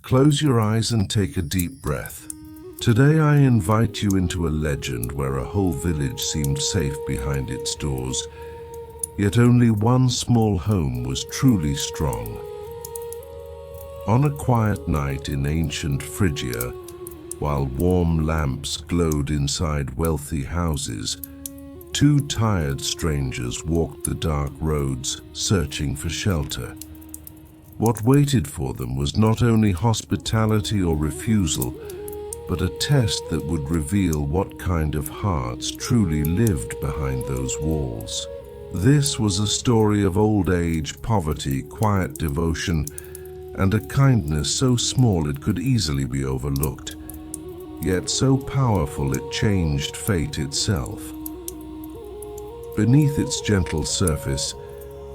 Close your eyes and take a deep breath. Today I invite you into a legend where a whole village seemed safe behind its doors, yet only one small home was truly strong. On a quiet night in ancient Phrygia, while warm lamps glowed inside wealthy houses, two tired strangers walked the dark roads searching for shelter. What waited for them was not only hospitality or refusal, but a test that would reveal what kind of hearts truly lived behind those walls. This was a story of old age, poverty, quiet devotion, and a kindness so small it could easily be overlooked, yet so powerful it changed fate itself. Beneath its gentle surface,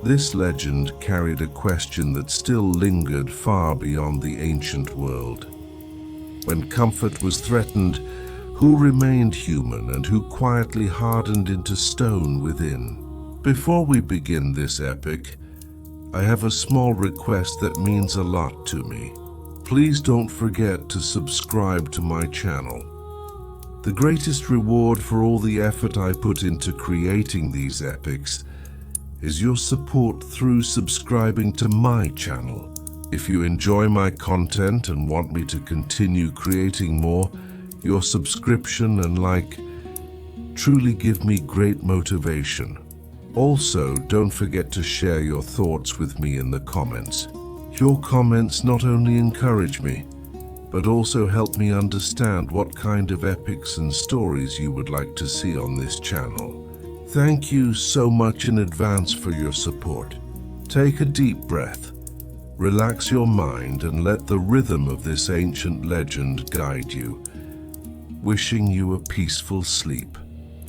this legend carried a question that still lingered far beyond the ancient world. When comfort was threatened, who remained human and who quietly hardened into stone within? Before we begin this epic, I have a small request that means a lot to me. Please don't forget to subscribe to my channel. The greatest reward for all the effort I put into creating these epics is your support through subscribing to my channel. If you enjoy my content and want me to continue creating more, your subscription and like truly give me great motivation. Also, don't forget to share your thoughts with me in the comments. Your comments not only encourage me, but also help me understand what kind of epics and stories you would like to see on this channel. Thank you so much in advance for your support. Take a deep breath, relax your mind, and let the rhythm of this ancient legend guide you, wishing you a peaceful sleep.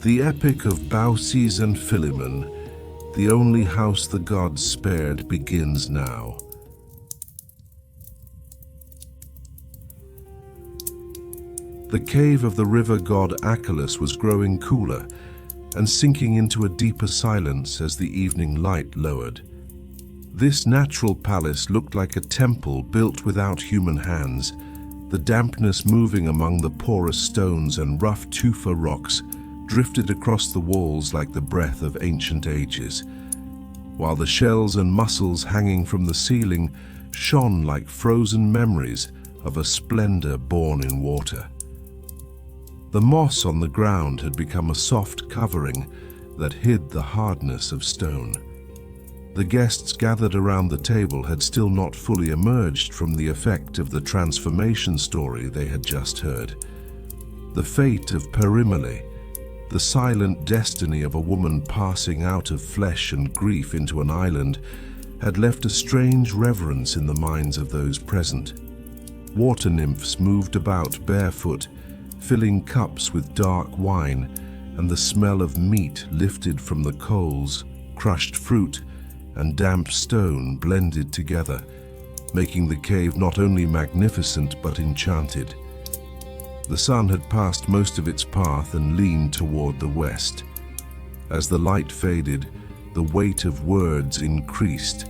The epic of Baucis and Philemon, the only house the gods spared, begins now. The cave of the river god Achelous was growing cooler and sinking into a deeper silence as the evening light lowered. This natural palace looked like a temple built without human hands, the dampness moving among the porous stones and rough tufa rocks drifted across the walls like the breath of ancient ages, while the shells and mussels hanging from the ceiling shone like frozen memories of a splendor born in water. The moss on the ground had become a soft covering that hid the hardness of stone. The guests gathered around the table had still not fully emerged from the effect of the transformation story they had just heard. The fate of Perimele, the silent destiny of a woman passing out of flesh and grief into an island, had left a strange reverence in the minds of those present. Water nymphs moved about barefoot, filling cups with dark wine, and the smell of meat lifted from the coals, crushed fruit, and damp stone blended together, making the cave not only magnificent but enchanted. The sun had passed most of its path and leaned toward the west. As the light faded, the weight of words increased,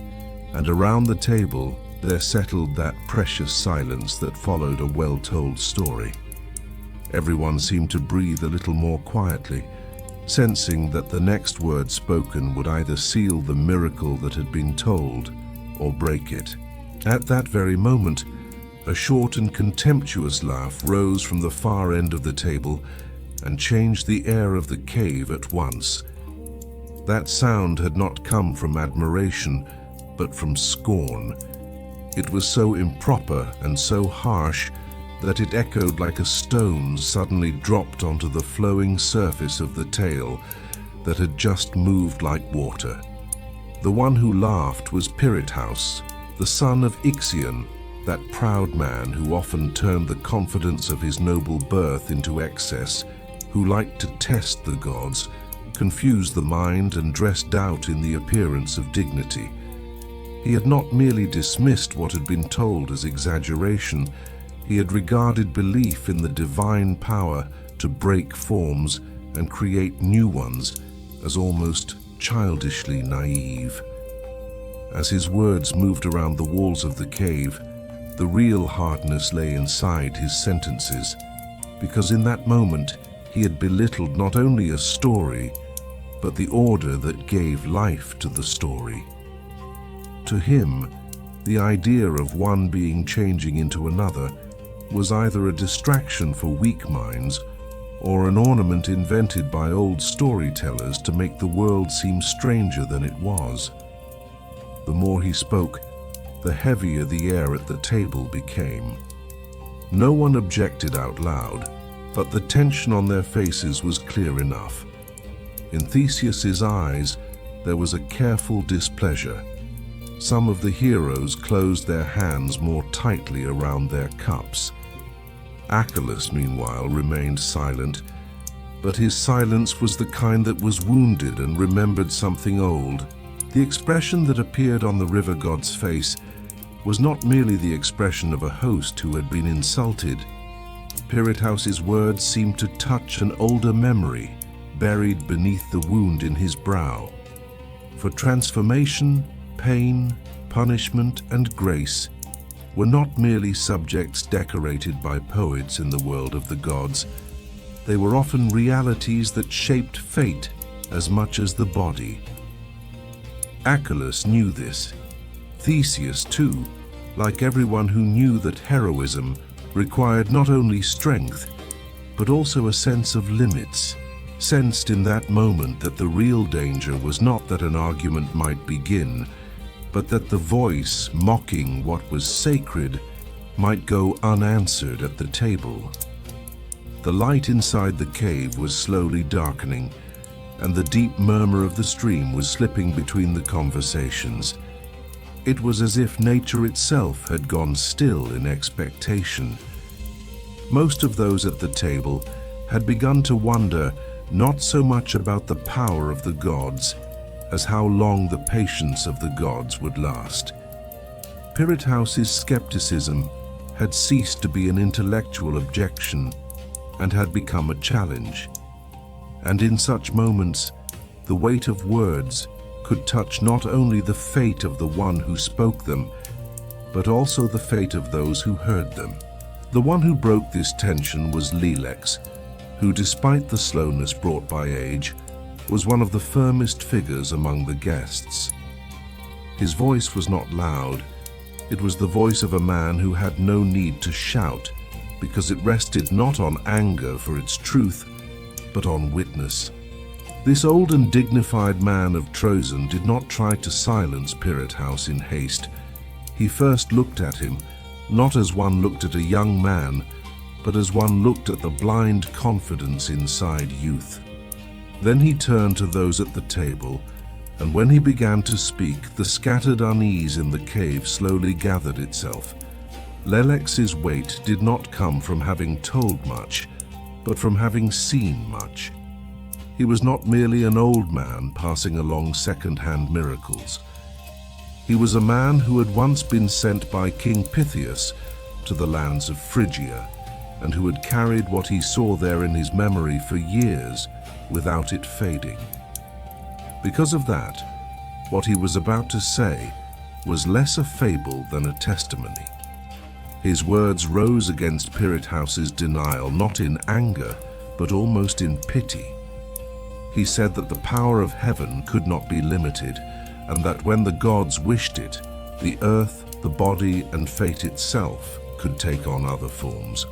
and around the table there settled that precious silence that followed a well-told story. Everyone seemed to breathe a little more quietly, sensing that the next word spoken would either seal the miracle that had been told or break it. At that very moment, a short and contemptuous laugh rose from the far end of the table and changed the air of the cave at once. That sound had not come from admiration, but from scorn. It was so improper and so harsh that it echoed like a stone suddenly dropped onto the flowing surface of the tale that had just moved like water. The one who laughed was Pirithous, the son of Ixion, that proud man who often turned the confidence of his noble birth into excess, who liked to test the gods, confuse the mind, and dress doubt in the appearance of dignity. He had not merely dismissed what had been told as exaggeration, he had regarded belief in the divine power to break forms and create new ones as almost childishly naive. As his words moved around the walls of the cave, The real hardness lay inside his sentences, because in that moment he had belittled not only a story, but the order that gave life to the story. To him, the idea of one being changing into another was either a distraction for weak minds or an ornament invented by old storytellers to make the world seem stranger than it was. The more he spoke, the heavier the air at the table became. No one objected out loud, but the tension on their faces was clear enough. In Theseus's eyes, there was a careful displeasure. Some of the heroes closed their hands more tightly around their cups. Achelous, meanwhile, remained silent, but his silence was the kind that was wounded and remembered something old. The expression that appeared on the river god's face was not merely the expression of a host who had been insulted. Pirithouse's words seemed to touch an older memory, buried beneath the wound in his brow. For transformation, pain, punishment, and grace were not merely subjects decorated by poets in the world of the gods. They were often realities that shaped fate as much as the body. Achelous knew this. Theseus, too, like everyone who knew that heroism required not only strength, but also a sense of limits, sensed in that moment that the real danger was not that an argument might begin, but that the voice mocking what was sacred might go unanswered at the table. The light inside the cave was slowly darkening, and the deep murmur of the stream was slipping between the conversations. It was as if nature itself had gone still in expectation. Most of those at the table had begun to wonder not so much about the power of the gods as how long the patience of the gods would last. Pirithouse's skepticism had ceased to be an intellectual objection and had become a challenge. And in such moments, the weight of words could touch not only the fate of the one who spoke them, but also the fate of those who heard them. The one who broke this tension was Lelex, who, despite the slowness brought by age, was one of the firmest figures among the guests. His voice was not loud. It was the voice of a man who had no need to shout, because it rested not on anger for its truth, but on witness. This old and dignified man of Troezen did not try to silence Pirithous in haste. He first looked at him, not as one looked at a young man, but as one looked at the blind confidence inside youth. Then he turned to those at the table, and when he began to speak, the scattered unease in the cave slowly gathered itself. Lelex's weight did not come from having told much, but from having seen much. He was not merely an old man passing along second-hand miracles. He was a man who had once been sent by King Pythias to the lands of Phrygia, and who had carried what he saw there in his memory for years without it fading. Because of that, what he was about to say was less a fable than a testimony. His words rose against Pirithouse's denial, not in anger, but almost in pity. He said that the power of heaven could not be limited, and that when the gods wished it, the earth, the body, and fate itself could take on other forms.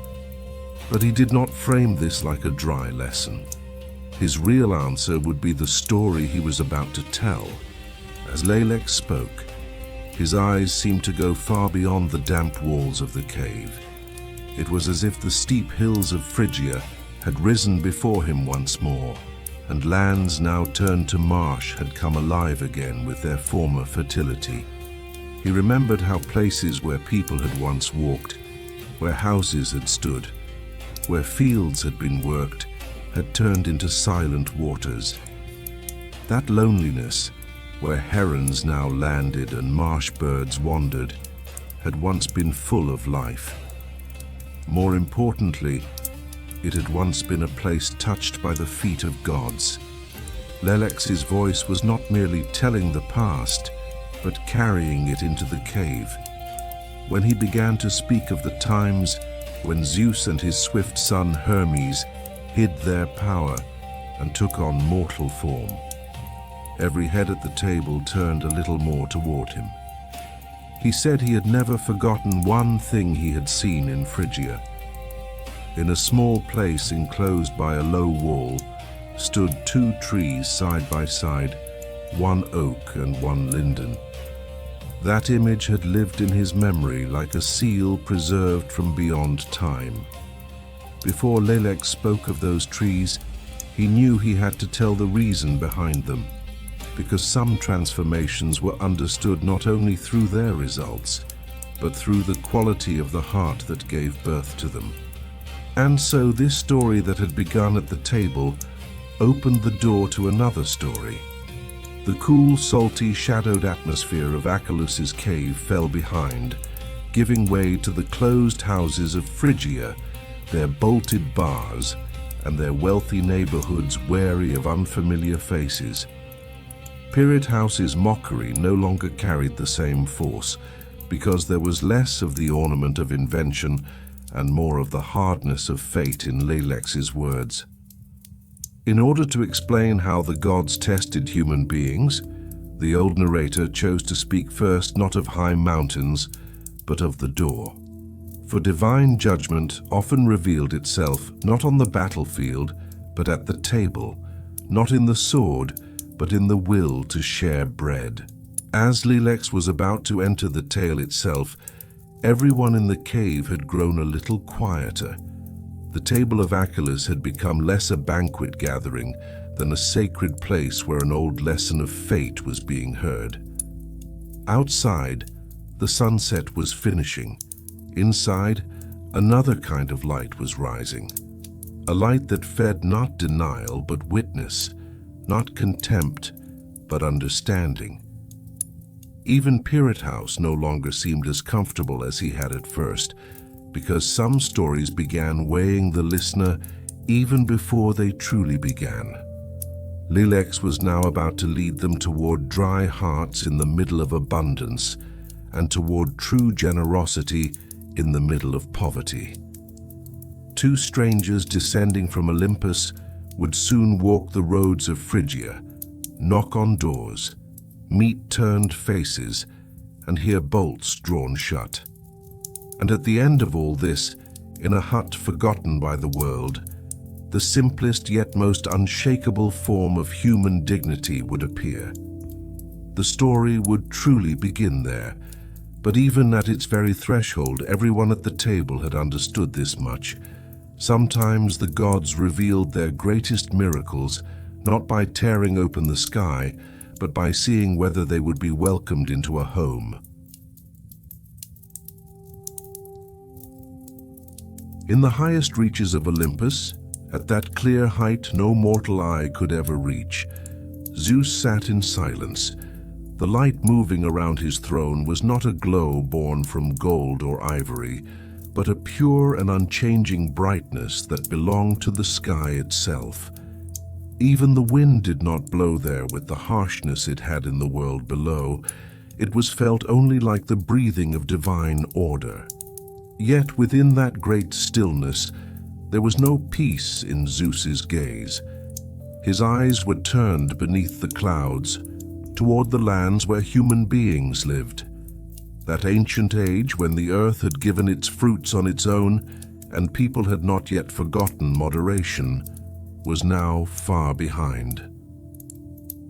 But he did not frame this like a dry lesson. His real answer would be the story he was about to tell. As Lelex spoke, his eyes seemed to go far beyond the damp walls of the cave. It was as if the steep hills of Phrygia had risen before him once more, and lands now turned to marsh had come alive again with their former fertility. He remembered how places where people had once walked, where houses had stood, where fields had been worked, had turned into silent waters. That loneliness, where herons now landed and marsh birds wandered, had once been full of life. More importantly, it had once been a place touched by the feet of gods. Lelex's voice was not merely telling the past, but carrying it into the cave. when he began to speak of the times when Zeus and his swift son Hermes hid their power and took on mortal form. Every head at the table turned a little more toward him. He said he had never forgotten one thing he had seen in Phrygia. In a small place enclosed by a low wall stood 2 trees side by side, one oak and one linden. That image had lived in his memory like a seal preserved from beyond time. Before Lelex spoke of those trees, he knew he had to tell the reason behind them, because some transformations were understood not only through their results, but through the quality of the heart that gave birth to them. And so this story that had begun at the table opened the door to another story. The cool, salty, shadowed atmosphere of Achelous' cave fell behind, giving way to the closed houses of Phrygia, their bolted bars, and their wealthy neighborhoods wary of unfamiliar faces. Pyrit House's mockery no longer carried the same force, because there was less of the ornament of invention and more of the hardness of fate in Lelex's words. In order to explain how the gods tested human beings, the old narrator chose to speak first not of high mountains, but of the door. For divine judgment often revealed itself not on the battlefield, but at the table, not in the sword, but in the will to share bread. As Lelex was about to enter the tale itself, everyone in the cave had grown a little quieter. The table of Achelous had become less a banquet gathering than a sacred place where an old lesson of fate was being heard. Outside, the sunset was finishing. Inside, another kind of light was rising. A light that fed not denial but witness, not contempt but understanding. Even Pyrit House no longer seemed as comfortable as he had at first, because some stories began weighing the listener even before they truly began. Lelex was now about to lead them toward dry hearts in the middle of abundance, and toward true generosity in the middle of poverty. 2 strangers descending from Olympus would soon walk the roads of Phrygia, knock on doors, meet turned faces, and hear bolts drawn shut. And at the end of all this, in a hut forgotten by the world, the simplest yet most unshakable form of human dignity would appear. The story would truly begin there, but even at its very threshold, everyone at the table had understood this much. Sometimes the gods revealed their greatest miracles not by tearing open the sky, but by seeing whether they would be welcomed into a home. In the highest reaches of Olympus, at that clear height no mortal eye could ever reach, Zeus sat in silence. The light moving around his throne was not a glow born from gold or ivory, but a pure and unchanging brightness that belonged to the sky itself. Even the wind did not blow there with the harshness it had in the world below. It was felt only like the breathing of divine order. Yet within that great stillness, there was no peace in Zeus's gaze. His eyes were turned beneath the clouds, toward the lands where human beings lived. That ancient age when the earth had given its fruits on its own, and people had not yet forgotten moderation, was now far behind.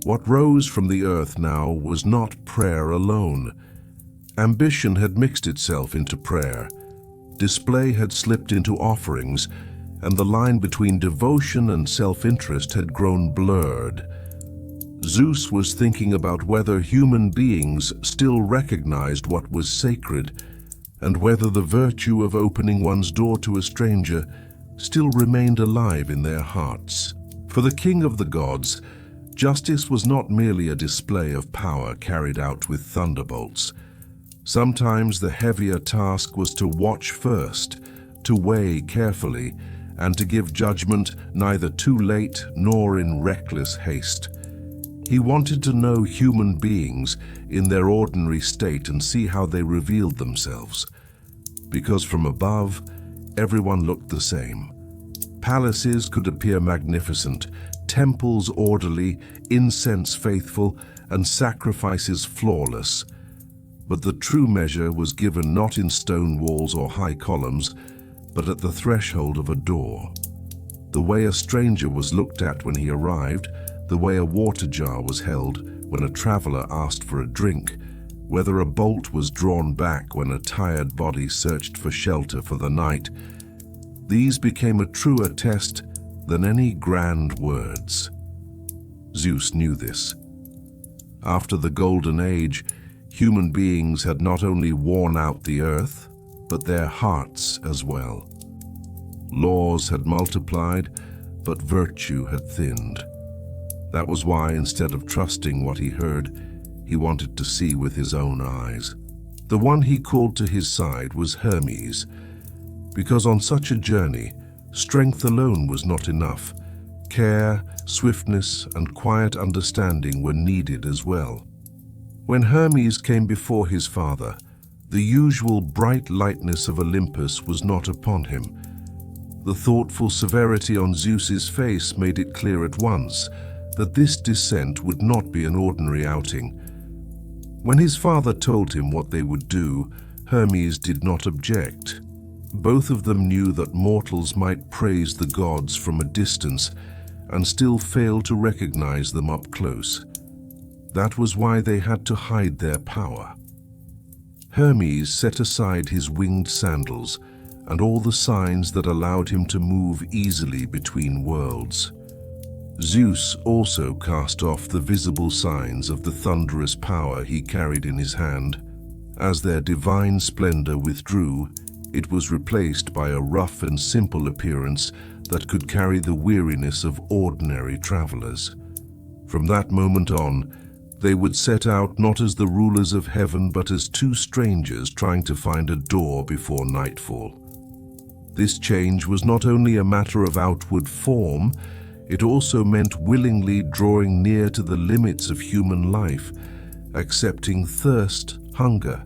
What rose from the earth now was not prayer alone. Ambition had mixed itself into prayer. Display had slipped into offerings, and the line between devotion and self-interest had grown blurred. Zeus was thinking about whether human beings still recognized what was sacred, and whether the virtue of opening one's door to a stranger still remained alive in their hearts. For the king of the gods, justice was not merely a display of power carried out with thunderbolts. Sometimes the heavier task was to watch first, to weigh carefully, and to give judgment neither too late nor in reckless haste. He wanted to know human beings in their ordinary state and see how they revealed themselves. Because from above, everyone looked the same. Palaces could appear magnificent, temples orderly, incense faithful, and sacrifices flawless. But the true measure was given not in stone walls or high columns, but at the threshold of a door. The way a stranger was looked at when he arrived, the way a water jar was held when a traveler asked for a drink, whether a bolt was drawn back when a tired body searched for shelter for the night. These became a truer test than any grand words. Zeus knew this. After the Golden Age, human beings had not only worn out the earth, but their hearts as well. Laws had multiplied, but virtue had thinned. That was why, instead of trusting what he heard, he wanted to see with his own eyes. The one he called to his side was Hermes, because on such a journey, strength alone was not enough. Care, swiftness, and quiet understanding were needed as well. When Hermes came before his father, the usual bright lightness of Olympus was not upon him. The thoughtful severity on Zeus's face made it clear at once that this descent would not be an ordinary outing. When his father told him what they would do, Hermes did not object. Both of them knew that mortals might praise the gods from a distance and still fail to recognize them up close. That was why they had to hide their power. Hermes set aside his winged sandals and all the signs that allowed him to move easily between worlds. Zeus also cast off the visible signs of the thunderous power he carried in his hand. As their divine splendor withdrew, it was replaced by a rough and simple appearance that could carry the weariness of ordinary travelers. From that moment on, they would set out not as the rulers of heaven but as two strangers trying to find a door before nightfall. This change was not only a matter of outward form, it also meant willingly drawing near to the limits of human life, accepting thirst, hunger,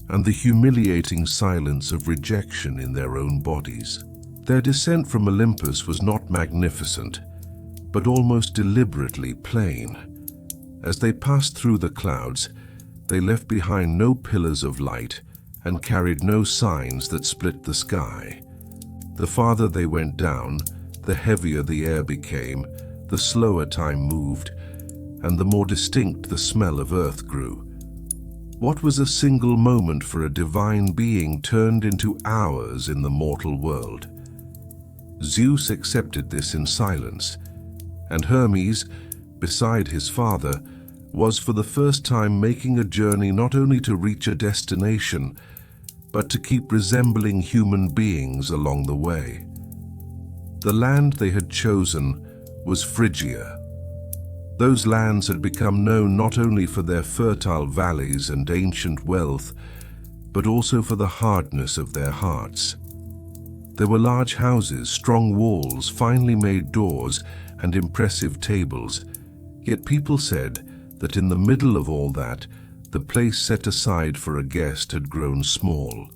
and the humiliating silence of rejection in their own bodies. Their descent from Olympus was not magnificent, but almost deliberately plain. As they passed through the clouds, they left behind no pillars of light and carried no signs that split the sky. The farther they went down, the heavier the air became, the slower time moved, and the more distinct the smell of earth grew. What was a single moment for a divine being turned into hours in the mortal world. Zeus accepted this in silence, and Hermes, beside his father, was for the first time making a journey not only to reach a destination, but to keep resembling human beings along the way. The land they had chosen was Phrygia. Those lands had become known not only for their fertile valleys and ancient wealth, but also for the hardness of their hearts. There were large houses, strong walls, finely made doors, and impressive tables, yet people said that in the middle of all that, the place set aside for a guest had grown small.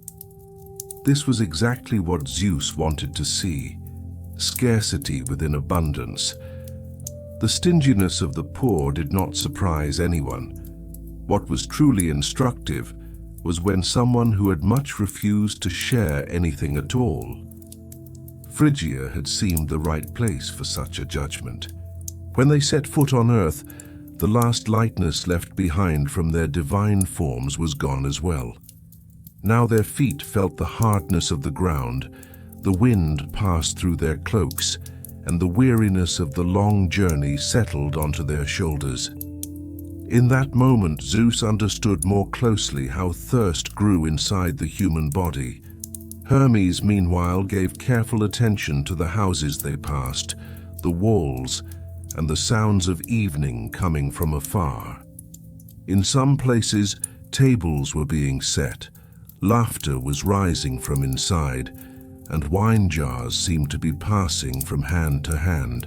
This was exactly what Zeus wanted to see: scarcity within abundance. The stinginess of the poor did not surprise anyone. What was truly instructive was when someone who had much refused to share anything at all. Phrygia had seemed the right place for such a judgment. When they set foot on earth, the last lightness left behind from their divine forms was gone as well. Now their feet felt the hardness of the ground, the wind passed through their cloaks, and the weariness of the long journey settled onto their shoulders. In that moment, Zeus understood more closely how thirst grew inside the human body. Hermes, meanwhile, gave careful attention to the houses they passed, the walls, and the sounds of evening coming from afar. In some places, tables were being set, laughter was rising from inside, and wine jars seemed to be passing from hand to hand.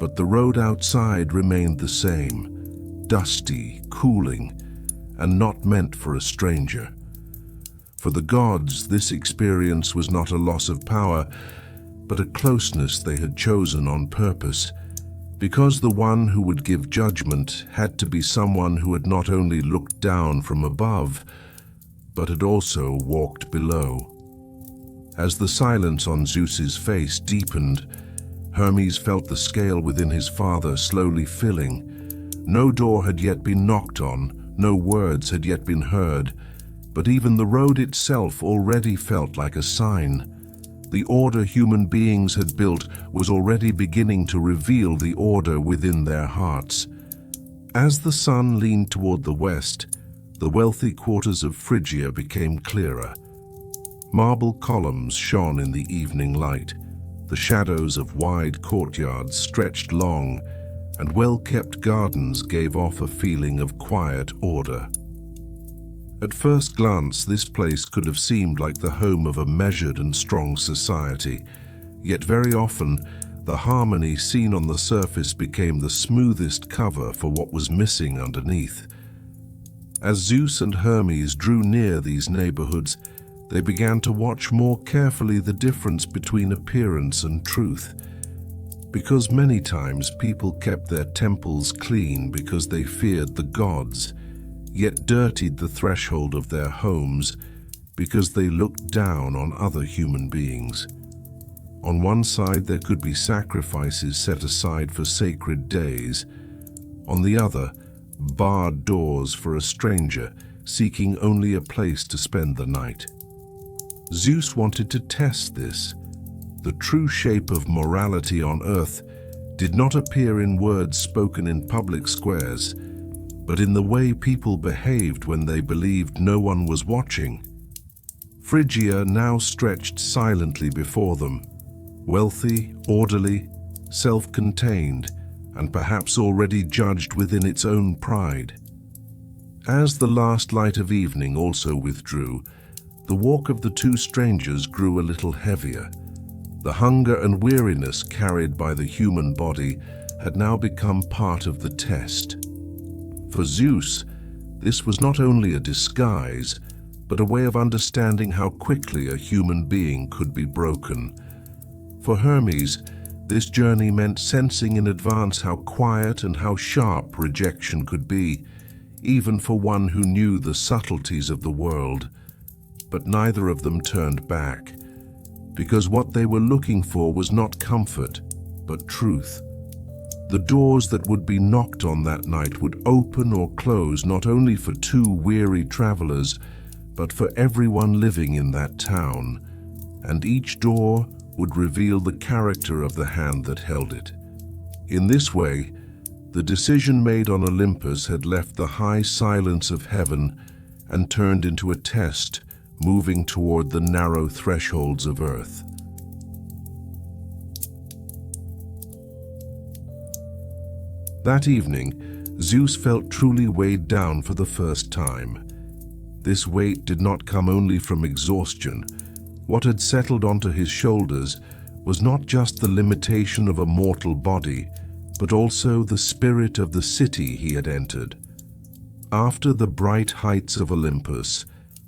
but the road outside remained the same, dusty, cooling, and not meant for a stranger. For the gods, this experience was not a loss of power, but a closeness they had chosen on purpose, because the one who would give judgment had to be someone who had not only looked down from above, but had also walked below. As the silence on Zeus's face deepened, Hermes felt the scale within his father slowly filling. No door had yet been knocked on, no words had yet been heard, but even the road itself already felt like a sign. The order human beings had built was already beginning to reveal the order within their hearts. As the sun leaned toward the west, the wealthy quarters of Phrygia became clearer. Marble columns shone in the evening light. The shadows of wide courtyards stretched long, and well-kept gardens gave off a feeling of quiet order. At first glance, this place could have seemed like the home of a measured and strong society, yet very often, the harmony seen on the surface became the smoothest cover for what was missing underneath. As Zeus and Hermes drew near these neighborhoods, they began to watch more carefully the difference between appearance and truth. Because many times people kept their temples clean because they feared the gods, yet dirtied the threshold of their homes because they looked down on other human beings. On one side there could be sacrifices set aside for sacred days. On the other, barred doors for a stranger seeking only a place to spend the night. Zeus wanted to test this. The true shape of morality on earth did not appear in words spoken in public squares, but in the way people behaved when they believed no one was watching. Phrygia now stretched silently before them, wealthy, orderly, self-contained, and perhaps already judged within its own pride. As the last light of evening also withdrew, the walk of the two strangers grew a little heavier. The hunger and weariness carried by the human body had now become part of the test. For Zeus, this was not only a disguise, but a way of understanding how quickly a human being could be broken. For Hermes, this journey meant sensing in advance how quiet and how sharp rejection could be, even for one who knew the subtleties of the world. But neither of them turned back, because what they were looking for was not comfort, but truth. The doors that would be knocked on that night would open or close not only for two weary travelers, but for everyone living in that town, and each door would reveal the character of the hand that held it. In this way, the decision made on Olympus had left the high silence of heaven and turned into a test, moving toward the narrow thresholds of earth. That evening, Zeus felt truly weighed down for the first time. This weight did not come only from exhaustion. What had settled onto his shoulders was not just the limitation of a mortal body, but also the spirit of the city he had entered. After the bright heights of Olympus,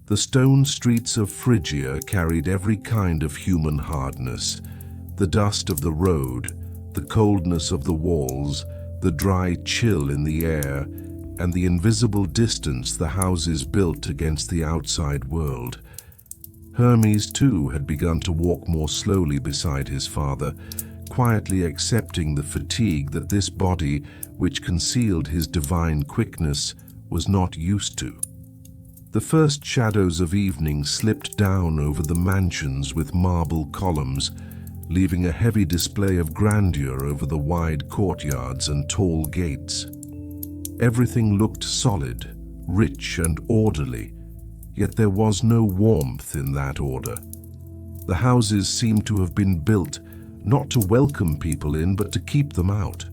the stone streets of Phrygia carried every kind of human hardness: the dust of the road, the coldness of the walls, the dry chill in the air, and the invisible distance the houses built against the outside world. Hermes, too, had begun to walk more slowly beside his father, quietly accepting the fatigue that this body, which concealed his divine quickness, was not used to. The first shadows of evening slipped down over the mansions with marble columns, leaving a heavy display of grandeur over the wide courtyards and tall gates. Everything looked solid, rich and orderly, yet there was no warmth in that order. The houses seemed to have been built not to welcome people in, but to keep them out.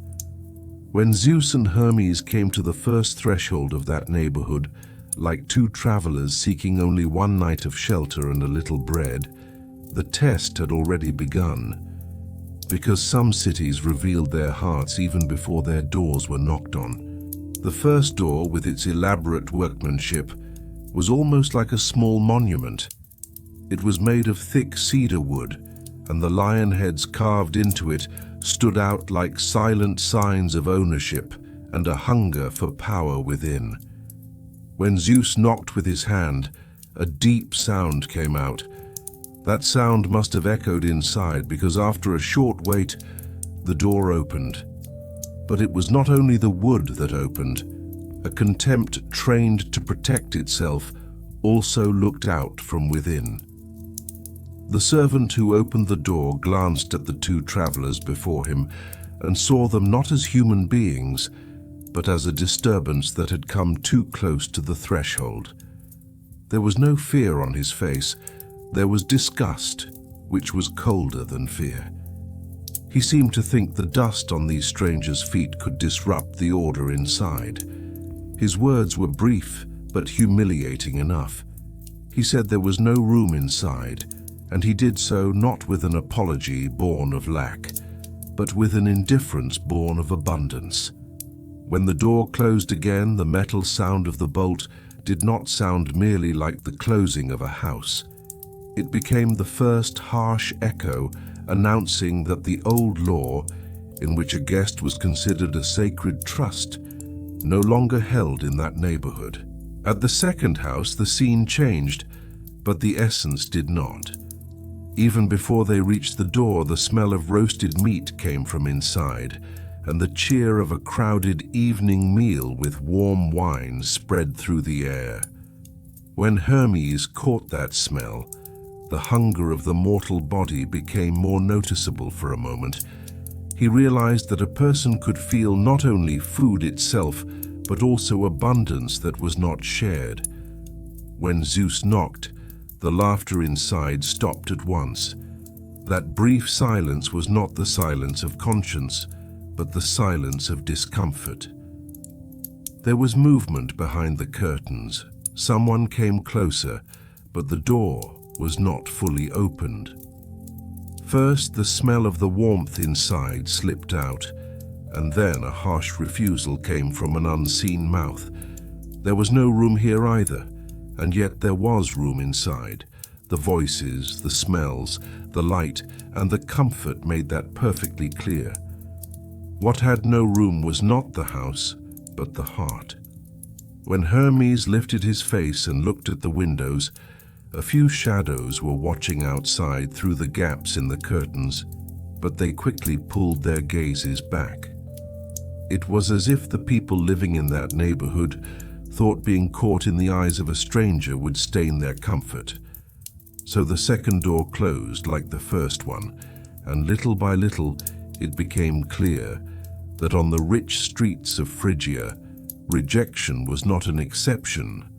When Zeus and Hermes came to the first threshold of that neighborhood, like two travelers seeking only one night of shelter and a little bread, the test had already begun. because some cities revealed their hearts even before their doors were knocked on. The first door, with its elaborate workmanship, was almost like a small monument. It was made of thick cedar wood, and the lion heads carved into it stood out like silent signs of ownership and a hunger for power within. When Zeus knocked with his hand, a deep sound came out. That sound must have echoed inside, because after a short wait, the door opened. But it was not only the wood that opened. A contempt trained to protect itself also looked out from within. The servant who opened the door glanced at the two travelers before him and saw them not as human beings, but as a disturbance that had come too close to the threshold. There was no fear on his face. There was disgust, which was colder than fear. He seemed to think the dust on these strangers' feet could disrupt the order inside. His words were brief, but humiliating enough. He said there was no room inside, and he did so not with an apology born of lack, but with an indifference born of abundance. When the door closed again, the metal sound of the bolt did not sound merely like the closing of a house. It became the first harsh echo announcing that the old law, in which a guest was considered a sacred trust, no longer held in that neighborhood. At the second house, the scene changed, but the essence did not. Even before they reached the door, the smell of roasted meat came from inside, and the cheer of a crowded evening meal with warm wine spread through the air. When Hermes caught that smell, the hunger of the mortal body became more noticeable for a moment. He realized that a person could feel not only food itself, but also abundance that was not shared. When Zeus knocked, the laughter inside stopped at once. That brief silence was not the silence of conscience, but the silence of discomfort. There was movement behind the curtains. Someone came closer, but the door was not fully opened. First, the smell of the warmth inside slipped out, and then a harsh refusal came from an unseen mouth. There was no room here either, and yet there was room inside. The voices, the smells, the light, and the comfort made that perfectly clear. What had no room was not the house, but the heart. When Hermes lifted his face and looked at the windows, a few shadows were watching outside through the gaps in the curtains, but they quickly pulled their gazes back. It was as if the people living in that neighborhood thought being caught in the eyes of a stranger would stain their comfort. So the second door closed like the first one, and little by little it became clear that on the rich streets of Phrygia, rejection was not an exception,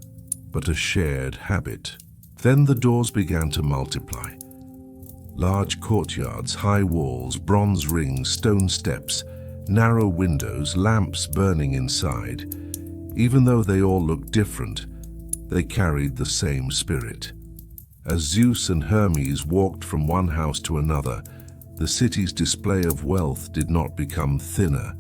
but a shared habit. Then the doors began to multiply. Large courtyards, high walls, bronze rings, stone steps, narrow windows, lamps burning inside. Even though they all looked different, they carried the same spirit. As Zeus and Hermes walked from one house to another, the city's display of wealth did not become thinner.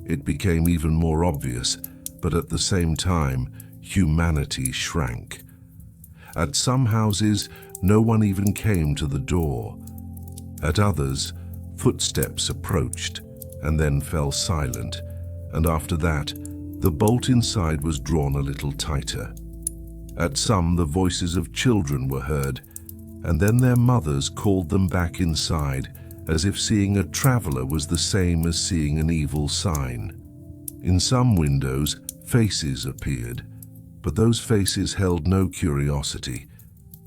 It became even more obvious, but at the same time, humanity shrank. At some houses, no one even came to the door. At others, footsteps approached and then fell silent, and after that, the bolt inside was drawn a little tighter. At some, the voices of children were heard, and then their mothers called them back inside, as if seeing a traveler was the same as seeing an evil sign. In some windows, faces appeared, but those faces held no curiosity.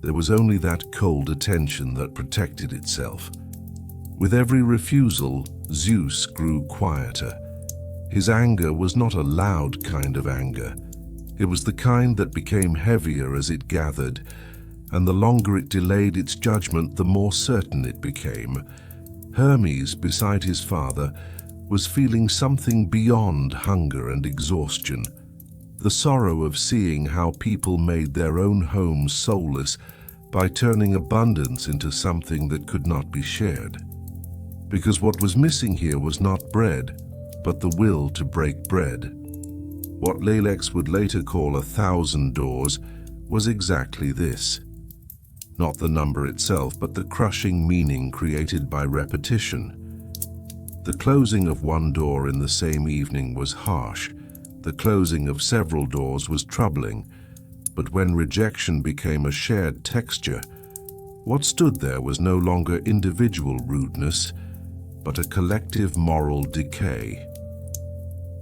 There was only that cold attention that protected itself. With every refusal, Zeus grew quieter. His anger was not a loud kind of anger. It was the kind that became heavier as it gathered, and the longer it delayed its judgment, the more certain it became. Hermes, beside his father, was feeling something beyond hunger and exhaustion. The sorrow of seeing how people made their own homes soulless by turning abundance into something that could not be shared. Because what was missing here was not bread, but the will to break bread. What Lelex would later call 1,000 doors was exactly this. Not the number itself, but the crushing meaning created by repetition. The closing of one door in the same evening was harsh. The closing of several doors was troubling. But when rejection became a shared texture, what stood there was no longer individual rudeness, but a collective moral decay.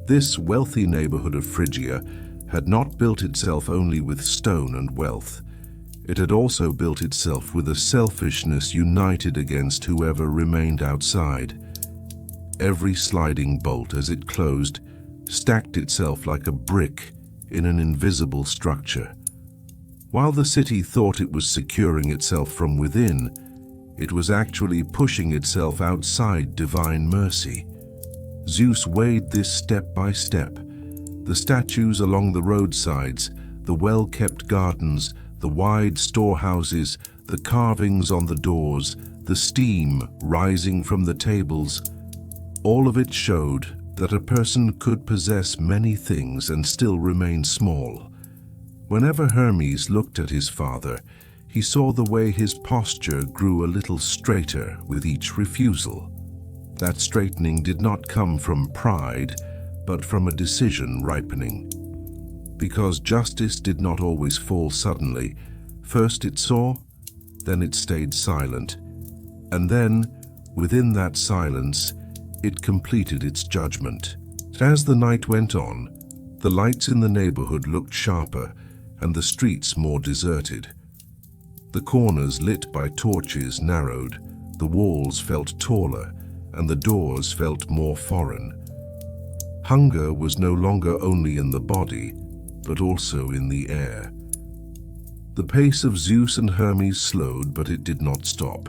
This wealthy neighborhood of Phrygia had not built itself only with stone and wealth. It had also built itself with a selfishness united against whoever remained outside. Every sliding bolt, as it closed, stacked itself like a brick in an invisible structure. While the city thought it was securing itself from within, it was actually pushing itself outside divine mercy. Zeus weighed this step by step. The statues along the roadsides, the well-kept gardens, the wide storehouses, the carvings on the doors, the steam rising from the tables, all of it showed that a person could possess many things and still remain small. Whenever Hermes looked at his father, he saw the way his posture grew a little straighter with each refusal. That straightening did not come from pride, but from a decision ripening. Because justice did not always fall suddenly, first it saw, then it stayed silent, and then, within that silence, it completed its judgment. As the night went on, the lights in the neighborhood looked sharper, and the streets more deserted. The corners lit by torches narrowed, the walls felt taller, and the doors felt more foreign. Hunger was no longer only in the body, but also in the air. The pace of Zeus and Hermes slowed, but it did not stop.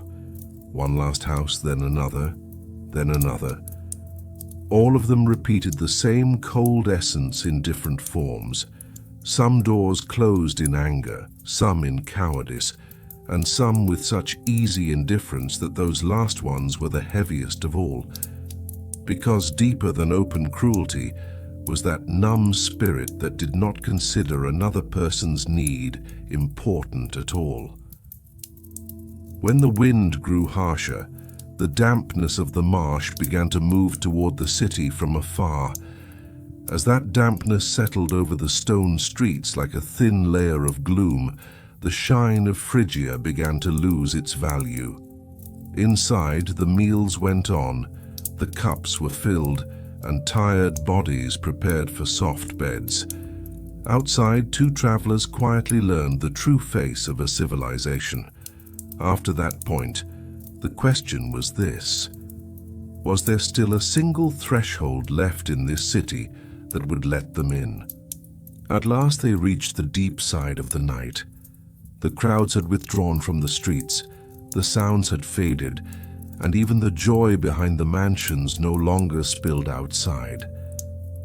One last house, then another, then another. All of them repeated the same cold essence in different forms. Some doors closed in anger, some in cowardice, and some with such easy indifference that those last ones were the heaviest of all. Because deeper than open cruelty was that numb spirit that did not consider another person's need important at all. When the wind grew harsher, the dampness of the marsh began to move toward the city from afar. As that dampness settled over the stone streets like a thin layer of gloom, the shine of Phrygia began to lose its value. Inside, the meals went on, the cups were filled, and tired bodies prepared for soft beds. Outside, two travelers quietly learned the true face of a civilization. After that point, the question was this: was there still a single threshold left in this city that would let them in? At last they reached the deep side of the night. The crowds had withdrawn from the streets, the sounds had faded, and even the joy behind the mansions no longer spilled outside.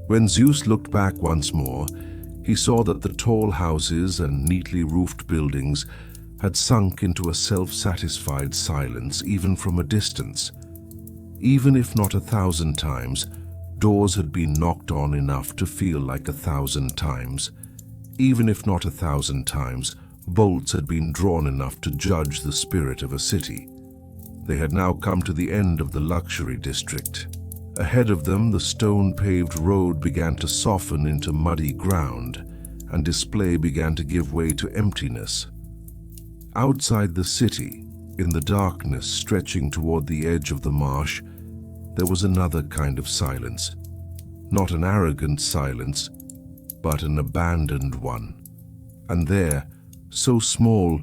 When Zeus looked back once more, he saw that the tall houses and neatly roofed buildings had sunk into a self-satisfied silence even from a distance. Even if not 1,000 times, doors had been knocked on enough to feel like 1,000 times. Even if not 1,000 times, bolts had been drawn enough to judge the spirit of a city. They had now come to the end of the luxury district. Ahead of them, the stone-paved road began to soften into muddy ground, and display began to give way to emptiness. Outside the city, in the darkness stretching toward the edge of the marsh, there was another kind of silence. Not an arrogant silence, but an abandoned one. And there, so small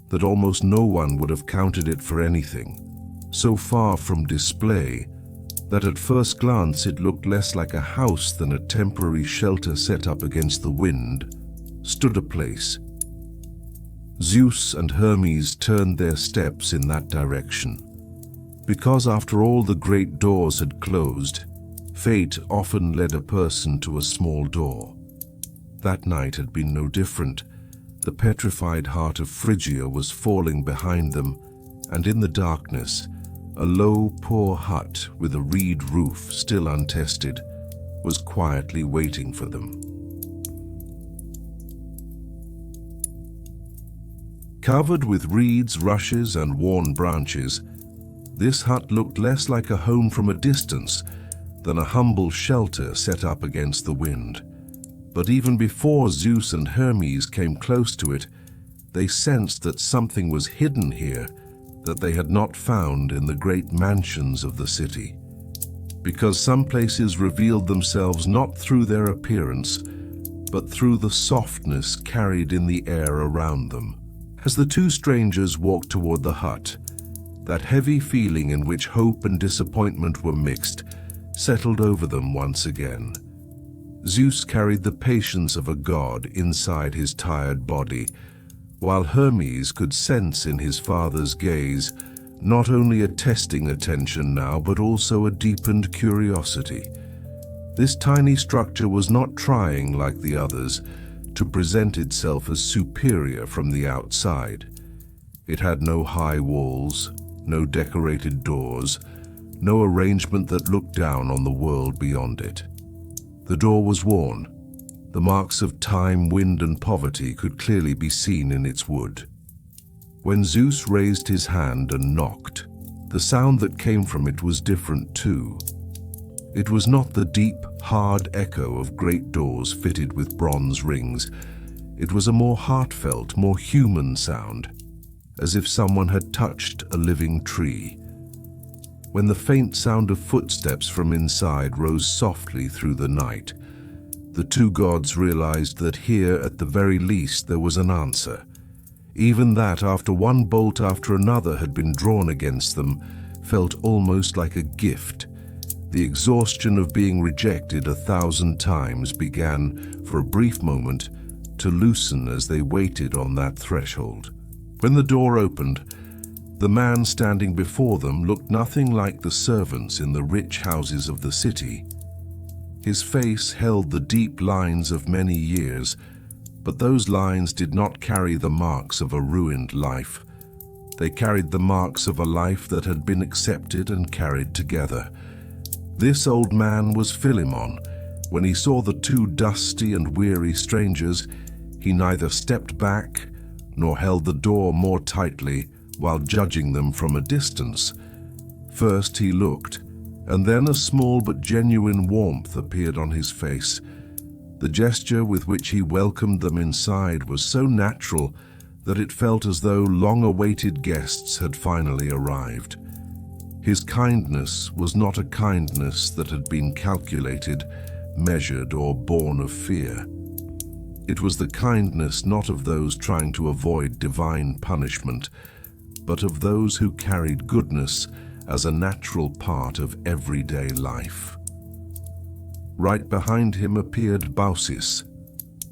that almost no one would have counted it for anything, so far from display that at first glance it looked less like a house than a temporary shelter set up against the wind, stood a place. Zeus and Hermes turned their steps in that direction. Because after all the great doors had closed, fate often led a person to a small door. That night had been no different. The petrified heart of Phrygia was falling behind them, and in the darkness, A low, poor hut with a reed roof still untested was quietly waiting for them. Covered with reeds, rushes, and worn branches, this hut looked less like a home from a distance than a humble shelter set up against the wind. But even before Zeus and Hermes came close to it, they sensed that something was hidden here that they had not found in the great mansions of the city. Because some places revealed themselves not through their appearance, but through the softness carried in the air around them. As the two strangers walked toward the hut, that heavy feeling in which hope and disappointment were mixed settled over them once again. Zeus carried the patience of a god inside his tired body, while Hermes could sense in his father's gaze not only a testing attention now, but also a deepened curiosity. This tiny structure was not trying, like the others, to present itself as superior from the outside. It had no high walls, no decorated doors, no arrangement that looked down on the world beyond it. The door was worn. The marks of time, wind, and poverty could clearly be seen in its wood. When Zeus raised his hand and knocked, the sound that came from it was different too. It was not the deep, hard echo of great doors fitted with bronze rings. It was a more heartfelt, more human sound, as if someone had touched a living tree. When the faint sound of footsteps from inside rose softly through the night, the two gods realized that here, at the very least, there was an answer. Even that, after one bolt after another had been drawn against them, felt almost like a gift. The exhaustion of being rejected 1,000 times began, for a brief moment, to loosen as they waited on that threshold. When the door opened, the man standing before them looked nothing like the servants in the rich houses of the city. His face held the deep lines of many years, but those lines did not carry the marks of a ruined life. They carried the marks of a life that had been accepted and carried together. This old man was Philemon. When he saw the two dusty and weary strangers, he neither stepped back nor held the door more tightly while judging them from a distance. First he looked, and then a small but genuine warmth appeared on his face. The gesture with which he welcomed them inside was so natural that it felt as though long-awaited guests had finally arrived. His kindness was not a kindness that had been calculated, measured, or born of fear. It was the kindness not of those trying to avoid divine punishment, but of those who carried goodness as a natural part of everyday life. Right behind him appeared Baucis,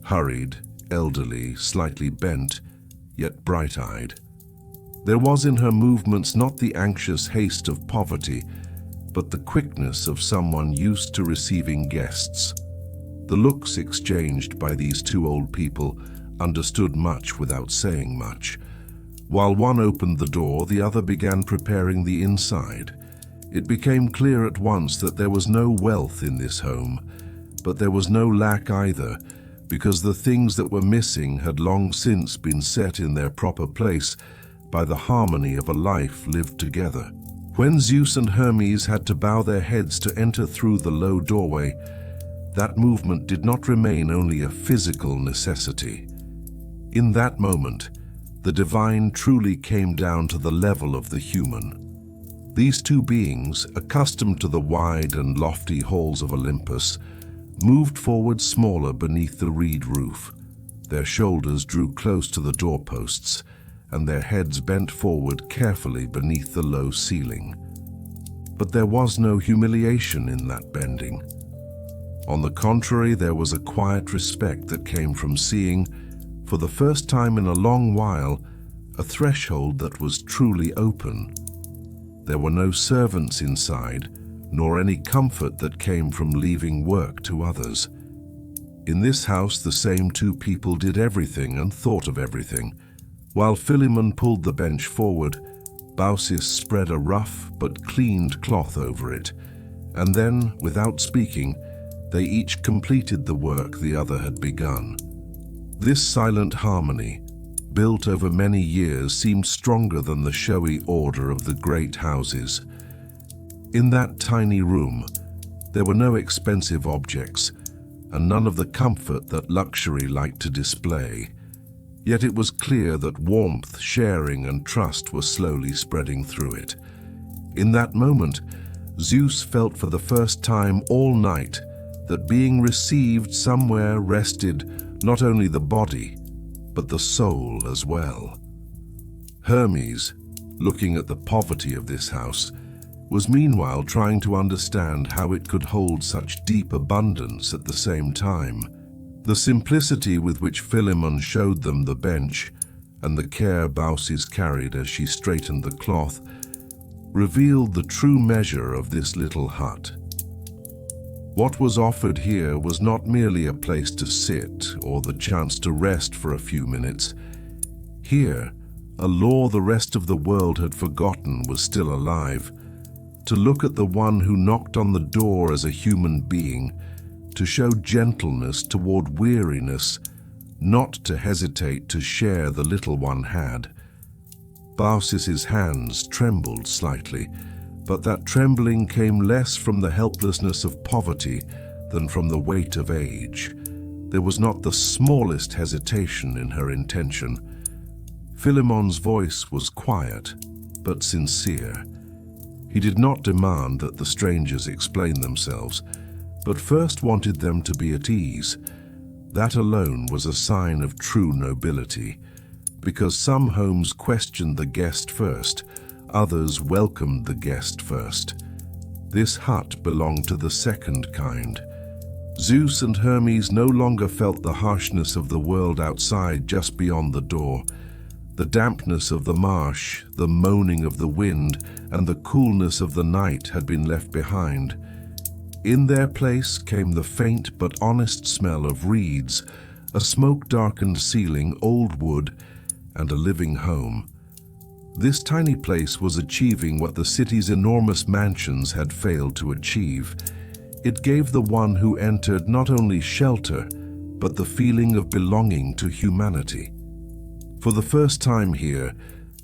hurried, elderly, slightly bent, yet bright-eyed. There was in her movements not the anxious haste of poverty, but the quickness of someone used to receiving guests. The looks exchanged by these two old people understood much without saying much. While one opened the door, the other began preparing the inside. It became clear at once that there was no wealth in this home, but there was no lack either, because the things that were missing had long since been set in their proper place by the harmony of a life lived together. When Zeus and Hermes had to bow their heads to enter through the low doorway, that movement did not remain only a physical necessity. In that moment, the divine truly came down to the level of the human. These two beings, accustomed to the wide and lofty halls of Olympus, moved forward smaller beneath the reed roof. Their shoulders drew close to the doorposts, and their heads bent forward carefully beneath the low ceiling. But there was no humiliation in that bending. On the contrary, there was a quiet respect that came from seeing, for the first time in a long while, a threshold that was truly open. There were no servants inside, nor any comfort that came from leaving work to others. In this house, the same two people did everything and thought of everything. While Philemon pulled the bench forward, Baucis spread a rough but cleaned cloth over it, and then, without speaking, they each completed the work the other had begun. This silent harmony, built over many years, seemed stronger than the showy order of the great houses. In that tiny room, there were no expensive objects, and none of the comfort that luxury liked to display. Yet it was clear that warmth, sharing, and trust were slowly spreading through it. In that moment, Zeus felt for the first time all night that being received somewhere rested not only the body, but the soul as well. Hermes, looking at the poverty of this house, was meanwhile trying to understand how it could hold such deep abundance at the same time. The simplicity with which Philemon showed them the bench, and the care Baucis carried as she straightened the cloth, revealed the true measure of this little hut. What was offered here was not merely a place to sit or the chance to rest for a few minutes. Here, a law the rest of the world had forgotten was still alive. To look at the one who knocked on the door as a human being, to show gentleness toward weariness, not to hesitate to share the little one had. Baucis's hands trembled slightly, but that trembling came less from the helplessness of poverty than from the weight of age. There was not the smallest hesitation in her intention. Philemon's voice was quiet, but sincere. He did not demand that the strangers explain themselves, but first wanted them to be at ease. That alone was a sign of true nobility, because some homes questioned the guest first, others welcomed the guest first. This hut belonged to the second kind. Zeus and Hermes no longer felt the harshness of the world outside just beyond the door. The dampness of the marsh, the moaning of the wind, and the coolness of the night had been left behind. In their place came the faint but honest smell of reeds, a smoke-darkened ceiling, old wood, and a living home. This tiny place was achieving what the city's enormous mansions had failed to achieve. It gave the one who entered not only shelter, but the feeling of belonging to humanity. For the first time here,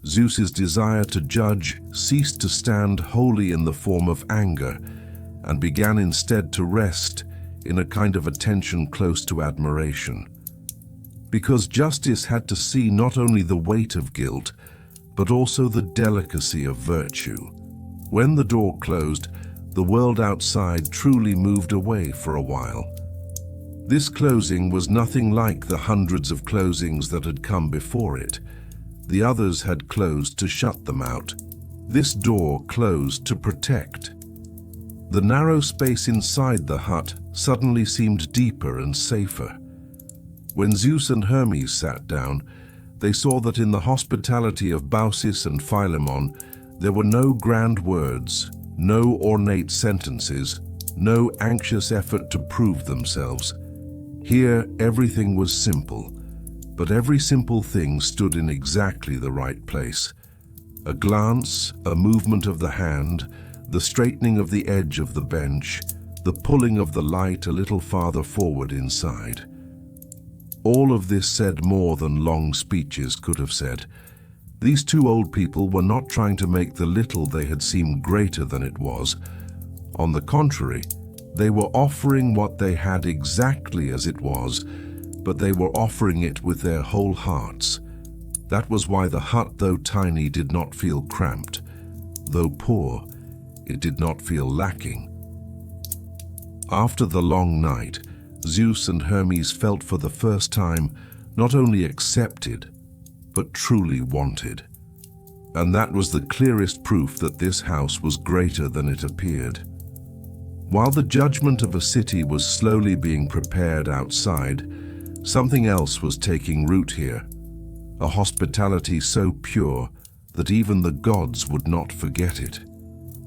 Zeus's desire to judge ceased to stand wholly in the form of anger, and began instead to rest in a kind of attention close to admiration. Because justice had to see not only the weight of guilt, but also the delicacy of virtue. When the door closed, the world outside truly moved away for a while. This closing was nothing like the hundreds of closings that had come before it. The others had closed to shut them out. This door closed to protect. The narrow space inside the hut suddenly seemed deeper and safer. When Zeus and Hermes sat down, they saw that in the hospitality of Baucis and Philemon, there were no grand words, no ornate sentences, no anxious effort to prove themselves. Here, everything was simple, but every simple thing stood in exactly the right place. A glance, a movement of the hand, the straightening of the edge of the bench, the pulling of the light a little farther forward inside. All of this said more than long speeches could have said. These two old people were not trying to make the little they had seem greater than it was. On the contrary, they were offering what they had exactly as it was, but they were offering it with their whole hearts. That was why the hut, though tiny, did not feel cramped. Though poor, it did not feel lacking. After the long night, Zeus and Hermes felt for the first time not only accepted, but truly wanted. And that was the clearest proof that this house was greater than it appeared. While the judgment of a city was slowly being prepared outside, something else was taking root here. A hospitality so pure that even the gods would not forget it.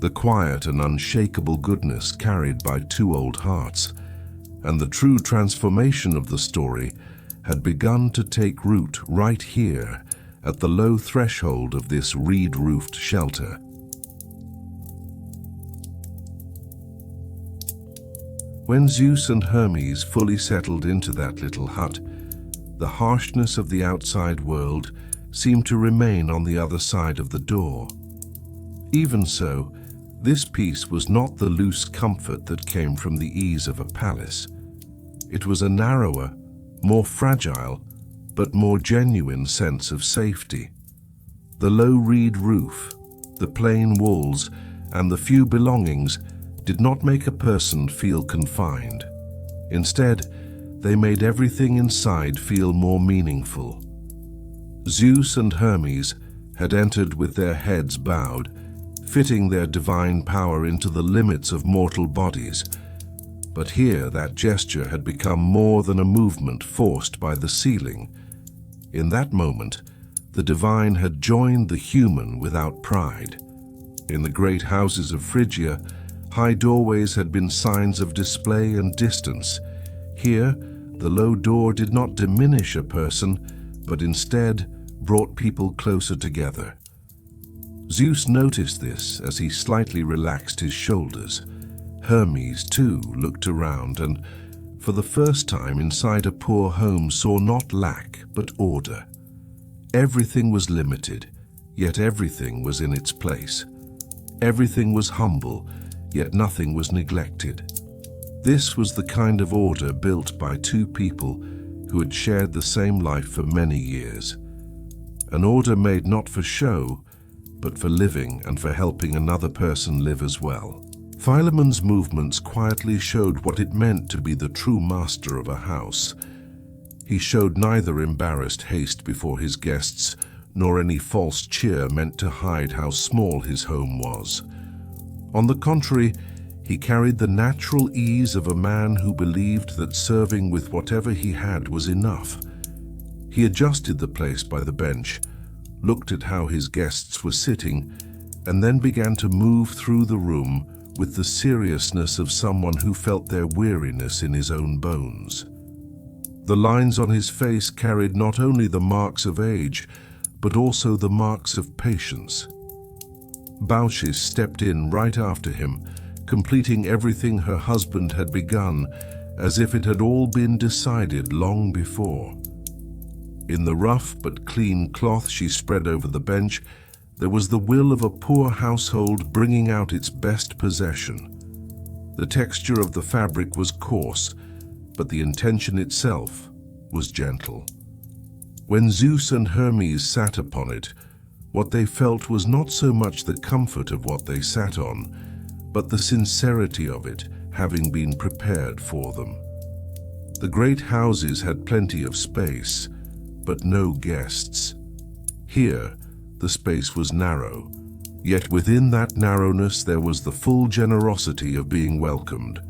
The quiet and unshakable goodness carried by two old hearts, and the true transformation of the story had begun to take root right here at the low threshold of this reed-roofed shelter. When Zeus and Hermes fully settled into that little hut, the harshness of the outside world seemed to remain on the other side of the door. Even so, this peace was not the loose comfort that came from the ease of a palace. It was a narrower, more fragile, but more genuine sense of safety. The low reed roof, the plain walls, and the few belongings did not make a person feel confined. Instead, they made everything inside feel more meaningful. Zeus and Hermes had entered with their heads bowed, fitting their divine power into the limits of mortal bodies. But here that gesture had become more than a movement forced by the ceiling. In that moment, the divine had joined the human without pride. In the great houses of Phrygia, high doorways had been signs of display and distance. Here, the low door did not diminish a person, but instead brought people closer together. Zeus noticed this as he slightly relaxed his shoulders. Hermes, too, looked around and, for the first time inside a poor home, saw not lack, but order. Everything was limited, yet everything was in its place. Everything was humble, yet nothing was neglected. This was the kind of order built by two people who had shared the same life for many years. An order made not for show, but for living and for helping another person live as well. Philemon's movements quietly showed what it meant to be the true master of a house. He showed neither embarrassed haste before his guests, nor any false cheer meant to hide how small his home was. On the contrary, he carried the natural ease of a man who believed that serving with whatever he had was enough. He adjusted the place by the bench, looked at how his guests were sitting, and then began to move through the room with the seriousness of someone who felt their weariness in his own bones. The lines on his face carried not only the marks of age, but also the marks of patience. Baucis stepped in right after him, completing everything her husband had begun, as if it had all been decided long before. In the rough but clean cloth she spread over the bench, there was the will of a poor household bringing out its best possession. The texture of the fabric was coarse, but the intention itself was gentle. When Zeus and Hermes sat upon it, what they felt was not so much the comfort of what they sat on, but the sincerity of it having been prepared for them. The great houses had plenty of space, but no guests. Here, the space was narrow, yet within that narrowness there was the full generosity of being welcomed.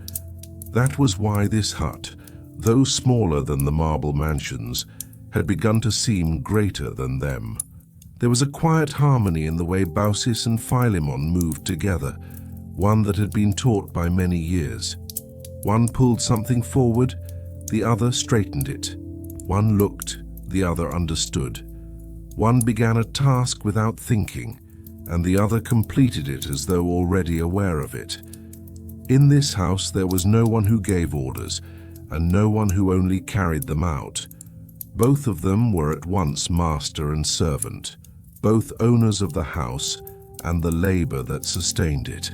That was why this hut, though smaller than the marble mansions, had begun to seem greater than them. There was a quiet harmony in the way Baucis and Philemon moved together, one that had been taught by many years. One pulled something forward, the other straightened it. One looked, the other understood. One began a task without thinking, and the other completed it as though already aware of it. In this house there was no one who gave orders, and no one who only carried them out. Both of them were at once master and servant, both owners of the house and the labor that sustained it.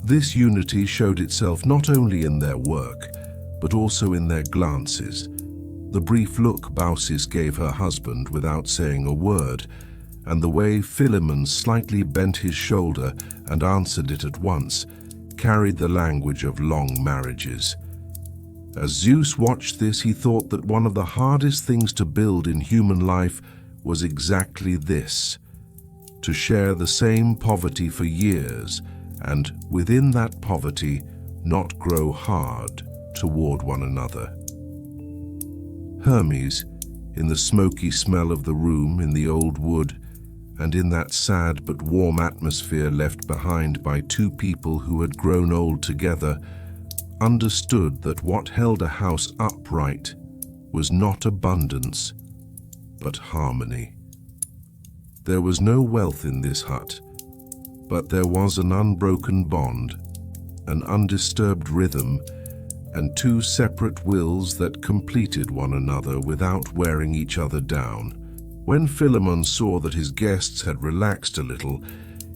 This unity showed itself not only in their work, but also in their glances. The brief look Baucis gave her husband without saying a word, and the way Philemon slightly bent his shoulder and answered it at once, carried the language of long marriages. As Zeus watched this, he thought that one of the hardest things to build in human life was exactly this: to share the same poverty for years, and within that poverty not grow hard toward one another. Hermes, in the smoky smell of the room, in the old wood, and in that sad but warm atmosphere left behind by two people who had grown old together, understood that what held a house upright was not abundance, but harmony. There was no wealth in this hut, but there was an unbroken bond, an undisturbed rhythm, and two separate wills that completed one another without wearing each other down. When Philemon saw that his guests had relaxed a little,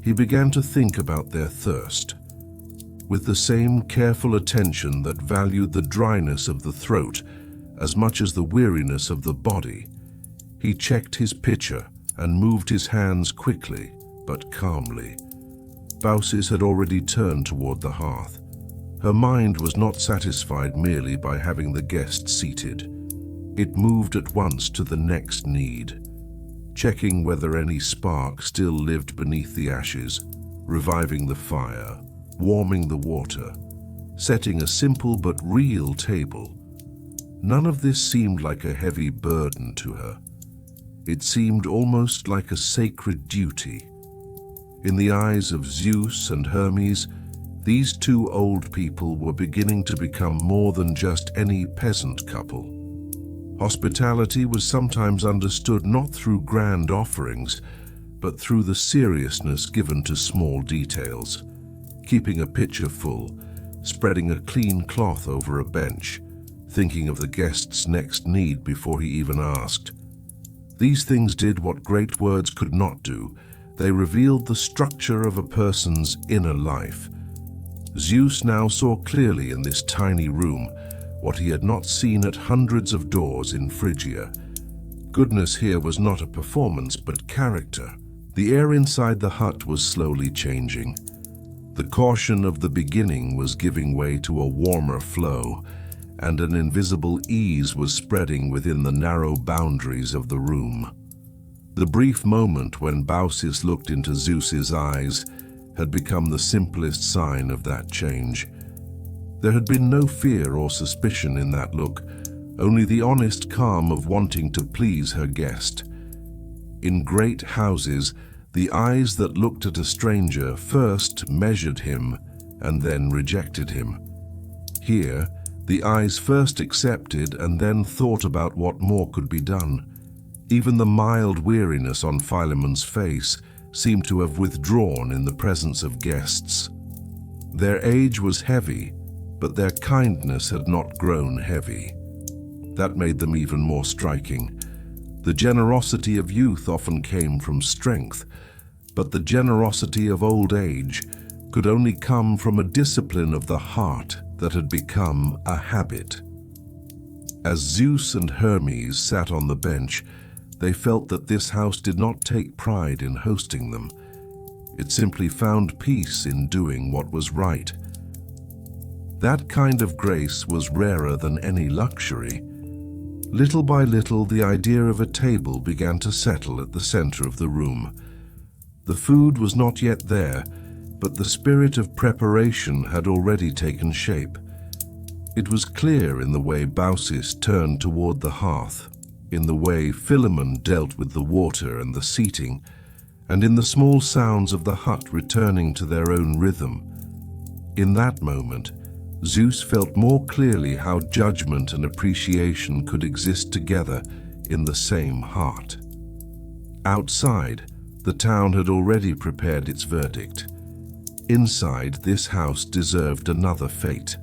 he began to think about their thirst. With the same careful attention that valued the dryness of the throat as much as the weariness of the body, he checked his pitcher and moved his hands quickly but calmly. Baucis had already turned toward the hearth. Her mind was not satisfied merely by having the guests seated. It moved at once to the next need, checking whether any spark still lived beneath the ashes, reviving the fire, warming the water, setting a simple but real table. None of this seemed like a heavy burden to her. It seemed almost like a sacred duty. In the eyes of Zeus and Hermes, these two old people were beginning to become more than just any peasant couple. Hospitality was sometimes understood not through grand offerings, but through the seriousness given to small details. Keeping a pitcher full, spreading a clean cloth over a bench, thinking of the guest's next need before he even asked. These things did what great words could not do. They revealed the structure of a person's inner life. Zeus now saw clearly in this tiny room what he had not seen at hundreds of doors in Phrygia. Goodness here was not a performance, but character. The air inside the hut was slowly changing. The caution of the beginning was giving way to a warmer flow, and an invisible ease was spreading within the narrow boundaries of the room. The brief moment when Baucis looked into Zeus's eyes had become the simplest sign of that change. There had been no fear or suspicion in that look, only the honest calm of wanting to please her guest. In great houses, the eyes that looked at a stranger first measured him and then rejected him. Here, the eyes first accepted and then thought about what more could be done. Even the mild weariness on Philemon's face seemed to have withdrawn in the presence of guests. Their age was heavy, but their kindness had not grown heavy. That made them even more striking. The generosity of youth often came from strength, but the generosity of old age could only come from a discipline of the heart that had become a habit. As Zeus and Hermes sat on the bench, they felt that this house did not take pride in hosting them. It simply found peace in doing what was right. That kind of grace was rarer than any luxury. Little by little, the idea of a table began to settle at the center of the room. The food was not yet there, but the spirit of preparation had already taken shape. It was clear in the way Baucis turned toward the hearth, in the way Philemon dealt with the water and the seating, and in the small sounds of the hut returning to their own rhythm. In that moment, Zeus felt more clearly how judgment and appreciation could exist together in the same heart. Outside, the town had already prepared its verdict. Inside, this house deserved another fate.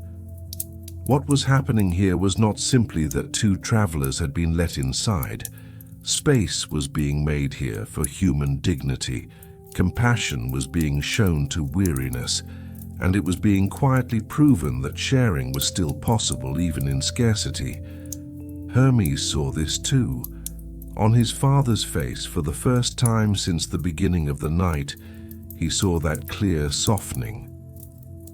What was happening here was not simply that two travelers had been let inside. Space was being made here for human dignity. Compassion was being shown to weariness, and it was being quietly proven that sharing was still possible even in scarcity. Hermes saw this too. On his father's face, for the first time since the beginning of the night, he saw that clear softening.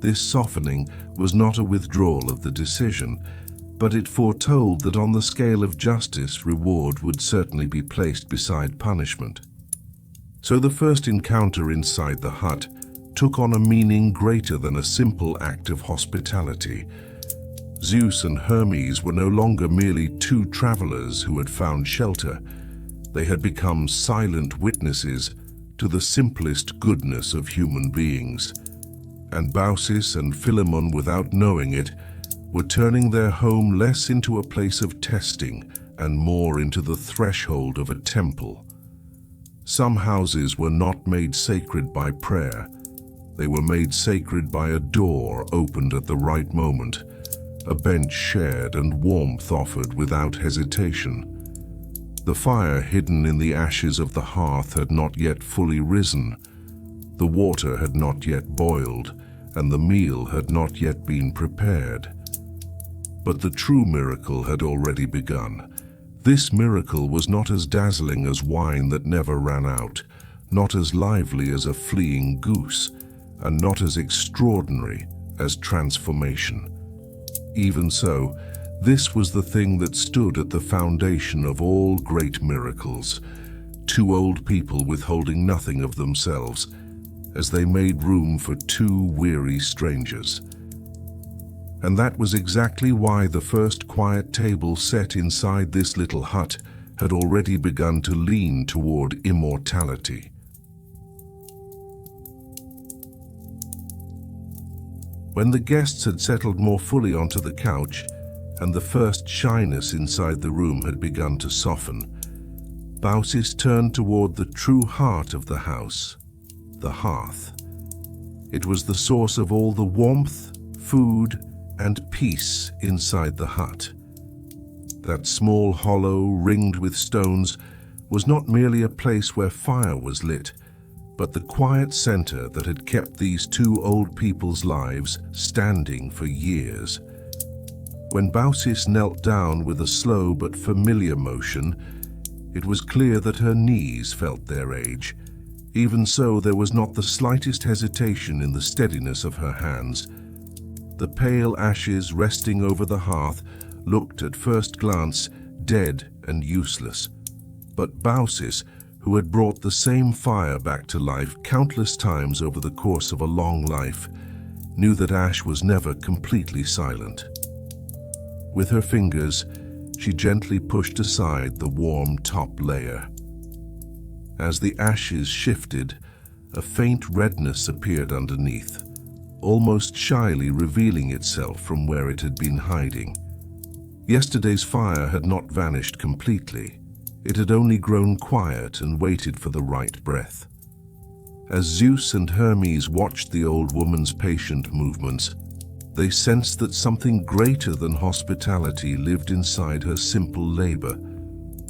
This softening was not a withdrawal of the decision, but it foretold that on the scale of justice, reward would certainly be placed beside punishment. So the first encounter inside the hut took on a meaning greater than a simple act of hospitality. Zeus and Hermes were no longer merely two travelers who had found shelter. They had become silent witnesses to the simplest goodness of human beings. And Baucis and Philemon, without knowing it, were turning their home less into a place of testing and more into the threshold of a temple. Some houses were not made sacred by prayer. They were made sacred by a door opened at the right moment, a bench shared and warmth offered without hesitation. The fire hidden in the ashes of the hearth had not yet fully risen. The water had not yet boiled, and the meal had not yet been prepared. But the true miracle had already begun. This miracle was not as dazzling as wine that never ran out, not as lively as a fleeing goose, and not as extraordinary as transformation. Even so, this was the thing that stood at the foundation of all great miracles, two old people withholding nothing of themselves, as they made room for two weary strangers. And that was exactly why the first quiet table set inside this little hut had already begun to lean toward immortality. When the guests had settled more fully onto the couch, and the first shyness inside the room had begun to soften, Baucis turned toward the true heart of the house, the hearth. It was the source of all the warmth, food, and peace inside the hut. That small hollow ringed with stones was not merely a place where fire was lit, but the quiet center that had kept these two old people's lives standing for years. When Baucis knelt down with a slow but familiar motion, it was clear that her knees felt their age. Even so, there was not the slightest hesitation in the steadiness of her hands. The pale ashes resting over the hearth looked at first glance dead and useless. But Baucis, who had brought the same fire back to life countless times over the course of a long life, knew that ash was never completely silent. With her fingers, she gently pushed aside the warm top layer. As the ashes shifted, a faint redness appeared underneath, almost shyly revealing itself from where it had been hiding. Yesterday's fire had not vanished completely. It had only grown quiet and waited for the right breath. As Zeus and Hermes watched the old woman's patient movements, they sensed that something greater than hospitality lived inside her simple labor.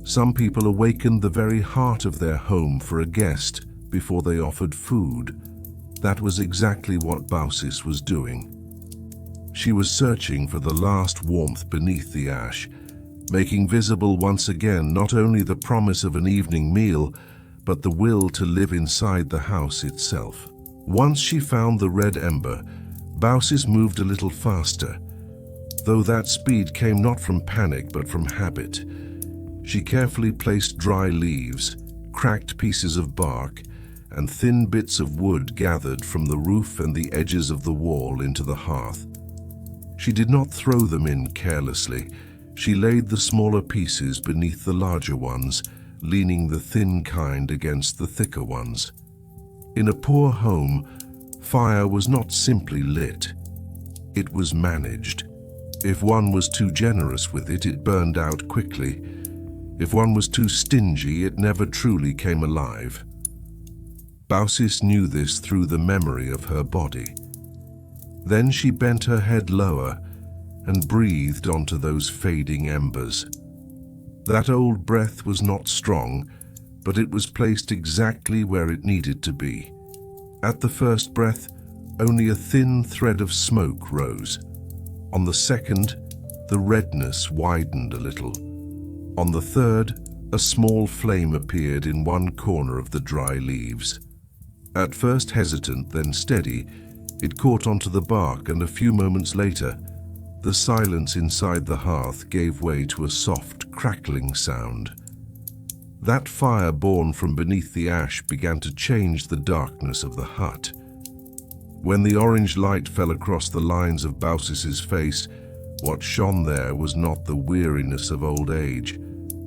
Some people awakened the very heart of their home for a guest before they offered food. That was exactly what Baucis was doing. She was searching for the last warmth beneath the ash, making visible once again not only the promise of an evening meal, but the will to live inside the house itself. Once she found the red ember, Baucis moved a little faster, though that speed came not from panic but from habit. She carefully placed dry leaves, cracked pieces of bark, and thin bits of wood gathered from the roof and the edges of the wall into the hearth. She did not throw them in carelessly. She laid the smaller pieces beneath the larger ones, leaning the thin kind against the thicker ones. In a poor home, fire was not simply lit. It was managed. If one was too generous with it, it burned out quickly. If one was too stingy, it never truly came alive. Baucis knew this through the memory of her body. Then she bent her head lower and breathed onto those fading embers. That old breath was not strong, but it was placed exactly where it needed to be. At the first breath, only a thin thread of smoke rose. On the second, the redness widened a little. On the third, a small flame appeared in one corner of the dry leaves. At first hesitant, then steady, it caught onto the bark, and a few moments later, the silence inside the hearth gave way to a soft, crackling sound. That fire born from beneath the ash began to change the darkness of the hut. When the orange light fell across the lines of Baucis's face, what shone there was not the weariness of old age,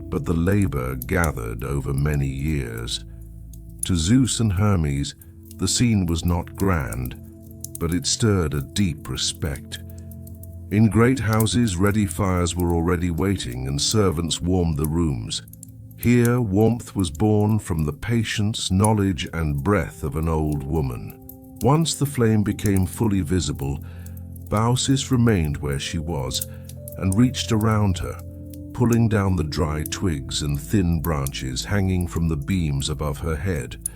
but the labor gathered over many years. To Zeus and Hermes, the scene was not grand, but it stirred a deep respect. In great houses, ready fires were already waiting, and servants warmed the rooms. Here, warmth was born from the patience, knowledge, and breath of an old woman. Once the flame became fully visible, Baucis remained where she was and reached around her, pulling down the dry twigs and thin branches hanging from the beams above her head.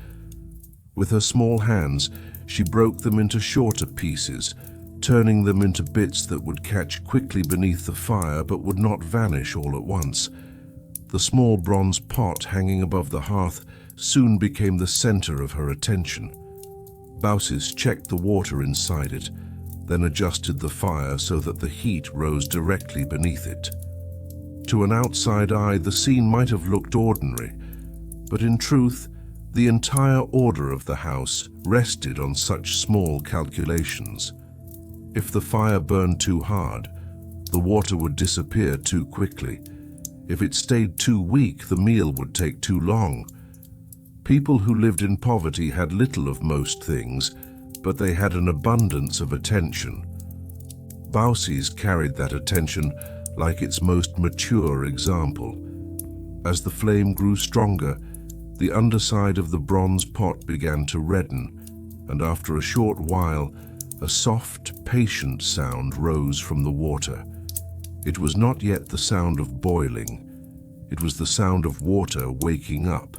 With her small hands, she broke them into shorter pieces, turning them into bits that would catch quickly beneath the fire but would not vanish all at once. The small bronze pot hanging above the hearth soon became the center of her attention. Baucis checked the water inside it, then adjusted the fire so that the heat rose directly beneath it. To an outside eye, the scene might have looked ordinary, but in truth, the entire order of the house rested on such small calculations. If the fire burned too hard, the water would disappear too quickly. If it stayed too weak, the meal would take too long. People who lived in poverty had little of most things, but they had an abundance of attention. Baucis carried that attention like its most mature example. As the flame grew stronger, the underside of the bronze pot began to redden, and after a short while, a soft, patient sound rose from the water. It was not yet the sound of boiling. It was the sound of water waking up,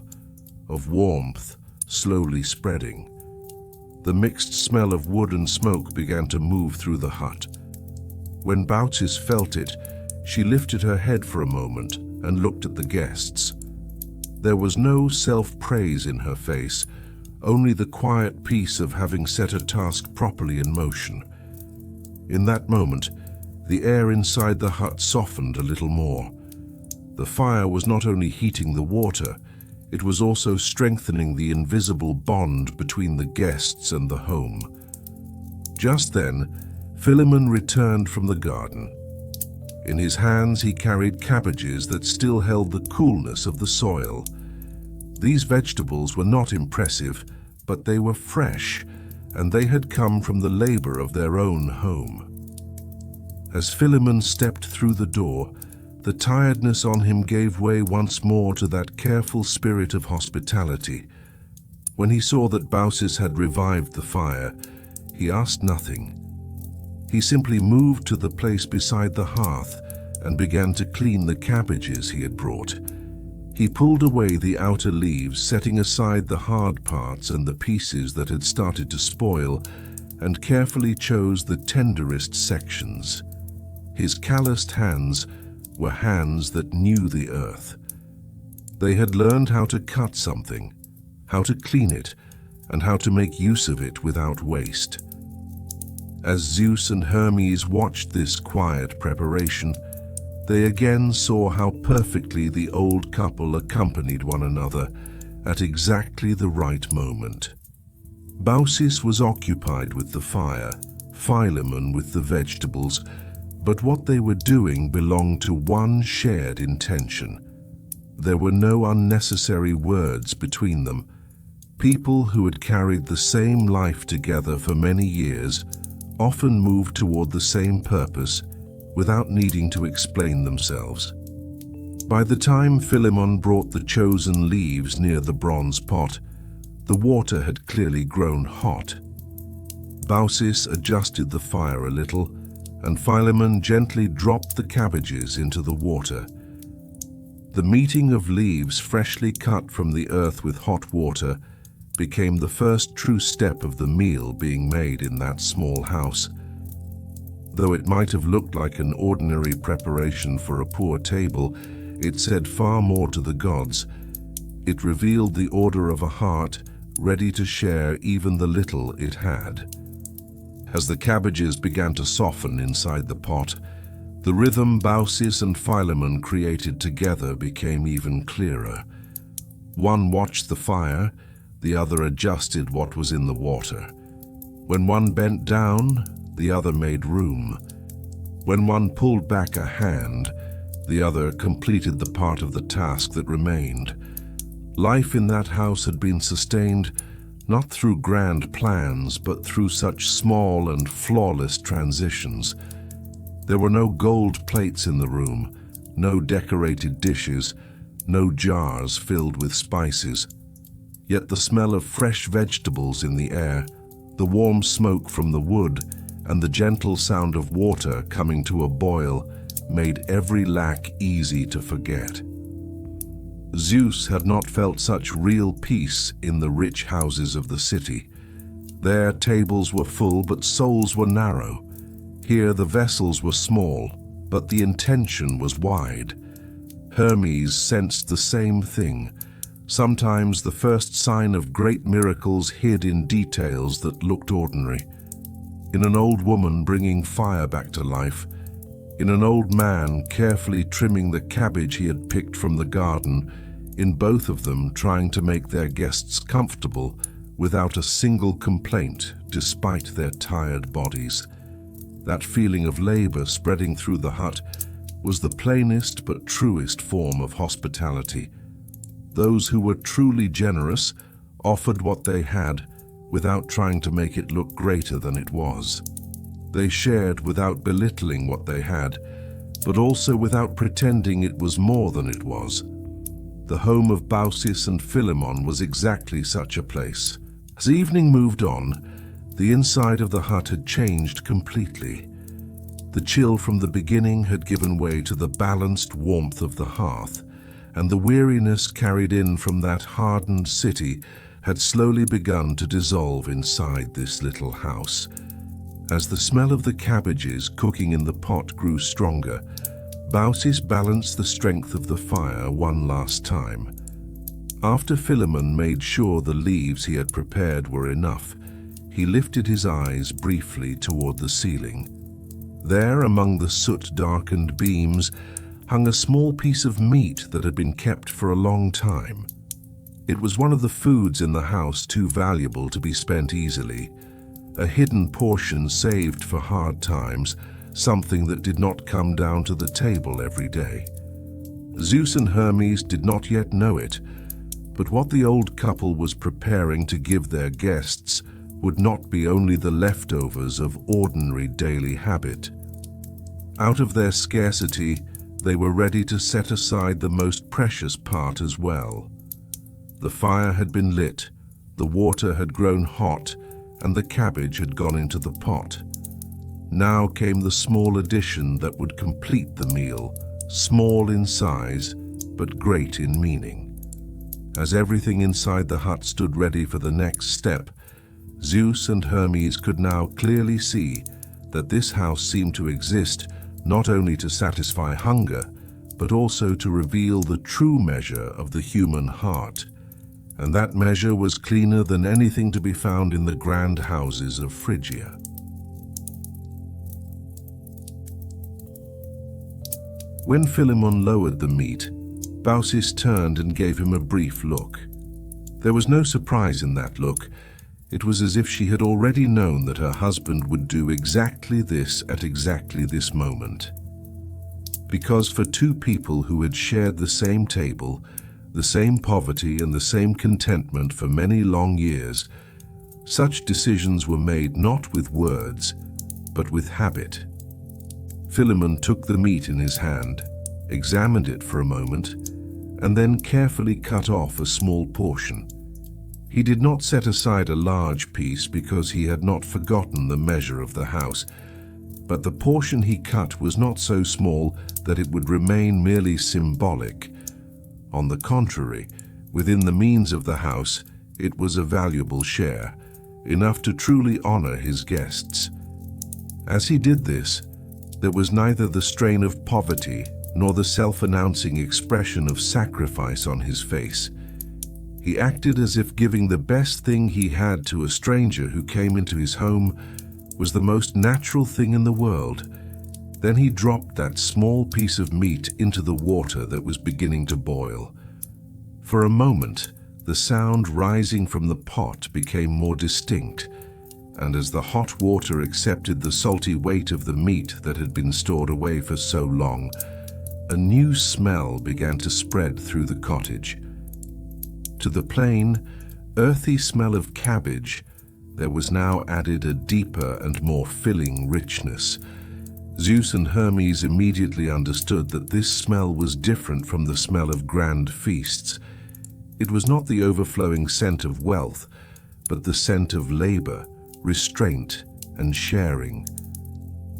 of warmth slowly spreading. The mixed smell of wood and smoke began to move through the hut. When Baucis felt it, she lifted her head for a moment and looked at the guests. There was no self-praise in her face, only the quiet peace of having set a task properly in motion. In that moment, the air inside the hut softened a little more. The fire was not only heating the water, it was also strengthening the invisible bond between the guests and the home. Just then, Philemon returned from the garden. In his hands he carried cabbages that still held the coolness of the soil. These vegetables were not impressive, but they were fresh, and they had come from the labor of their own home. As Philemon stepped through the door, the tiredness on him gave way once more to that careful spirit of hospitality. When he saw that Baucis had revived the fire, he asked nothing. He simply moved to the place beside the hearth and began to clean the cabbages he had brought. He pulled away the outer leaves, setting aside the hard parts and the pieces that had started to spoil, and carefully chose the tenderest sections. His calloused hands were hands that knew the earth. They had learned how to cut something, how to clean it, and how to make use of it without waste. As Zeus and Hermes watched this quiet preparation, they again saw how perfectly the old couple accompanied one another at exactly the right moment. Baucis was occupied with the fire, Philemon with the vegetables, but what they were doing belonged to one shared intention. There were no unnecessary words between them. People who had carried the same life together for many years often moved toward the same purpose without needing to explain themselves. By the time Philemon brought the chosen leaves near the bronze pot, the water had clearly grown hot. Baucis adjusted the fire a little, and Philemon gently dropped the cabbages into the water. The meeting of leaves freshly cut from the earth with hot water became the first true step of the meal being made in that small house. Though it might have looked like an ordinary preparation for a poor table, it said far more to the gods. It revealed the order of a heart ready to share even the little it had. As the cabbages began to soften inside the pot, the rhythm Baucis and Philemon created together became even clearer. One watched the fire, the other adjusted what was in the water. When one bent down, the other made room. When one pulled back a hand, the other completed the part of the task that remained. Life in that house had been sustained not through grand plans, but through such small and flawless transitions. There were no gold plates in the room, no decorated dishes, no jars filled with spices. Yet the smell of fresh vegetables in the air, the warm smoke from the wood, and the gentle sound of water coming to a boil made every lack easy to forget. Zeus had not felt such real peace in the rich houses of the city. There tables were full, but souls were narrow. Here the vessels were small, but the intention was wide. Hermes sensed the same thing. Sometimes the first sign of great miracles hid in details that looked ordinary. In an old woman bringing fire back to life, in an old man carefully trimming the cabbage he had picked from the garden, in both of them trying to make their guests comfortable without a single complaint despite their tired bodies. That feeling of labor spreading through the hut was the plainest but truest form of hospitality. Those who were truly generous offered what they had without trying to make it look greater than it was. They shared without belittling what they had, but also without pretending it was more than it was. The home of Baucis and Philemon was exactly such a place. As evening moved on, the inside of the hut had changed completely. The chill from the beginning had given way to the balanced warmth of the hearth, and the weariness carried in from that hardened city had slowly begun to dissolve inside this little house. As the smell of the cabbages cooking in the pot grew stronger, Baucis balanced the strength of the fire one last time. After Philemon made sure the leaves he had prepared were enough, he lifted his eyes briefly toward the ceiling. There, among the soot-darkened beams, hung a small piece of meat that had been kept for a long time. It was one of the foods in the house too valuable to be spent easily, a hidden portion saved for hard times, something that did not come down to the table every day. Zeus and Hermes did not yet know it, but what the old couple was preparing to give their guests would not be only the leftovers of ordinary daily habit. Out of their scarcity, they were ready to set aside the most precious part as well. The fire had been lit, the water had grown hot, and the cabbage had gone into the pot. Now came the small addition that would complete the meal, small in size, but great in meaning. As everything inside the hut stood ready for the next step, Zeus and Hermes could now clearly see that this house seemed to exist not only to satisfy hunger, but also to reveal the true measure of the human heart. And that measure was cleaner than anything to be found in the grand houses of Phrygia. When Philemon lowered the meat, Baucis turned and gave him a brief look. There was no surprise in that look. It was as if she had already known that her husband would do exactly this at exactly this moment. Because for two people who had shared the same table, the same poverty and the same contentment for many long years, such decisions were made not with words, but with habit. Philemon took the meat in his hand, examined it for a moment, and then carefully cut off a small portion. He did not set aside a large piece because he had not forgotten the measure of the house, but the portion he cut was not so small that it would remain merely symbolic. On the contrary, within the means of the house, it was a valuable share, enough to truly honor his guests. As he did this, there was neither the strain of poverty nor the self-announcing expression of sacrifice on his face. He acted as if giving the best thing he had to a stranger who came into his home was the most natural thing in the world. Then he dropped that small piece of meat into the water that was beginning to boil. For a moment, the sound rising from the pot became more distinct, and as the hot water accepted the salty weight of the meat that had been stored away for so long, a new smell began to spread through the cottage. To the plain, earthy smell of cabbage, there was now added a deeper and more filling richness. Zeus and Hermes immediately understood that this smell was different from the smell of grand feasts. It was not the overflowing scent of wealth, but the scent of labor, restraint, and sharing.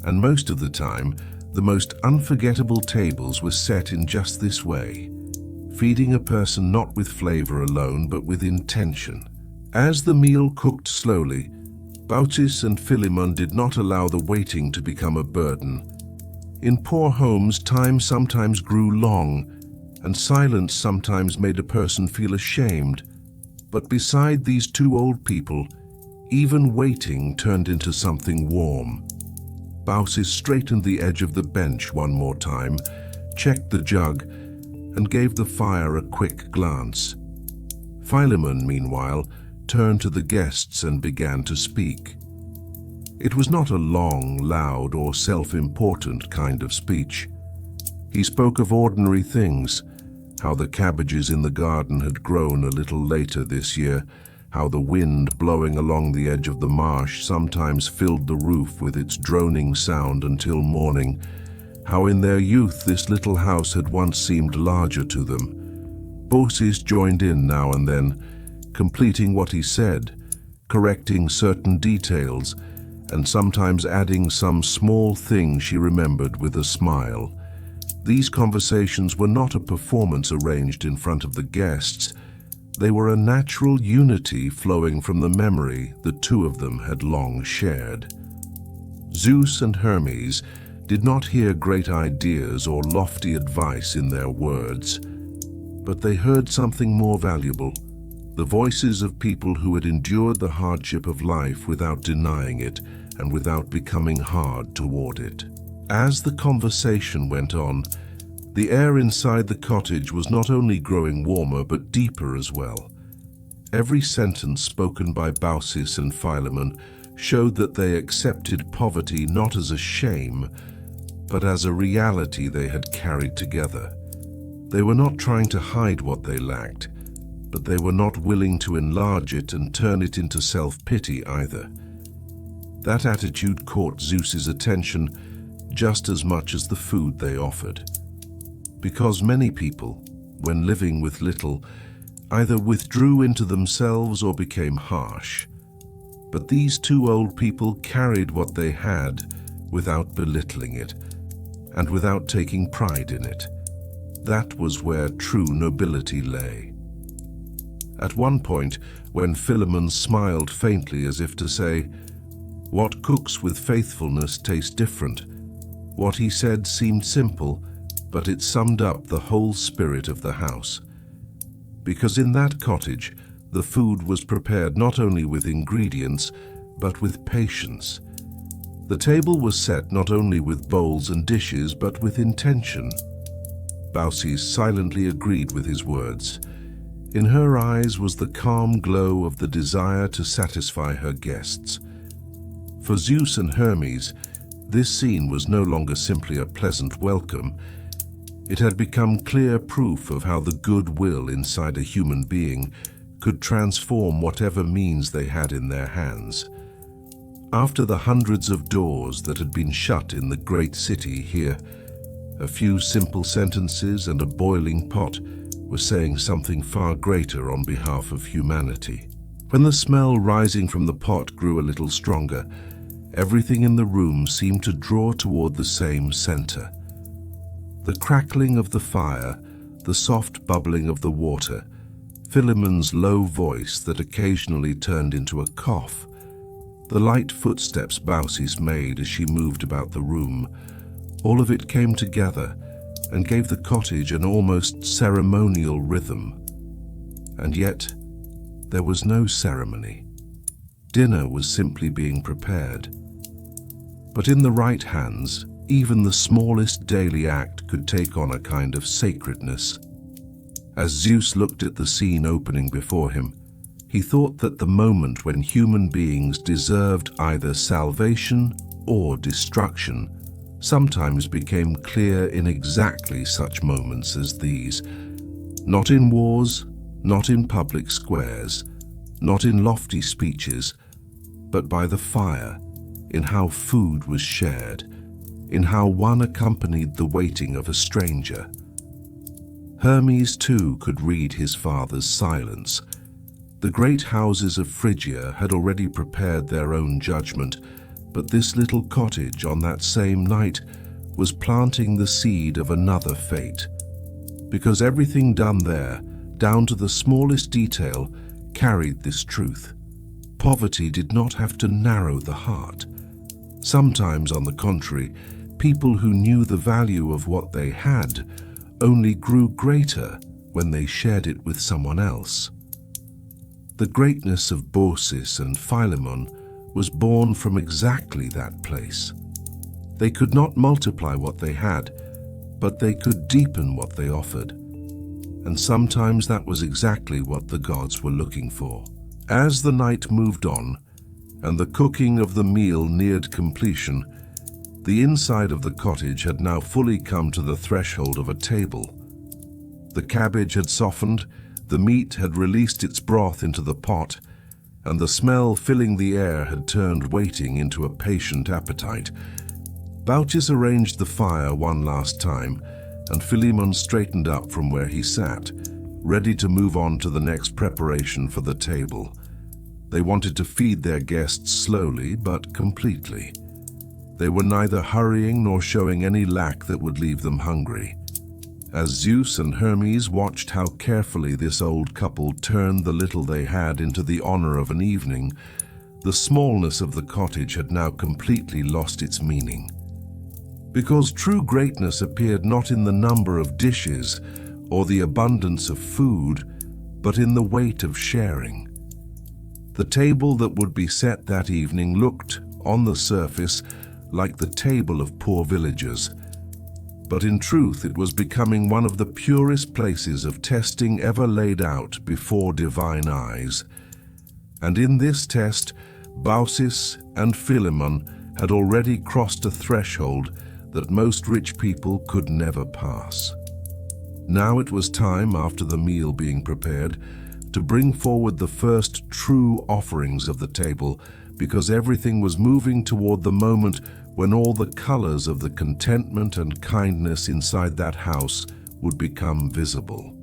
And most of the time, the most unforgettable tables were set in just this way, feeding a person not with flavor alone, but with intention. As the meal cooked slowly, Baucis and Philemon did not allow the waiting to become a burden. In poor homes, time sometimes grew long, and silence sometimes made a person feel ashamed. But beside these two old people, even waiting turned into something warm. Baucis straightened the edge of the bench one more time, checked the jug, and gave the fire a quick glance. Philemon, meanwhile, turned to the guests and began to speak. It was not a long, loud, or self-important kind of speech. He spoke of ordinary things, how the cabbages in the garden had grown a little later this year, how the wind blowing along the edge of the marsh sometimes filled the roof with its droning sound until morning, how in their youth this little house had once seemed larger to them. Baucis joined in now and then, completing what he said, correcting certain details, and sometimes adding some small thing she remembered with a smile. These conversations were not a performance arranged in front of the guests. They were a natural unity flowing from the memory the two of them had long shared. Zeus and Hermes did not hear great ideas or lofty advice in their words, but they heard something more valuable, the voices of people who had endured the hardship of life without denying it and without becoming hard toward it. As the conversation went on, the air inside the cottage was not only growing warmer but deeper as well. Every sentence spoken by Baucis and Philemon showed that they accepted poverty not as a shame, but as a reality they had carried together. They were not trying to hide what they lacked, but they were not willing to enlarge it and turn it into self-pity either. That attitude caught Zeus's attention just as much as the food they offered. Because many people, when living with little, either withdrew into themselves or became harsh. But these two old people carried what they had without belittling it, and without taking pride in it. That was where true nobility lay. At one point, when Philemon smiled faintly as if to say, "What cooks with faithfulness tastes different," what he said seemed simple, but it summed up the whole spirit of the house. Because in that cottage, the food was prepared not only with ingredients, but with patience. The table was set not only with bowls and dishes, but with intention. Baucis silently agreed with his words. In her eyes was the calm glow of the desire to satisfy her guests. For Zeus and Hermes, this scene was no longer simply a pleasant welcome. It had become clear proof of how the goodwill inside a human being could transform whatever means they had in their hands. After the hundreds of doors that had been shut in the great city here, a few simple sentences and a boiling pot were saying something far greater on behalf of humanity. When the smell rising from the pot grew a little stronger, everything in the room seemed to draw toward the same center. The crackling of the fire, the soft bubbling of the water, Philemon's low voice that occasionally turned into a cough, the light footsteps Baucis made as she moved about the room, all of it came together and gave the cottage an almost ceremonial rhythm. And yet, there was no ceremony. Dinner was simply being prepared. But in the right hands, even the smallest daily act could take on a kind of sacredness. As Zeus looked at the scene opening before him, he thought that the moment when human beings deserved either salvation or destruction sometimes became clear in exactly such moments as these. Not in wars, not in public squares, not in lofty speeches, but by the fire, in how food was shared, in how one accompanied the waiting of a stranger. Hermes too could read his father's silence. The great houses of Phrygia had already prepared their own judgment, but this little cottage on that same night was planting the seed of another fate. Because everything done there, down to the smallest detail, carried this truth. Poverty did not have to narrow the heart. Sometimes, on the contrary, people who knew the value of what they had only grew greater when they shared it with someone else. The greatness of Baucis and Philemon was born from exactly that place. They could not multiply what they had, but they could deepen what they offered. And sometimes that was exactly what the gods were looking for. As the night moved on, and the cooking of the meal neared completion, the inside of the cottage had now fully come to the threshold of a table. The cabbage had softened, the meat had released its broth into the pot, and the smell filling the air had turned waiting into a patient appetite. Baucis arranged the fire one last time, and Philemon straightened up from where he sat, ready to move on to the next preparation for the table. They wanted to feed their guests slowly but completely. They were neither hurrying nor showing any lack that would leave them hungry. As Zeus and Hermes watched how carefully this old couple turned the little they had into the honor of an evening, the smallness of the cottage had now completely lost its meaning. Because true greatness appeared not in the number of dishes or the abundance of food, but in the weight of sharing. The table that would be set that evening looked, on the surface, like the table of poor villagers. But in truth it was becoming one of the purest places of testing ever laid out before divine eyes. And in this test, Baucis and Philemon had already crossed a threshold that most rich people could never pass. Now it was time, after the meal being prepared, to bring forward the first true offerings of the table, because everything was moving toward the moment when all the colors of the contentment and kindness inside that house would become visible.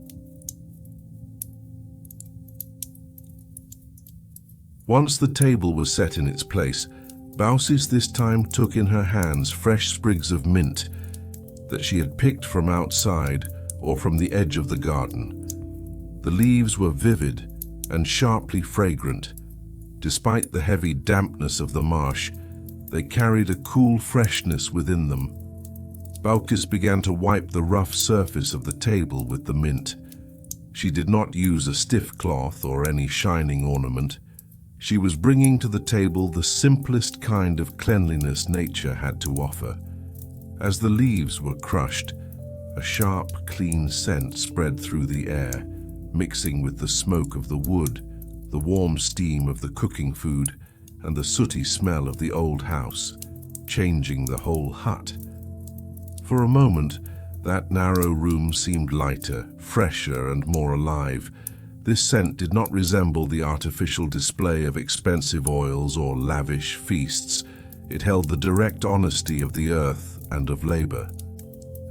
Once the table was set in its place, Baucis this time took in her hands fresh sprigs of mint that she had picked from outside or from the edge of the garden. The leaves were vivid and sharply fragrant. Despite the heavy dampness of the marsh, they carried a cool freshness within them. Baucis began to wipe the rough surface of the table with the mint. She did not use a stiff cloth or any shining ornament. She was bringing to the table the simplest kind of cleanliness nature had to offer. As the leaves were crushed, a sharp, clean scent spread through the air, mixing with the smoke of the wood, the warm steam of the cooking food, and the sooty smell of the old house, changing the whole hut. For a moment, that narrow room seemed lighter, fresher, and more alive. This scent did not resemble the artificial display of expensive oils or lavish feasts. It held the direct honesty of the earth and of labor.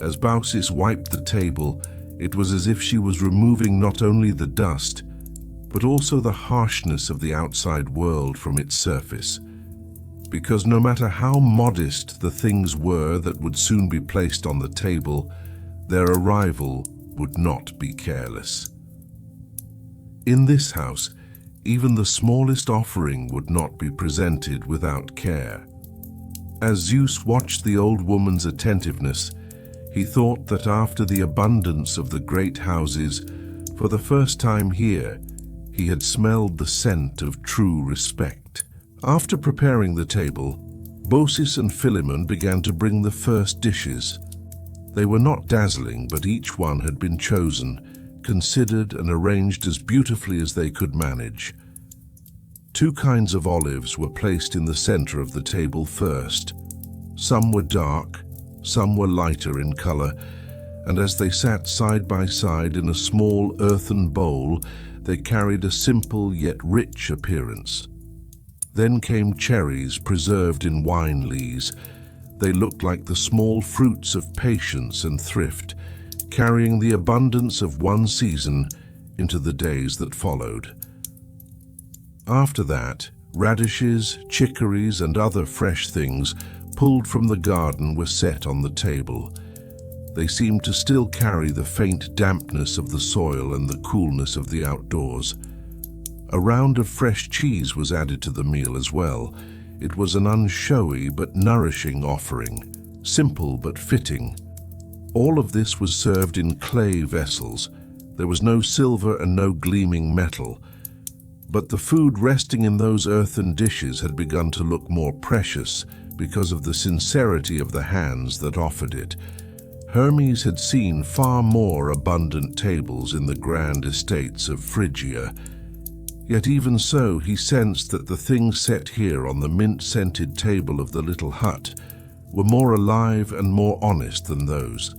As Baucis wiped the table, it was as if she was removing not only the dust, but also the harshness of the outside world from its surface. Because no matter how modest the things were that would soon be placed on the table, their arrival would not be careless. In this house, even the smallest offering would not be presented without care. As Zeus watched the old woman's attentiveness, he thought that after the abundance of the great houses, for the first time here, he had smelled the scent of true respect. After preparing the table, Baucis and Philemon began to bring the first dishes. They were not dazzling, but each one had been chosen, considered and arranged as beautifully as they could manage. 2 kinds of olives were placed in the center of the table first. Some were dark, some were lighter in color, and as they sat side by side in a small earthen bowl, they carried a simple yet rich appearance. Then came cherries preserved in wine lees. they looked like the small fruits of patience and thrift, carrying the abundance of one season into the days that followed. After that, radishes, chicories, and other fresh things pulled from the garden were set on the table. They seemed to still carry the faint dampness of the soil and the coolness of the outdoors. A round of fresh cheese was added to the meal as well. It was an unshowy but nourishing offering, simple but fitting. All of this was served in clay vessels. There was no silver and no gleaming metal. But the food resting in those earthen dishes had begun to look more precious because of the sincerity of the hands that offered it. Hermes had seen far more abundant tables in the grand estates of Phrygia. Yet even so, he sensed that the things set here on the mint-scented table of the little hut were more alive and more honest than those.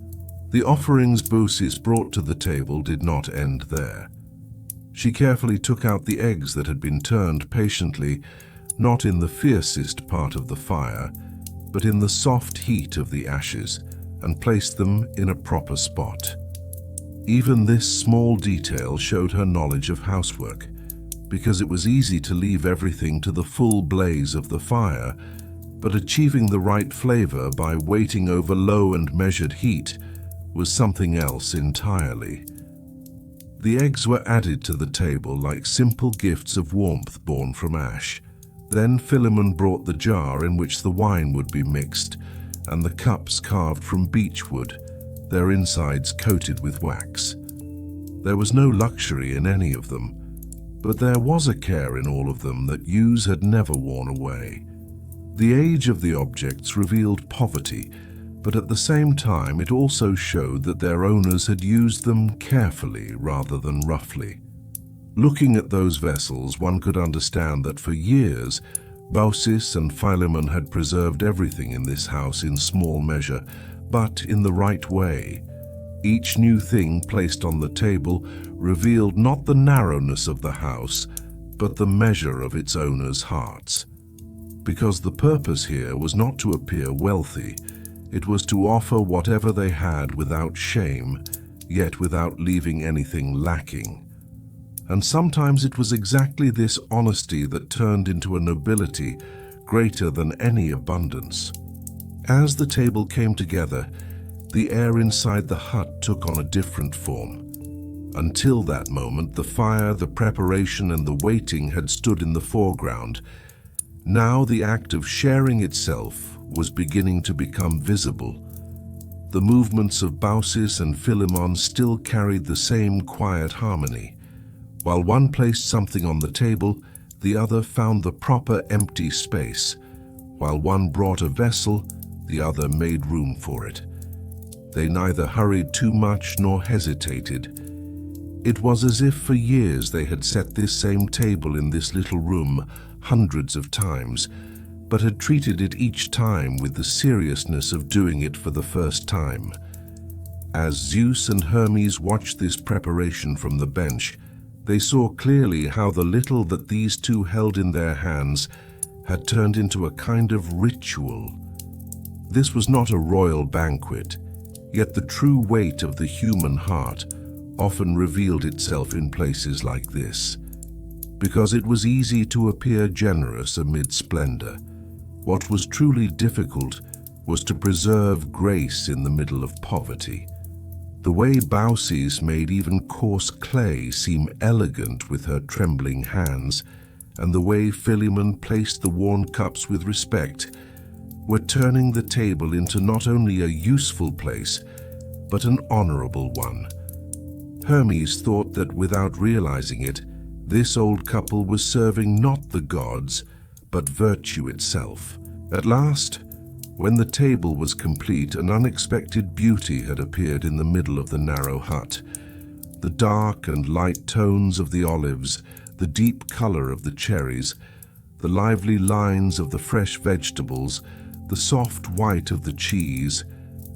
The offerings Baucis brought to the table did not end there. She carefully took out the eggs that had been turned patiently, not in the fiercest part of the fire, but in the soft heat of the ashes, and placed them in a proper spot. Even this small detail showed her knowledge of housework, because it was easy to leave everything to the full blaze of the fire, but achieving the right flavor by waiting over low and measured heat was something else entirely. The eggs were added to the table like simple gifts of warmth born from ash. Then Philemon brought the jar in which the wine would be mixed, and the cups carved from beechwood, their insides coated with wax. There was no luxury in any of them, but there was a care in all of them that use had never worn away. The age of the objects revealed poverty, but at the same time it also showed that their owners had used them carefully rather than roughly. Looking at those vessels, one could understand that for years Baucis and Philemon had preserved everything in this house in small measure, but in the right way. Each new thing placed on the table revealed not the narrowness of the house, but the measure of its owners' hearts. Because the purpose here was not to appear wealthy, it was to offer whatever they had without shame, yet without leaving anything lacking. And sometimes it was exactly this honesty that turned into a nobility greater than any abundance. As the table came together, the air inside the hut took on a different form. Until that moment, the fire, the preparation, and the waiting had stood in the foreground. Now the act of sharing itself was beginning to become visible. The movements of Baucis and Philemon still carried the same quiet harmony. While one placed something on the table, the other found the proper empty space. While one brought a vessel, the other made room for it. They neither hurried too much nor hesitated. It was as if for years they had set this same table in this little room hundreds of times, but had treated it each time with the seriousness of doing it for the first time. As Zeus and Hermes watched this preparation from the bench, they saw clearly how the little that these two held in their hands had turned into a kind of ritual. This was not a royal banquet, yet the true weight of the human heart often revealed itself in places like this. Because it was easy to appear generous amid splendor, what was truly difficult was to preserve grace in the middle of poverty. The way Baucis made even coarse clay seem elegant with her trembling hands, and the way Philemon placed the worn cups with respect, were turning the table into not only a useful place, but an honorable one. Hermes thought that without realizing it, this old couple was serving not the gods, but virtue itself. At last, when the table was complete, an unexpected beauty had appeared in the middle of the narrow hut. The dark and light tones of the olives, the deep color of the cherries, the lively lines of the fresh vegetables, the soft white of the cheese,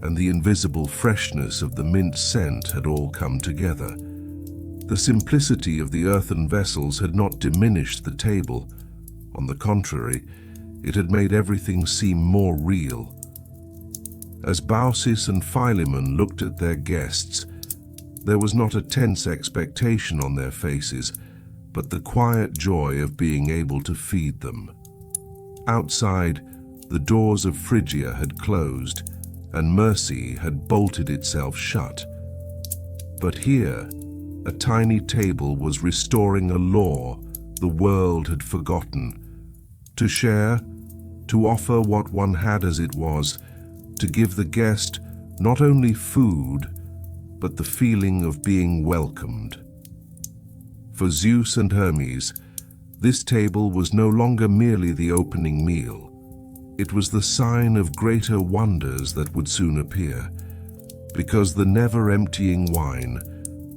and the invisible freshness of the mint scent had all come together. The simplicity of the earthen vessels had not diminished the table. On the contrary, it had made everything seem more real. As Baucis and Philemon looked at their guests, there was not a tense expectation on their faces, but the quiet joy of being able to feed them. Outside, the doors of Phrygia had closed, and mercy had bolted itself shut. But here, a tiny table was restoring a law the world had forgotten. To share, to offer what one had as it was, to give the guest not only food, but the feeling of being welcomed. For Zeus and Hermes, this table was no longer merely the opening meal. It was the sign of greater wonders that would soon appear, because the never-emptying wine,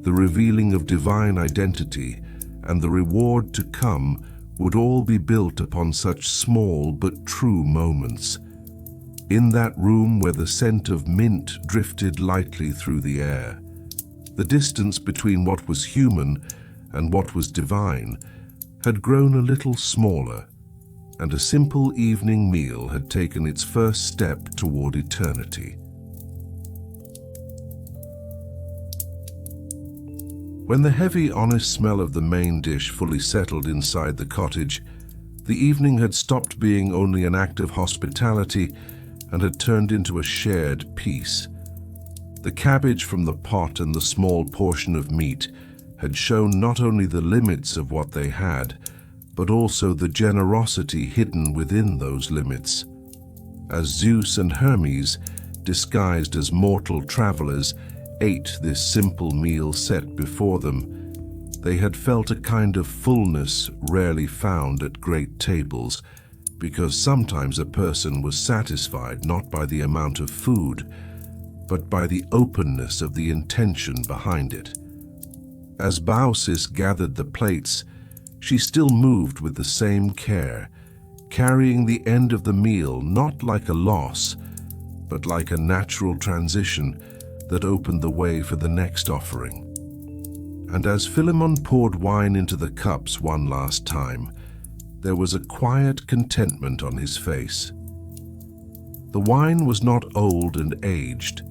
the revealing of divine identity, and the reward to come would all be built upon such small but true moments. In that room where the scent of mint drifted lightly through the air, the distance between what was human and what was divine had grown a little smaller, and a simple evening meal had taken its first step toward eternity. When the heavy, honest smell of the main dish fully settled inside the cottage, the evening had stopped being only an act of hospitality and had turned into a shared peace. The cabbage from the pot and the small portion of meat had shown not only the limits of what they had, but also the generosity hidden within those limits. As Zeus and Hermes, disguised as mortal travelers, ate this simple meal set before them, they had felt a kind of fullness rarely found at great tables, because sometimes a person was satisfied not by the amount of food, but by the openness of the intention behind it. As Baucis gathered the plates, she still moved with the same care, carrying the end of the meal not like a loss, but like a natural transition that opened the way for the next offering. And as Philemon poured wine into the cups one last time, there was a quiet contentment on his face. The wine was not old and aged.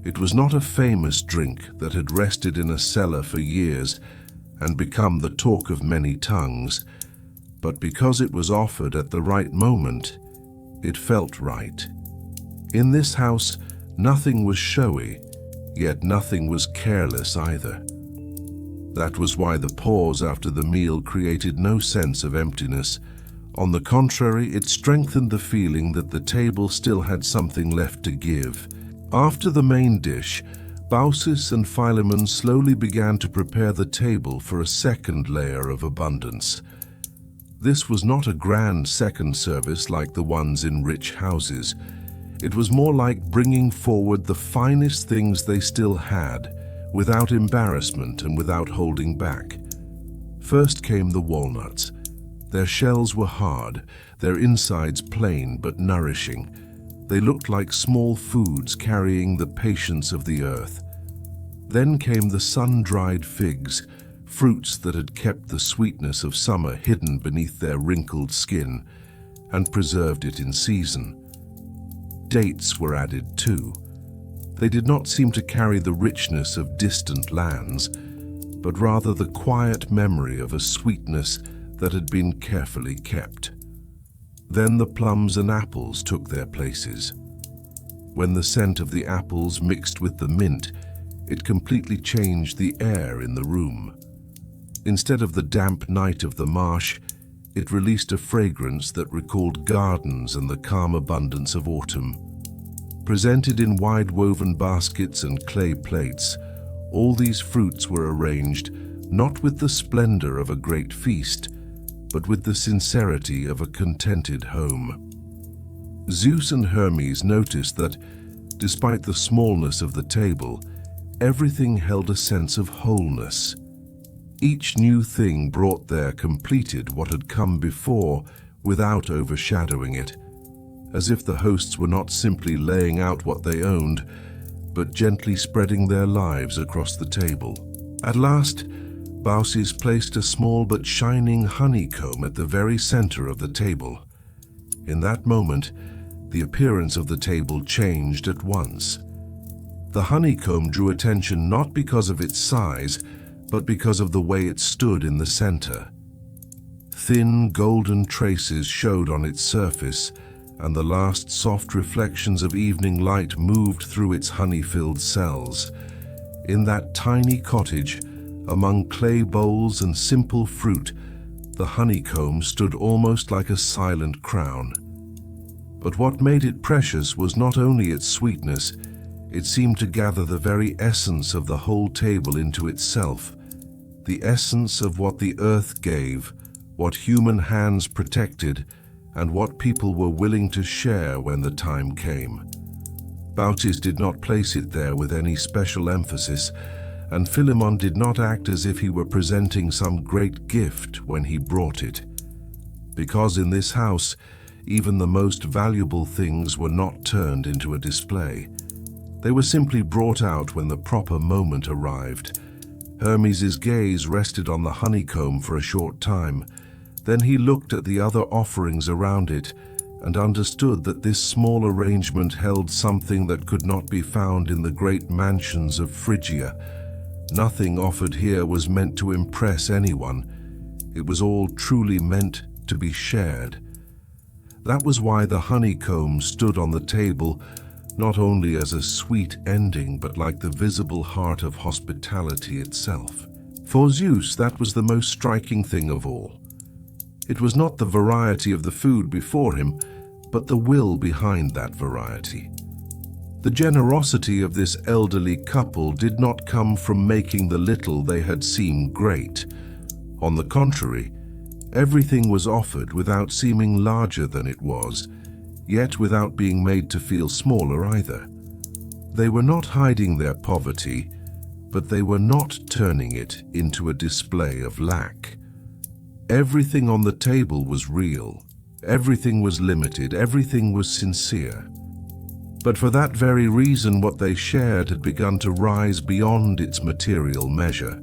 It was not a famous drink that had rested in a cellar for years and become the talk of many tongues, but because it was offered at the right moment, it felt right. In this house, nothing was showy, yet nothing was careless either. That was why the pause after the meal created no sense of emptiness. On the contrary, it strengthened the feeling that the table still had something left to give. After the main dish, Baucis and Philemon slowly began to prepare the table for a second layer of abundance. This was not a grand second service like the ones in rich houses. It was more like bringing forward the finest things they still had, without embarrassment and without holding back. First came the walnuts. Their shells were hard, their insides plain but nourishing. They looked like small foods carrying the patience of the earth. Then came the sun-dried figs, fruits that had kept the sweetness of summer hidden beneath their wrinkled skin and preserved it in season. Dates were added too. They did not seem to carry the richness of distant lands, but rather the quiet memory of a sweetness that had been carefully kept. Then the plums and apples took their places. When the scent of the apples mixed with the mint, it completely changed the air in the room. Instead of the damp night of the marsh, it released a fragrance that recalled gardens and the calm abundance of autumn. Presented in wide-woven baskets and clay plates, all these fruits were arranged not with the splendor of a great feast, but with the sincerity of a contented home. Zeus and Hermes noticed that, despite the smallness of the table, everything held a sense of wholeness. Each new thing brought there completed what had come before without overshadowing it, as if the hosts were not simply laying out what they owned, but gently spreading their lives across the table. At last, Baucis placed a small but shining honeycomb at the very center of the table. In that moment, the appearance of the table changed at once. The honeycomb drew attention not because of its size, but because of the way it stood in the center. Thin golden traces showed on its surface, and the last soft reflections of evening light moved through its honey-filled cells. In that tiny cottage, among clay bowls and simple fruit, the honeycomb stood almost like a silent crown. But what made it precious was not only its sweetness, it seemed to gather the very essence of the whole table into itself, the essence of what the earth gave, what human hands protected, and what people were willing to share when the time came. Baucis did not place it there with any special emphasis, and Philemon did not act as if he were presenting some great gift when he brought it. Because in this house, even the most valuable things were not turned into a display. They were simply brought out when the proper moment arrived. Hermes's gaze rested on the honeycomb for a short time. Then he looked at the other offerings around it and understood that this small arrangement held something that could not be found in the great mansions of Phrygia. Nothing offered here was meant to impress anyone. It was all truly meant to be shared. That was why the honeycomb stood on the table, not only as a sweet ending, but like the visible heart of hospitality itself. For Zeus, that was the most striking thing of all. It was not the variety of the food before him, but the will behind that variety. The generosity of this elderly couple did not come from making the little they had seem great. On the contrary, everything was offered without seeming larger than it was, yet without being made to feel smaller either. They were not hiding their poverty, but they were not turning it into a display of lack. Everything on the table was real, everything was limited, everything was sincere. But for that very reason, what they shared had begun to rise beyond its material measure.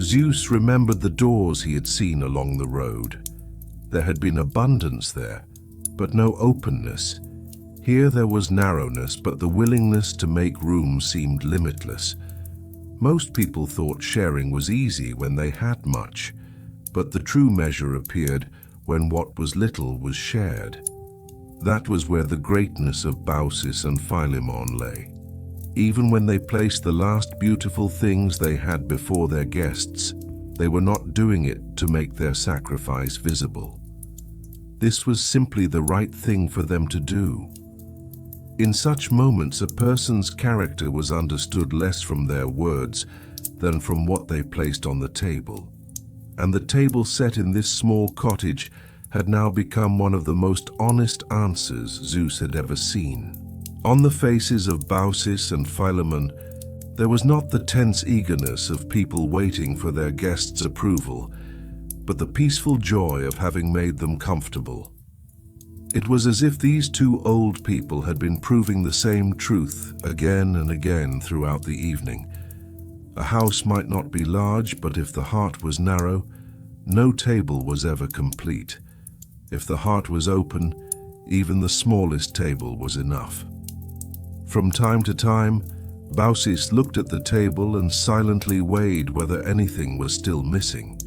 Zeus remembered the doors he had seen along the road. There had been abundance there, but no openness. Here there was narrowness, but the willingness to make room seemed limitless. Most people thought sharing was easy when they had much, but the true measure appeared when what was little was shared. That was where the greatness of Baucis and Philemon lay. Even when they placed the last beautiful things they had before their guests, they were not doing it to make their sacrifice visible. This was simply the right thing for them to do. In such moments, a person's character was understood less from their words than from what they placed on the table. And the table set in this small cottage had now become one of the most honest answers Zeus had ever seen. On the faces of Baucis and Philemon, there was not the tense eagerness of people waiting for their guests' approval, but the peaceful joy of having made them comfortable. It was as if these two old people had been proving the same truth again and again throughout the evening. A house might not be large, but if the heart was narrow, no table was ever complete. If the heart was open, even the smallest table was enough. From time to time, Baucis looked at the table and silently weighed whether anything was still missing.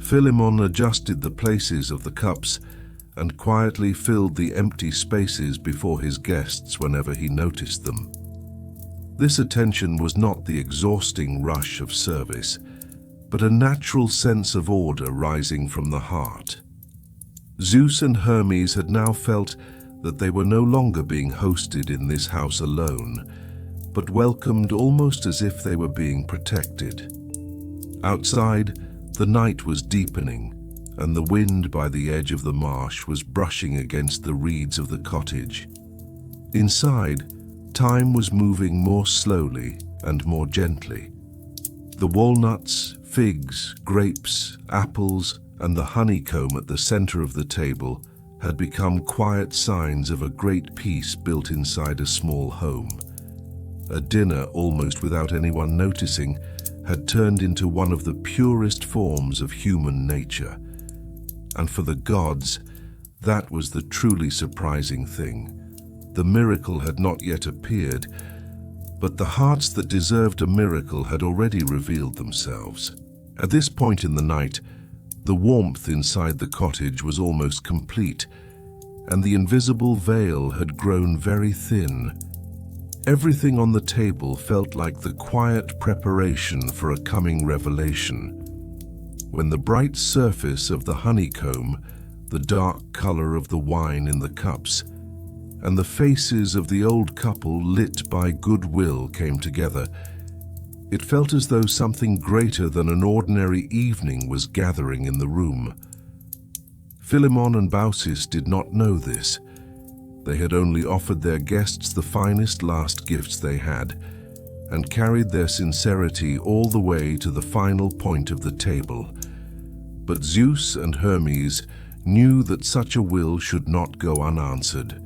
Philemon adjusted the places of the cups and quietly filled the empty spaces before his guests whenever he noticed them. This attention was not the exhausting rush of service, but a natural sense of order rising from the heart. Zeus and Hermes had now felt that they were no longer being hosted in this house alone, but welcomed almost as if they were being protected. Outside, the night was deepening, and the wind by the edge of the marsh was brushing against the reeds of the cottage. Inside, time was moving more slowly and more gently. The walnuts, figs, grapes, apples, and the honeycomb at the center of the table had become quiet signs of a great peace built inside a small home. A dinner, almost without anyone noticing, had turned into one of the purest forms of human nature. And for the gods, That was the truly surprising thing. The miracle had not yet appeared, but the hearts that deserved a miracle had already revealed themselves. At this point in the night, the warmth inside the cottage was almost complete, and the invisible veil had grown very thin. Everything on the table felt like the quiet preparation for a coming revelation. When the bright surface of the honeycomb, the dark color of the wine in the cups, and the faces of the old couple lit by goodwill came together, it felt as though something greater than an ordinary evening was gathering in the room. Philemon and Baucis did not know this. They had only offered their guests the finest last gifts they had, and carried their sincerity all the way to the final point of the table. But Zeus and Hermes knew that such a will should not go unanswered,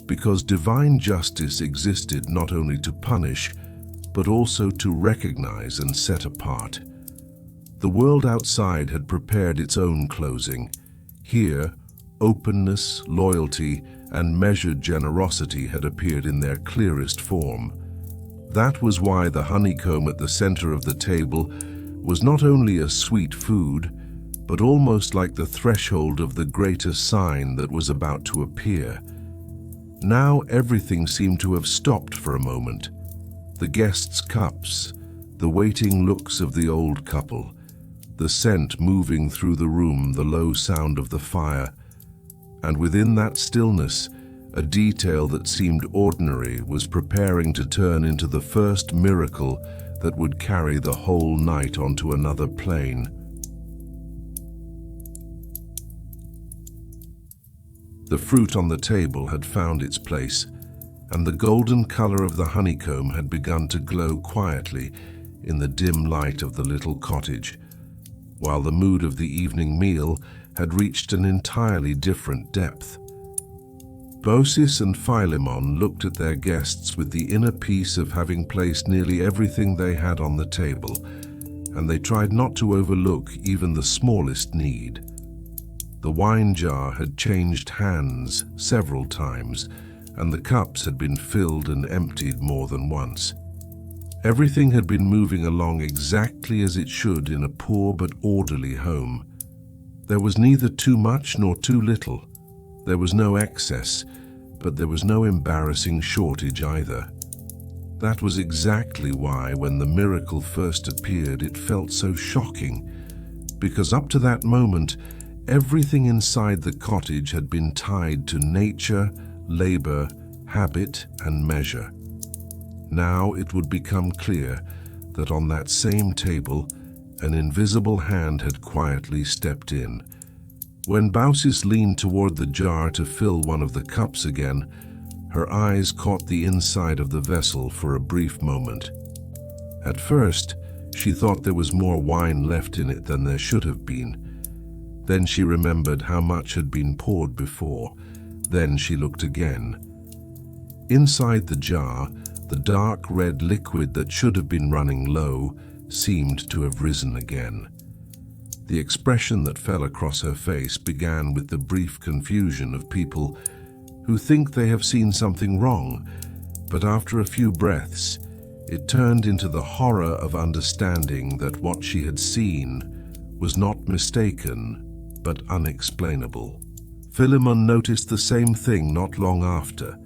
because divine justice existed not only to punish, but also to recognize and set apart. The world outside had prepared its own closing. Here, openness, loyalty, and measured generosity had appeared in their clearest form. That was why the honeycomb at the center of the table was not only a sweet food, but almost like the threshold of the greater sign that was about to appear. Now everything seemed to have stopped for a moment. The guests' cups, the waiting looks of the old couple, the scent moving through the room, the low sound of the fire, and within that stillness, a detail that seemed ordinary was preparing to turn into the first miracle that would carry the whole night onto another plane. The fruit on the table had found its place, and the golden color of the honeycomb had begun to glow quietly in the dim light of the little cottage, while the mood of the evening meal had reached an entirely different depth. Baucis and Philemon looked at their guests with the inner peace of having placed nearly everything they had on the table, and they tried not to overlook even the smallest need. The wine jar had changed hands several times, and the cups had been filled and emptied more than once. Everything had been moving along exactly as it should in a poor but orderly home. There was neither too much nor too little. There was no excess, but there was no embarrassing shortage either. That was exactly why, when the miracle first appeared, it felt so shocking, because up to that moment, everything inside the cottage had been tied to nature, labor, habit, and measure. Now it would become clear that on that same table, an invisible hand had quietly stepped in. When Baucis leaned toward the jar to fill one of the cups again, her eyes caught the inside of the vessel for a brief moment. At first, she thought there was more wine left in it than there should have been. Then she remembered how much had been poured before. Then she looked again. Inside the jar, the dark red liquid that should have been running low seemed to have risen again. The expression that fell across her face began with the brief confusion of people who think they have seen something wrong, but after a few breaths, it turned into the horror of understanding that what she had seen was not mistaken, but unexplainable. Philemon noticed the same thing not long after.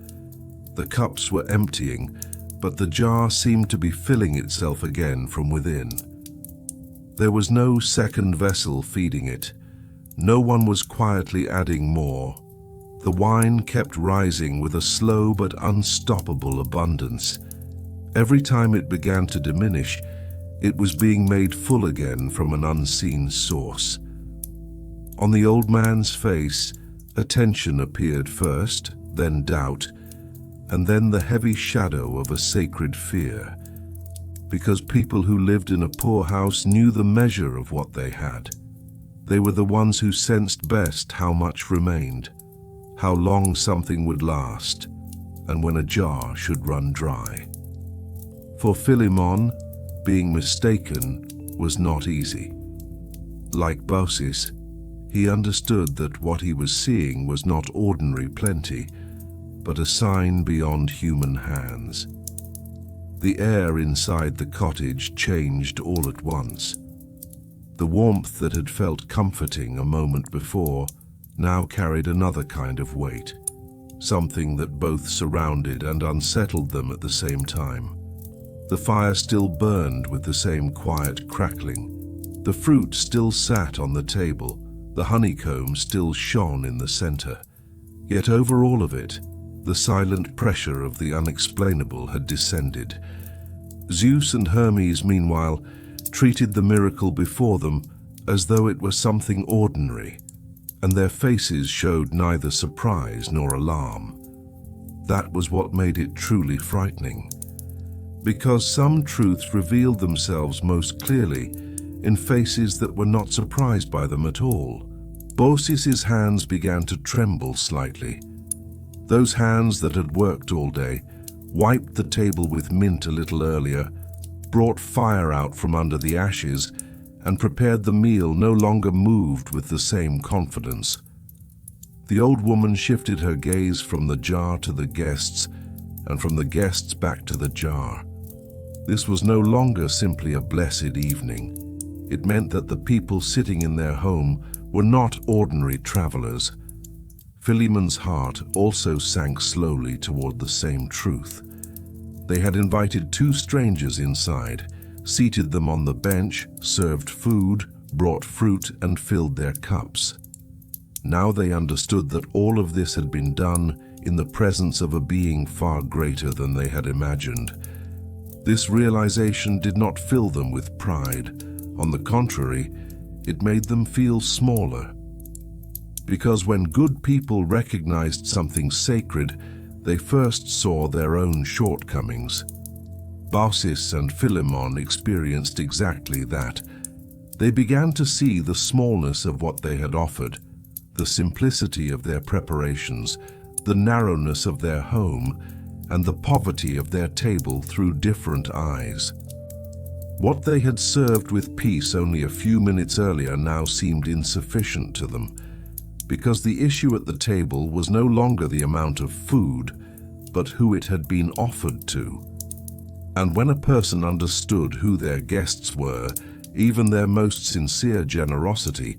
The cups were emptying, but the jar seemed to be filling itself again from within. There was no second vessel feeding it. No one was quietly adding more. The wine kept rising with a slow but unstoppable abundance. Every time it began to diminish, it was being made full again from an unseen source. On the old man's face, attention appeared first, then doubt, and then the heavy shadow of a sacred fear, because people who lived in a poor house knew the measure of what they had. They were the ones who sensed best how much remained, how long something would last, and when a jar should run dry. For Philemon, being mistaken was not easy. Like Baucis, He understood that what he was seeing was not ordinary plenty, but a sign beyond human hands. The air inside the cottage changed all at once. The warmth that had felt comforting a moment before now carried another kind of weight, something that both surrounded and unsettled them at the same time. The fire still burned with the same quiet crackling. The fruit still sat on the table. The honeycomb still shone in the center. Yet over all of it, the silent pressure of the unexplainable had descended. Zeus and Hermes, meanwhile, treated the miracle before them as though it were something ordinary, and their faces showed neither surprise nor alarm. That was what made it truly frightening, because some truths revealed themselves most clearly in faces that were not surprised by them at all. Baucis's hands began to tremble slightly. Those hands that had worked all day, wiped the table with mint a little earlier, brought fire out from under the ashes, and prepared the meal, no longer moved with the same confidence. The old woman shifted her gaze from the jar to the guests, and from the guests back to the jar. This was no longer simply a blessed evening. It meant that the people sitting in their home were not ordinary travelers. Philemon's heart also sank slowly toward the same truth. They had invited two strangers inside, seated them on the bench, served food, brought fruit, and filled their cups. Now they understood that all of this had been done in the presence of a being far greater than they had imagined. This realization did not fill them with pride. On the contrary, it made them feel smaller. Because when good people recognized something sacred, they first saw their own shortcomings. Baucis and Philemon experienced exactly that. They began to see the smallness of what they had offered, the simplicity of their preparations, the narrowness of their home, and the poverty of their table through different eyes. What they had served with peace only a few minutes earlier now seemed insufficient to them, because the issue at the table was no longer the amount of food, but who it had been offered to. And when a person understood who their guests were, even their most sincere generosity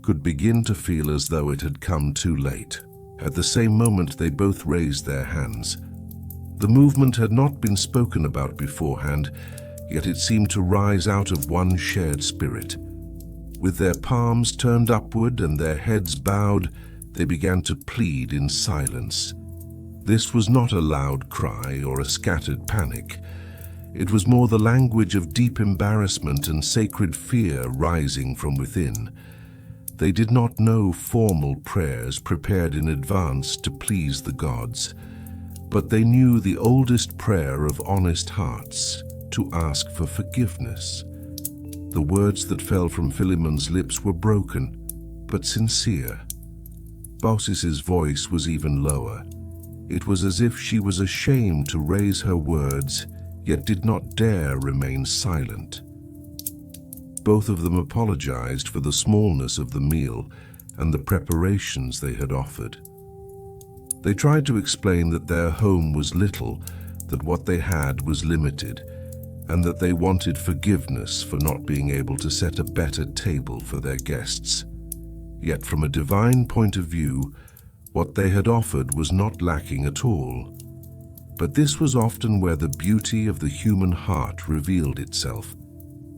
could begin to feel as though it had come too late. At the same moment, they both raised their hands. The movement had not been spoken about beforehand, yet it seemed to rise out of one shared spirit. With their palms turned upward and their heads bowed, they began to plead in silence. This was not a loud cry or a scattered panic. It was more the language of deep embarrassment and sacred fear rising from within. They did not know formal prayers prepared in advance to please the gods, but they knew the oldest prayer of honest hearts, to ask for forgiveness. The words that fell from Philemon's lips were broken, but sincere. Baucis's voice was even lower. It was as if she was ashamed to raise her words, yet did not dare remain silent. Both of them apologized for the smallness of the meal and the preparations they had offered. They tried to explain that their home was little, that what they had was limited, and that they wanted forgiveness for not being able to set a better table for their guests. Yet from a divine point of view, what they had offered was not lacking at all. But this was often where the beauty of the human heart revealed itself,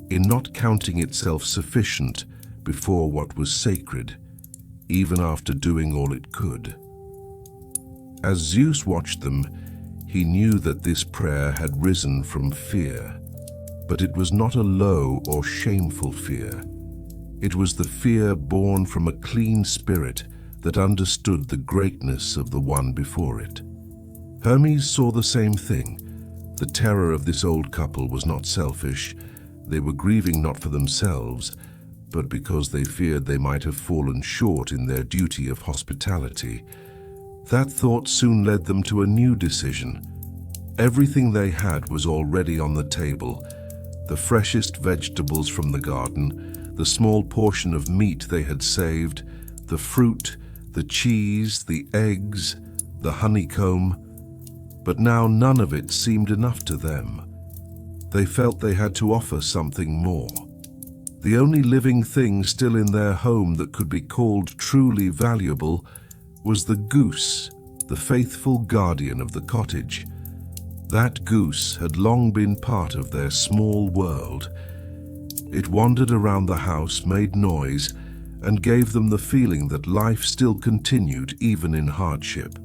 in not counting itself sufficient before what was sacred, even after doing all it could. As Zeus watched them, he knew that this prayer had risen from fear, but it was not a low or shameful fear. It was the fear born from a clean spirit that understood the greatness of the one before it. Hermes saw the same thing. The terror of this old couple was not selfish. They were grieving not for themselves, but because they feared they might have fallen short in their duty of hospitality. That thought soon led them to a new decision. Everything they had was already on the table. The freshest vegetables from the garden, the small portion of meat they had saved, the fruit, the cheese, the eggs, the honeycomb, but now none of it seemed enough to them. They felt they had to offer something more. The only living thing still in their home that could be called truly valuable was the goose, the faithful guardian of the cottage. That goose had long been part of their small world. It wandered around the house, made noise, and gave them the feeling that life still continued even in hardship.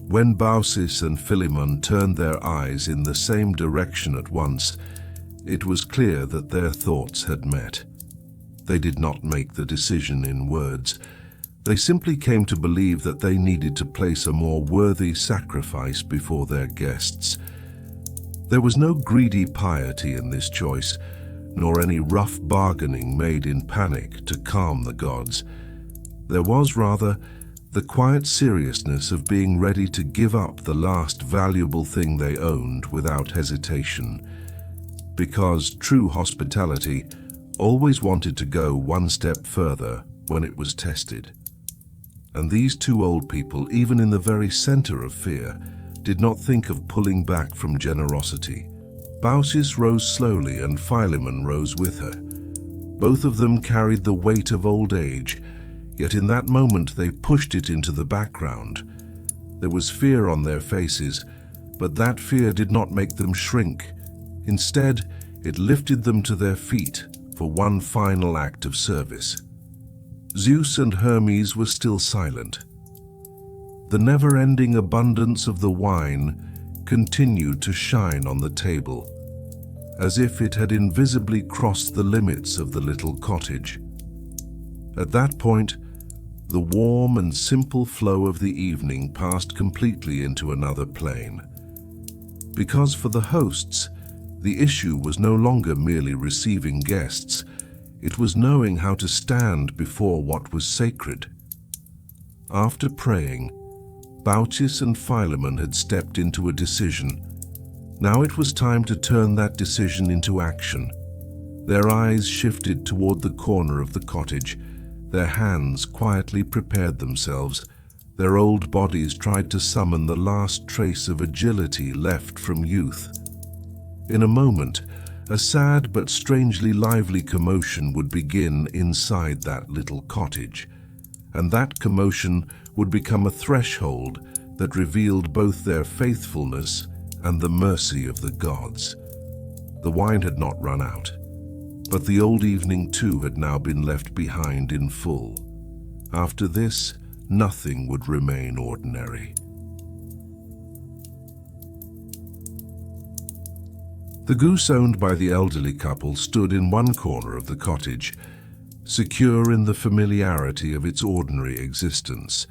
When Baucis and Philemon turned their eyes in the same direction at once, it was clear that their thoughts had met. They did not make the decision in words. They simply came to believe that they needed to place a more worthy sacrifice before their guests. There was no greedy piety in this choice, nor any rough bargaining made in panic to calm the gods. There was rather the quiet seriousness of being ready to give up the last valuable thing they owned without hesitation, because true hospitality always wanted to go one step further when it was tested. And these two old people, even in the very center of fear, did not think of pulling back from generosity. Baucis rose slowly and Philemon rose with her. Both of them carried the weight of old age, yet in that moment they pushed it into the background. There was fear on their faces, but that fear did not make them shrink. Instead, it lifted them to their feet for one final act of service. Zeus and Hermes were still silent. The never-ending abundance of the wine continued to shine on the table, as if it had invisibly crossed the limits of the little cottage. At that point, the warm and simple flow of the evening passed completely into another plane. Because for the hosts, the issue was no longer merely receiving guests, it was knowing how to stand before what was sacred. After praying, Baucis and Philemon had stepped into a decision. Now it was time to turn that decision into action. Their eyes shifted toward the corner of the cottage. Their hands quietly prepared themselves. Their old bodies tried to summon the last trace of agility left from youth. In a moment, a sad but strangely lively commotion would begin inside that little cottage, and that commotion would become a threshold that revealed both their faithfulness and the mercy of the gods. The wine had not run out, but the old evening too had now been left behind in full. After this, nothing would remain ordinary. The goose owned by the elderly couple stood in one corner of the cottage, secure in the familiarity of its ordinary existence.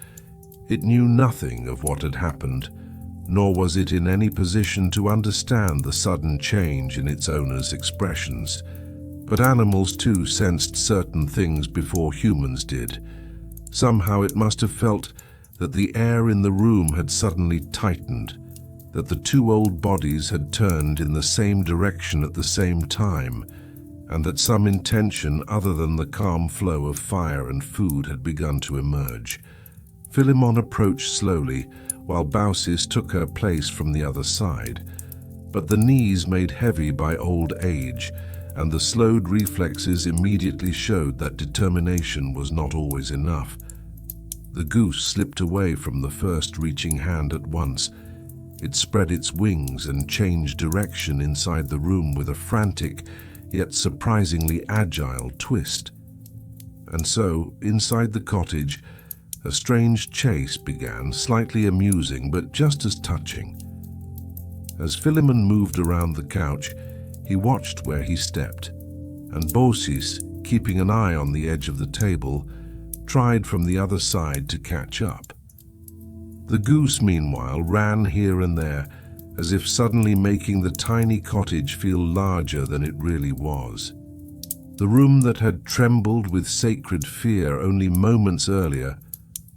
It knew nothing of what had happened, nor was it in any position to understand the sudden change in its owner's expressions. But animals too sensed certain things before humans did. Somehow it must have felt that the air in the room had suddenly tightened, that the two old bodies had turned in the same direction at the same time, and that some intention other than the calm flow of fire and food had begun to emerge. Philemon approached slowly, while Baucis took her place from the other side. But the knees made heavy by old age, and the slowed reflexes immediately showed that determination was not always enough. The goose slipped away from the first reaching hand at once. It spread its wings and changed direction inside the room with a frantic, yet surprisingly agile twist. And so, inside the cottage, a strange chase began, slightly amusing but just as touching. As Philemon moved around the couch, he watched where he stepped, and Baucis, keeping an eye on the edge of the table, tried from the other side to catch up. The goose, meanwhile, ran here and there, as if suddenly making the tiny cottage feel larger than it really was. The room that had trembled with sacred fear only moments earlier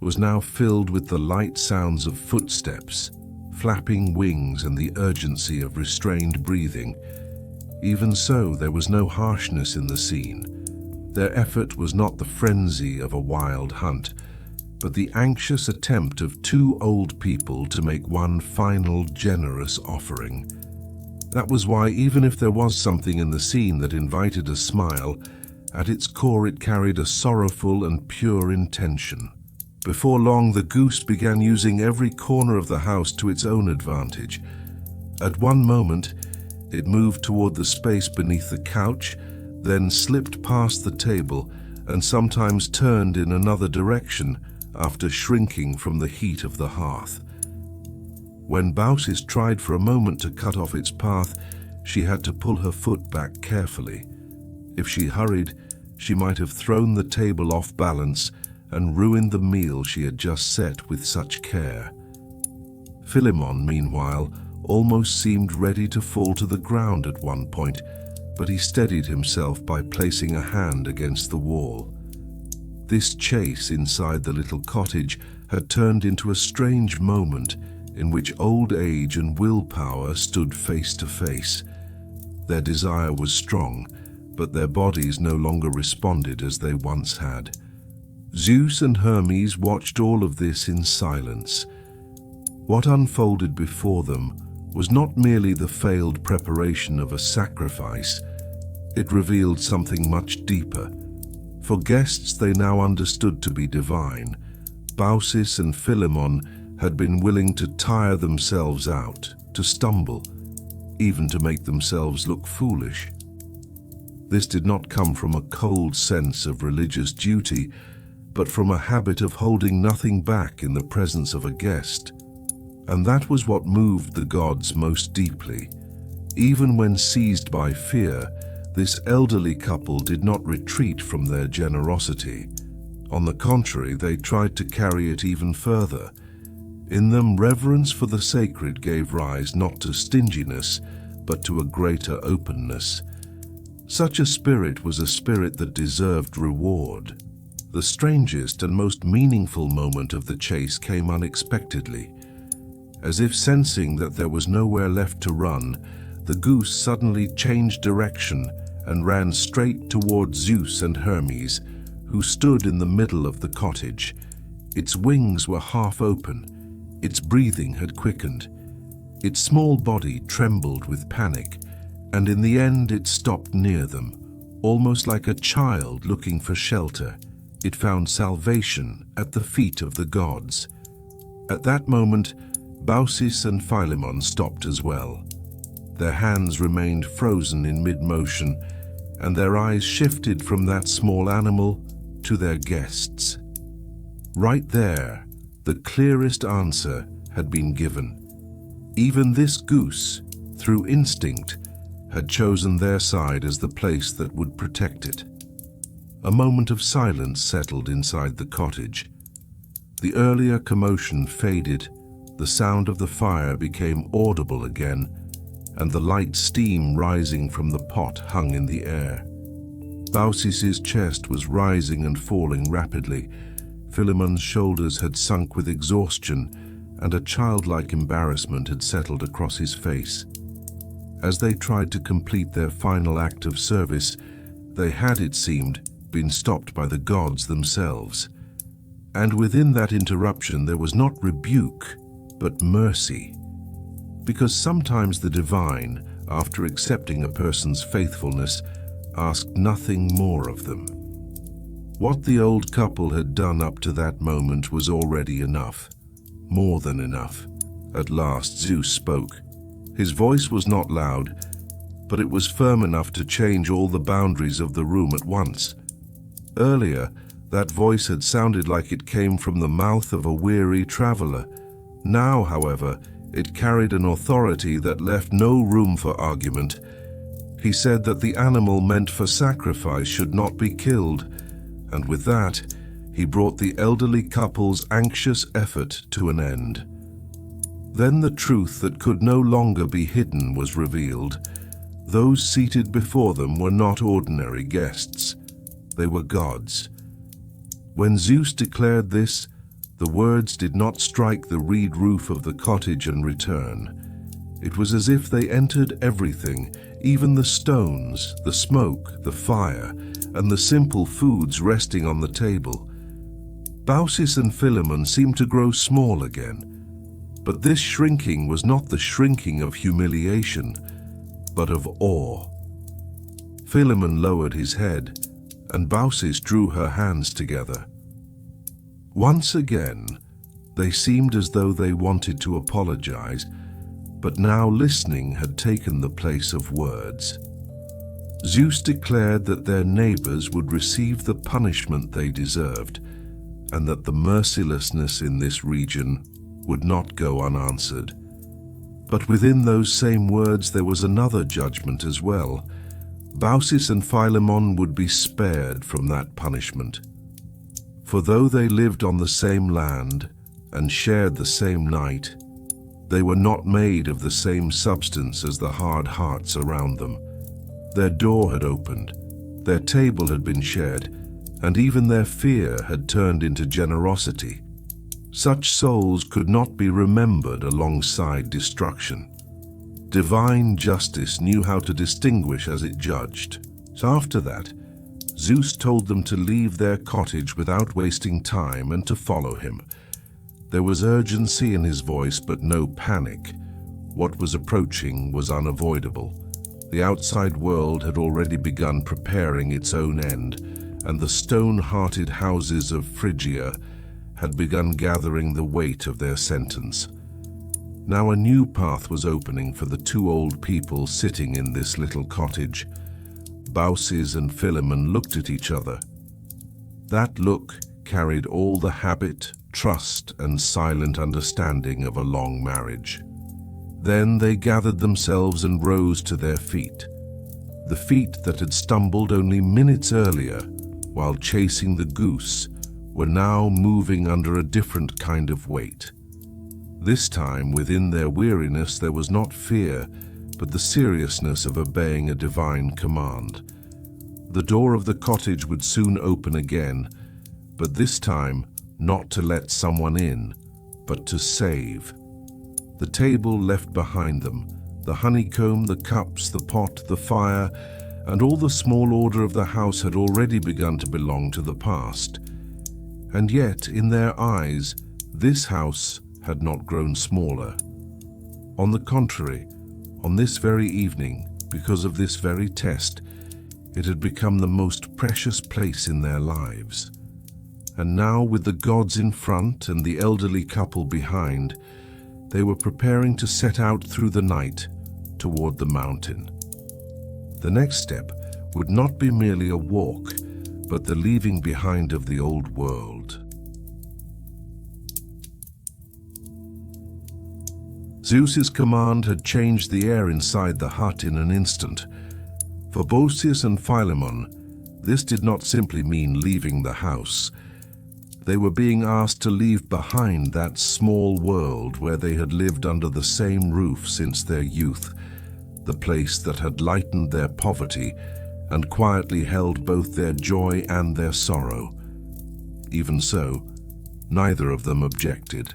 was now filled with the light sounds of footsteps, flapping wings, and the urgency of restrained breathing. Even so, there was no harshness in the scene. Their effort was not the frenzy of a wild hunt, but the anxious attempt of two old people to make one final generous offering. That was why, even if there was something in the scene that invited a smile, at its core it carried a sorrowful and pure intention. Before long, the goose began using every corner of the house to its own advantage. At one moment, it moved toward the space beneath the couch, then slipped past the table and sometimes turned in another direction after shrinking from the heat of the hearth. When Baucis tried for a moment to cut off its path, she had to pull her foot back carefully. If she hurried, she might have thrown the table off balance and ruined the meal she had just set with such care. Philemon, meanwhile, almost seemed ready to fall to the ground at one point, but he steadied himself by placing a hand against the wall. This chase inside the little cottage had turned into a strange moment in which old age and willpower stood face to face. Their desire was strong, but their bodies no longer responded as they once had. Zeus and Hermes watched all of this in silence. What unfolded before them was not merely the failed preparation of a sacrifice. It revealed something much deeper. For guests they now understood to be divine, Baucis and Philemon had been willing to tire themselves out, to stumble, even to make themselves look foolish. This did not come from a cold sense of religious duty, but from a habit of holding nothing back in the presence of a guest. And that was what moved the gods most deeply. Even when seized by fear, this elderly couple did not retreat from their generosity. On the contrary, they tried to carry it even further. In them, reverence for the sacred gave rise not to stinginess, but to a greater openness. Such a spirit was a spirit that deserved reward. The strangest and most meaningful moment of the chase came unexpectedly. As if sensing that there was nowhere left to run, the goose suddenly changed direction and ran straight toward Zeus and Hermes, who stood in the middle of the cottage. Its wings were half open. Its breathing had quickened. Its small body trembled with panic, and in the end it stopped near them, almost like a child looking for shelter. It found salvation at the feet of the gods. At that moment, Baucis and Philemon stopped as well. Their hands remained frozen in mid-motion, and their eyes shifted from that small animal to their guests. Right there, the clearest answer had been given. Even this goose, through instinct, had chosen their side as the place that would protect it. A moment of silence settled inside the cottage. The earlier commotion faded, the sound of the fire became audible again, and the light steam rising from the pot hung in the air. Baucis's chest was rising and falling rapidly. Philemon's shoulders had sunk with exhaustion, and a childlike embarrassment had settled across his face. As they tried to complete their final act of service, they had, it seemed, been stopped by the gods themselves. And within that interruption there was not rebuke, but mercy. Because sometimes the divine, after accepting a person's faithfulness, asked nothing more of them. What the old couple had done up to that moment was already enough. More than enough. At last Zeus spoke. His voice was not loud, but it was firm enough to change all the boundaries of the room at once. Earlier, that voice had sounded like it came from the mouth of a weary traveler. Now, however, it carried an authority that left no room for argument. He said that the animal meant for sacrifice should not be killed, and with that, he brought the elderly couple's anxious effort to an end. Then the truth that could no longer be hidden was revealed. Those seated before them were not ordinary guests. They were gods. When Zeus declared this, the words did not strike the reed roof of the cottage and return. It was as if they entered everything, Even the stones, the smoke, the fire, and the simple foods resting on the table. Baucis and Philemon seemed to grow small again. But this shrinking was not the shrinking of humiliation, but of awe. Philemon lowered his head, and Baucis drew her hands together. Once again, they seemed as though they wanted to apologize, but now listening had taken the place of words. Zeus declared that their neighbors would receive the punishment they deserved, and that the mercilessness in this region would not go unanswered. But within those same words there was another judgment as well. Baucis and Philemon would be spared from that punishment. For though they lived on the same land and shared the same night, they were not made of the same substance as the hard hearts around them. Their door had opened, their table had been shared, and even their fear had turned into generosity. Such souls could not be remembered alongside destruction. Divine justice knew how to distinguish as it judged. So after that, Zeus told them to leave their cottage without wasting time and to follow him. There was urgency in his voice, but no panic. What was approaching was unavoidable. The outside world had already begun preparing its own end, and the stone-hearted houses of Phrygia had begun gathering the weight of their sentence. Now a new path was opening for the two old people sitting in this little cottage. Baucis and Philemon looked at each other. That look carried all the habit, trust, and silent understanding of a long marriage. Then they gathered themselves and rose to their feet. The feet that had stumbled only minutes earlier while chasing the goose were now moving under a different kind of weight. This time, within their weariness, there was not fear, but the seriousness of obeying a divine command. The door of the cottage would soon open again, but this time not to let someone in, but to save. The table left behind them, the honeycomb, the cups, the pot, the fire, and all the small order of the house had already begun to belong to the past. And yet, in their eyes, this house had not grown smaller. On the contrary, on this very evening, because of this very test, it had become the most precious place in their lives. And now, with the gods in front and the elderly couple behind, they were preparing to set out through the night toward the mountain. The next step would not be merely a walk, but the leaving behind of the old world. Zeus's command had changed the air inside the hut in an instant. For Baucis and Philemon, this did not simply mean leaving the house. They were being asked to leave behind that small world where they had lived under the same roof since their youth, the place that had lightened their poverty and quietly held both their joy and their sorrow. Even so, neither of them objected,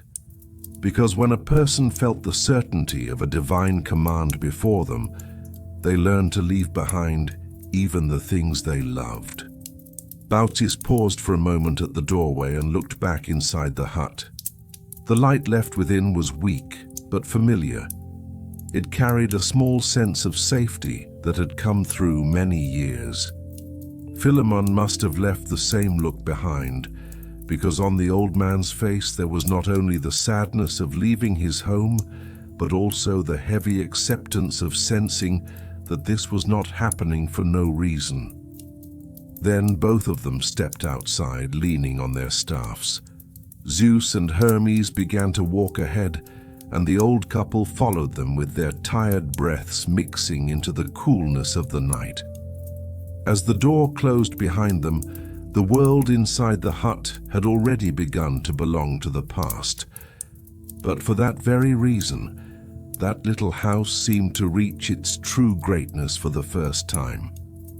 because when a person felt the certainty of a divine command before them, they learned to leave behind even the things they loved. Baucis paused for a moment at the doorway and looked back inside the hut. The light left within was weak, but familiar. It carried a small sense of safety that had come through many years. Philemon must have left the same look behind, because on the old man's face there was not only the sadness of leaving his home, but also the heavy acceptance of sensing that this was not happening for no reason. Then both of them stepped outside, leaning on their staffs. Zeus and Hermes began to walk ahead, and the old couple followed them with their tired breaths mixing into the coolness of the night. As the door closed behind them, the world inside the hut had already begun to belong to the past. But for that very reason, that little house seemed to reach its true greatness for the first time.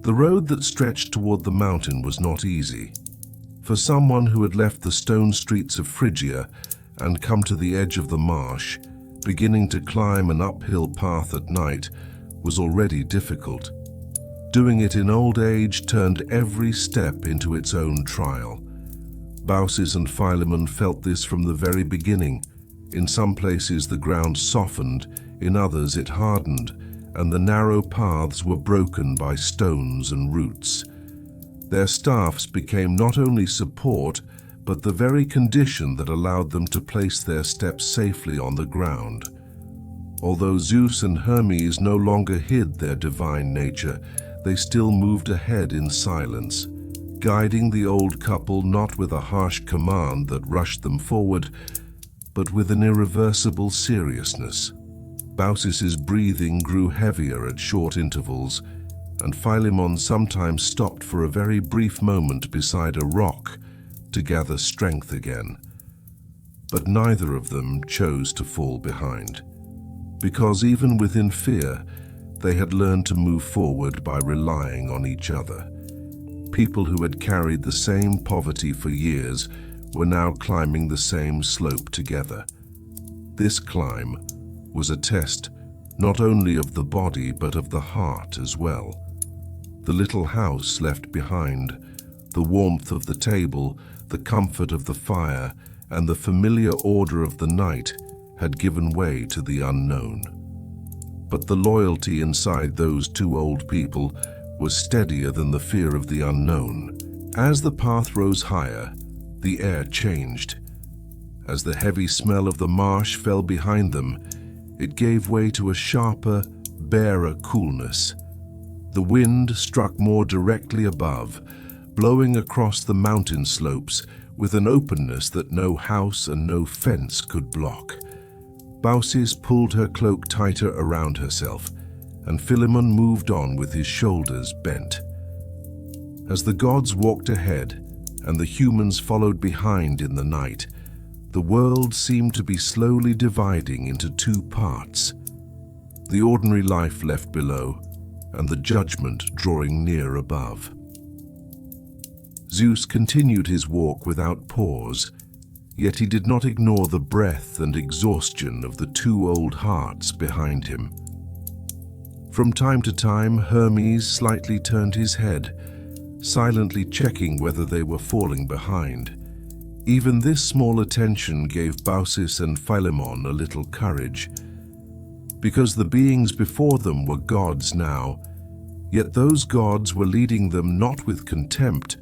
The road that stretched toward the mountain was not easy. For someone who had left the stone streets of Phrygia and come to the edge of the marsh, beginning to climb an uphill path at night was already difficult. Doing it in old age turned every step into its own trial. Baucis and Philemon felt this from the very beginning. In some places the ground softened, in others it hardened, and the narrow paths were broken by stones and roots. Their staffs became not only support, but the very condition that allowed them to place their steps safely on the ground. Although Zeus and Hermes no longer hid their divine nature, they still moved ahead in silence, guiding the old couple not with a harsh command that rushed them forward, but with an irreversible seriousness. Baucis's breathing grew heavier at short intervals, and Philemon sometimes stopped for a very brief moment beside a rock to gather strength again. But neither of them chose to fall behind, because even within fear, they had learned to move forward by relying on each other. People who had carried the same poverty for years were now climbing the same slope together. This climb was a test not only of the body but of the heart as well. The little house left behind, the warmth of the table, the comfort of the fire, and the familiar order of the night had given way to the unknown. But the loyalty inside those two old people was steadier than the fear of the unknown. As the path rose higher, the air changed. As the heavy smell of the marsh fell behind them, it gave way to a sharper, barer coolness. The wind struck more directly above, blowing across the mountain slopes with an openness that no house and no fence could block. Baucis pulled her cloak tighter around herself, and Philemon moved on with his shoulders bent. As the gods walked ahead and the humans followed behind in the night, the world seemed to be slowly dividing into two parts: the ordinary life left below and the judgment drawing near above. Zeus continued his walk without pause, yet he did not ignore the breath and exhaustion of the two old hearts behind him. From time to time, Hermes slightly turned his head, silently checking whether they were falling behind. Even this small attention gave Baucis and Philemon a little courage, because the beings before them were gods now, yet those gods were leading them not with contempt,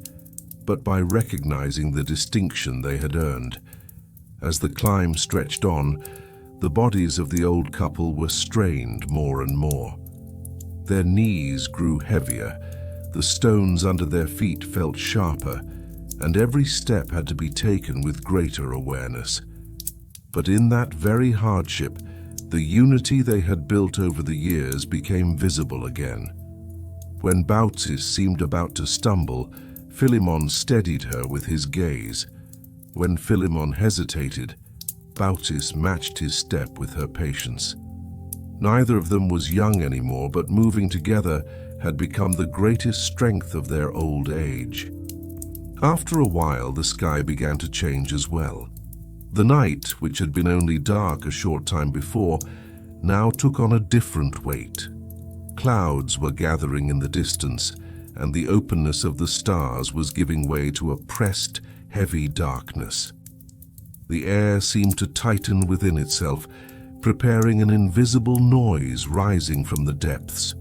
but by recognizing the distinction they had earned. As the climb stretched on, the bodies of the old couple were strained more and more. Their knees grew heavier, the stones under their feet felt sharper, and every step had to be taken with greater awareness. But in that very hardship, the unity they had built over the years became visible again. When Baucis seemed about to stumble, Philemon steadied her with his gaze. When Philemon hesitated, Baucis matched his step with her patience. Neither of them was young anymore, but moving together had become the greatest strength of their old age. After a while, the sky began to change as well. The night, which had been only dark a short time before, now took on a different weight. Clouds were gathering in the distance, and the openness of the stars was giving way to a pressed, heavy darkness. The air seemed to tighten within itself, preparing an invisible noise rising from the depths.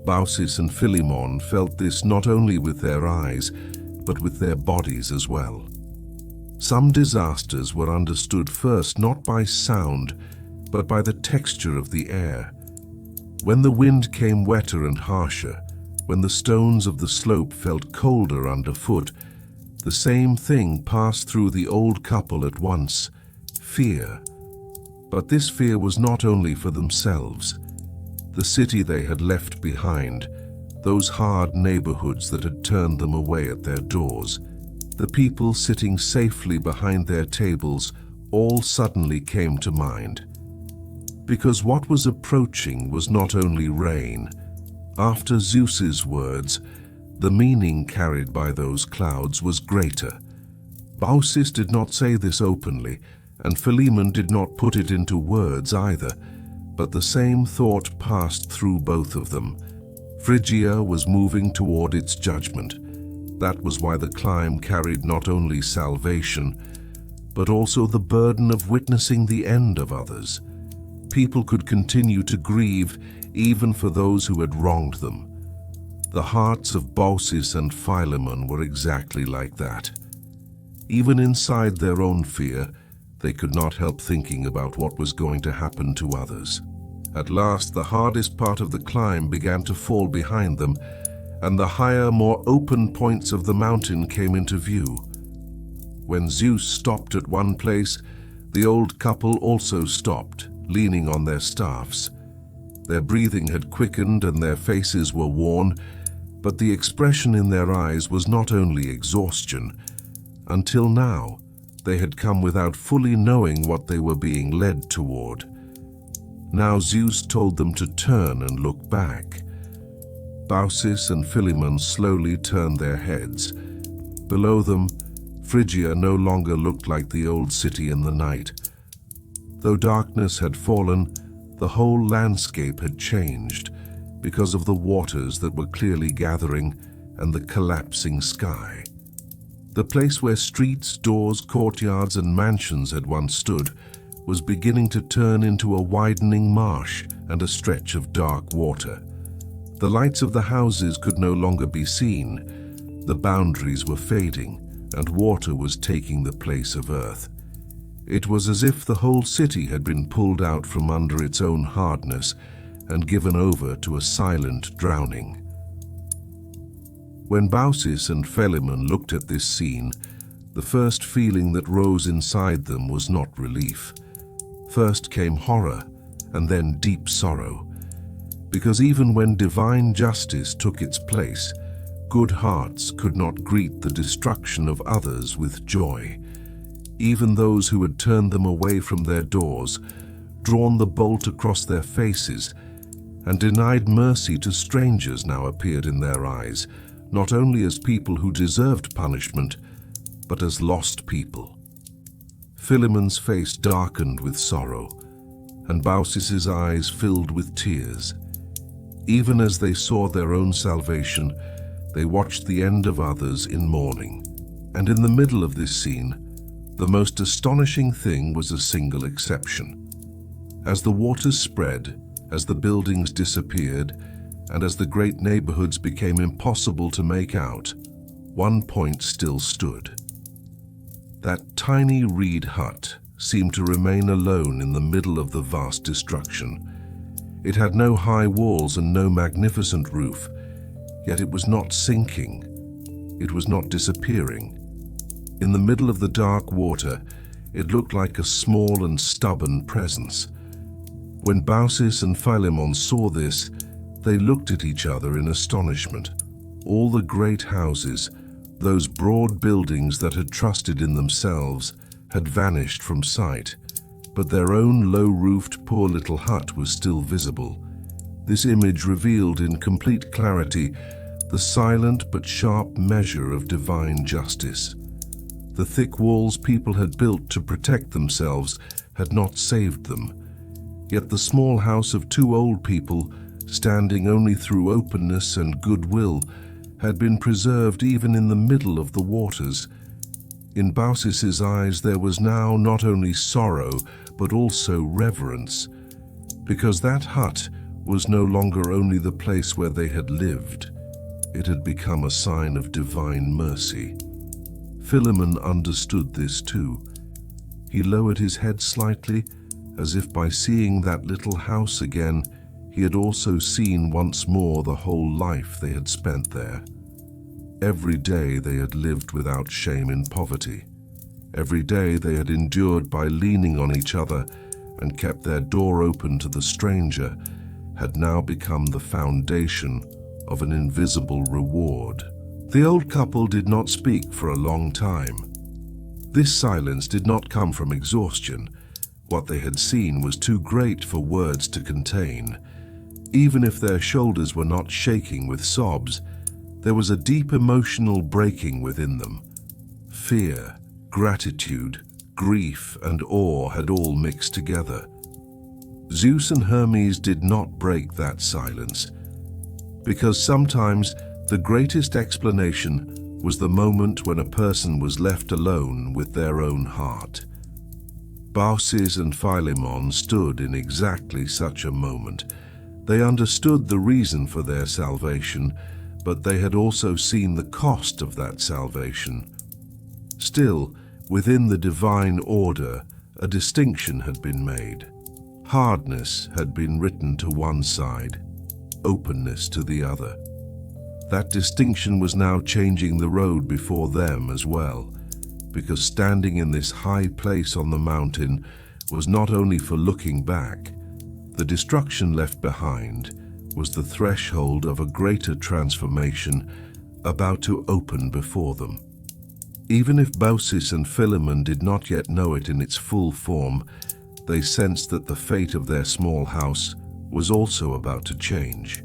Baucis and Philemon felt this not only with their eyes, but with their bodies as well. Some disasters were understood first not by sound, but by the texture of the air. When the wind came wetter and harsher, when the stones of the slope felt colder underfoot, the same thing passed through the old couple at once: fear. But this fear was not only for themselves. The city they had left behind, those hard neighborhoods that had turned them away at their doors, the people sitting safely behind their tables, all suddenly came to mind. Because what was approaching was not only rain. After Zeus's words, the meaning carried by those clouds was greater. Baucis did not say this openly, and Philemon did not put it into words either, But the same thought passed through both of them. Phrygia was moving toward its judgment. That was why the climb carried not only salvation, but also the burden of witnessing the end of others. People could continue to grieve even for those who had wronged them. The hearts of Baucis and Philemon were exactly like that. Even inside their own fear, they could not help thinking about what was going to happen to others. At last, the hardest part of the climb began to fall behind them, and the higher, more open points of the mountain came into view. When Zeus stopped at one place, the old couple also stopped, leaning on their staffs. Their breathing had quickened and their faces were worn, but the expression in their eyes was not only exhaustion. Until now, they had come without fully knowing what they were being led toward. Now Zeus told them to turn and look back. Baucis and Philemon slowly turned their heads. Below them, Phrygia no longer looked like the old city in the night. Though darkness had fallen, the whole landscape had changed because of the waters that were clearly gathering and the collapsing sky. The place where streets, doors, courtyards, and mansions had once stood was beginning to turn into a widening marsh and a stretch of dark water. The lights of the houses could no longer be seen. The boundaries were fading, and water was taking the place of earth. It was as if the whole city had been pulled out from under its own hardness and given over to a silent drowning. When Baucis and Philemon looked at this scene, the first feeling that rose inside them was not relief. First came horror, and then deep sorrow. Because even when divine justice took its place, good hearts could not greet the destruction of others with joy. Even those who had turned them away from their doors, drawn the bolt across their faces, and denied mercy to strangers now appeared in their eyes, not only as people who deserved punishment, but as lost people. Philemon's face darkened with sorrow, and Baucis's eyes filled with tears. Even as they saw their own salvation, they watched the end of others in mourning. And in the middle of this scene, the most astonishing thing was a single exception. As the waters spread, as the buildings disappeared, and as the great neighborhoods became impossible to make out, one point still stood. That tiny reed hut seemed to remain alone in the middle of the vast destruction. It had no high walls and no magnificent roof, yet it was not sinking. It was not disappearing. In the middle of the dark water, it looked like a small and stubborn presence. When Baucis and Philemon saw this, they looked at each other in astonishment. All the great houses, those broad buildings that had trusted in themselves, had vanished from sight, but their own low-roofed poor little hut was still visible. This image revealed in complete clarity the silent but sharp measure of divine justice. The thick walls people had built to protect themselves had not saved them, yet the small house of two old people, standing only through openness and goodwill, had been preserved even in the middle of the waters. In Baucis's eyes there was now not only sorrow, but also reverence, because that hut was no longer only the place where they had lived. It had become a sign of divine mercy. Philemon understood this too. He lowered his head slightly, as if by seeing that little house again, he had also seen once more the whole life they had spent there. Every day they had lived without shame in poverty. Every day they had endured by leaning on each other and kept their door open to the stranger, had now become the foundation of an invisible reward. The old couple did not speak for a long time. This silence did not come from exhaustion. What they had seen was too great for words to contain. Even if their shoulders were not shaking with sobs, there was a deep emotional breaking within them. Fear, gratitude, grief, and awe had all mixed together. Zeus and Hermes did not break that silence, because sometimes the greatest explanation was the moment when a person was left alone with their own heart. Baucis and Philemon stood in exactly such a moment. They understood the reason for their salvation, but they had also seen the cost of that salvation. Still, within the divine order, a distinction had been made. Hardness had been written to one side, openness to the other. That distinction was now changing the road before them as well, because standing in this high place on the mountain was not only for looking back. The destruction left behind was the threshold of a greater transformation about to open before them. Even if Baucis and Philemon did not yet know it in its full form, they sensed that the fate of their small house was also about to change.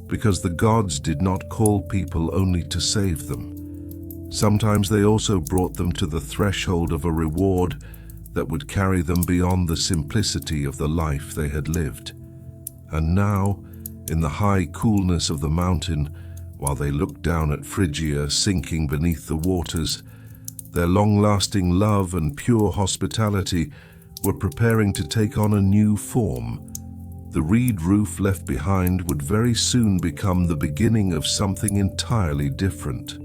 Because the gods did not call people only to save them. Sometimes they also brought them to the threshold of a reward that would carry them beyond the simplicity of the life they had lived. And now, in the high coolness of the mountain, while they looked down at Phrygia sinking beneath the waters, their long-lasting love and pure hospitality were preparing to take on a new form. The reed roof left behind would very soon become the beginning of something entirely different.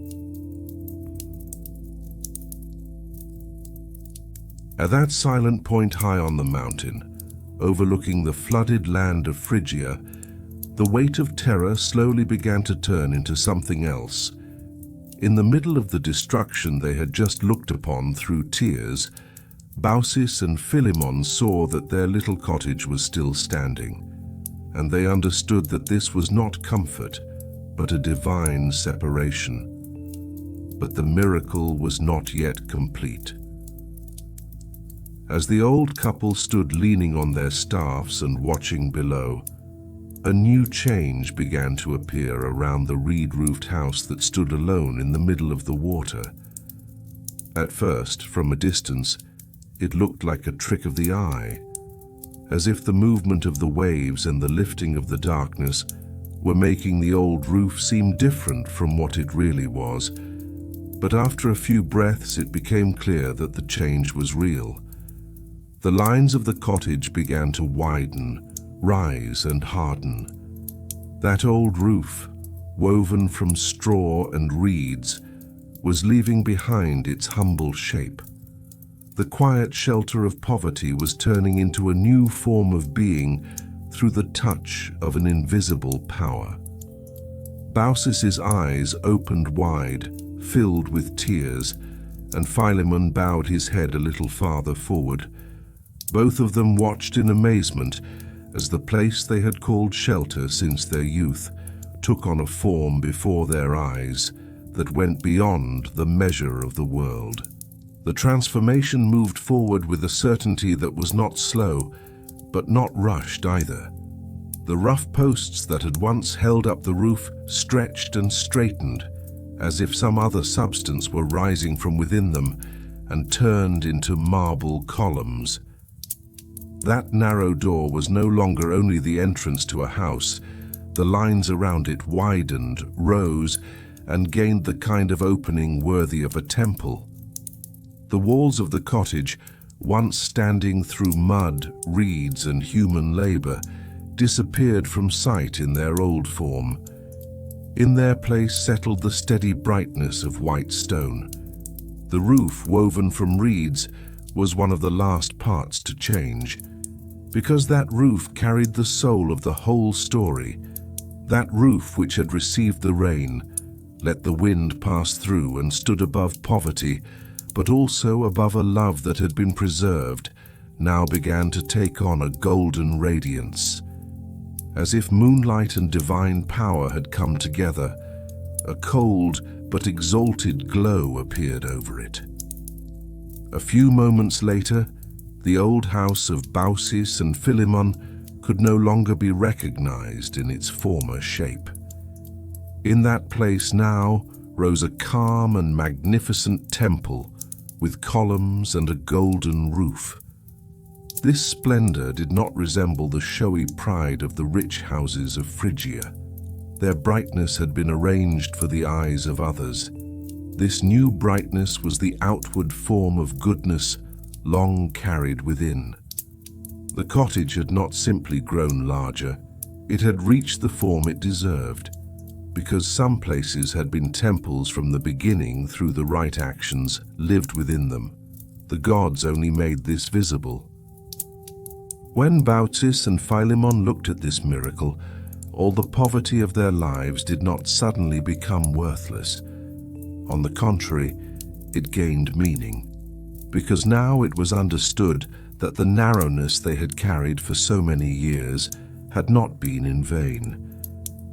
At that silent point high on the mountain, overlooking the flooded land of Phrygia, the weight of terror slowly began to turn into something else. In the middle of the destruction they had just looked upon through tears, Baucis and Philemon saw that their little cottage was still standing, and they understood that this was not comfort, but a divine separation. But the miracle was not yet complete. As the old couple stood leaning on their staffs and watching below, a new change began to appear around the reed-roofed house that stood alone in the middle of the water. At first, from a distance, it looked like a trick of the eye, as if the movement of the waves and the lifting of the darkness were making the old roof seem different from what it really was. But after a few breaths, it became clear that the change was real. The lines of the cottage began to widen, rise and harden. That old roof, woven from straw and reeds, was leaving behind its humble shape. The quiet shelter of poverty was turning into a new form of being through the touch of an invisible power. Baucis's eyes opened wide, filled with tears, and Philemon bowed his head a little farther forward. Both of them watched in amazement as the place they had called shelter since their youth took on a form before their eyes that went beyond the measure of the world. The transformation moved forward with a certainty that was not slow, but not rushed either. The rough posts that had once held up the roof stretched and straightened, as if some other substance were rising from within them, and turned into marble columns. That narrow door was no longer only the entrance to a house. The lines around it widened, rose, and gained the kind of opening worthy of a temple. The walls of the cottage, once standing through mud, reeds, and human labor, disappeared from sight in their old form. In their place settled the steady brightness of white stone. The roof, woven from reeds, was one of the last parts to change, because that roof carried the soul of the whole story. That roof which had received the rain, let the wind pass through, and stood above poverty, but also above a love that had been preserved, now began to take on a golden radiance. As if moonlight and divine power had come together, a cold but exalted glow appeared over it. A few moments later, the old house of Baucis and Philemon could no longer be recognized in its former shape. In that place now rose a calm and magnificent temple with columns and a golden roof. This splendor did not resemble the showy pride of the rich houses of Phrygia. Their brightness had been arranged for the eyes of others. This new brightness was the outward form of goodness long carried within. The cottage had not simply grown larger, it had reached the form it deserved, because some places had been temples from the beginning through the right actions lived within them. The gods only made this visible. When Baucis and Philemon looked at this miracle, all the poverty of their lives did not suddenly become worthless. On the contrary, it gained meaning, because now it was understood that the narrowness they had carried for so many years had not been in vain.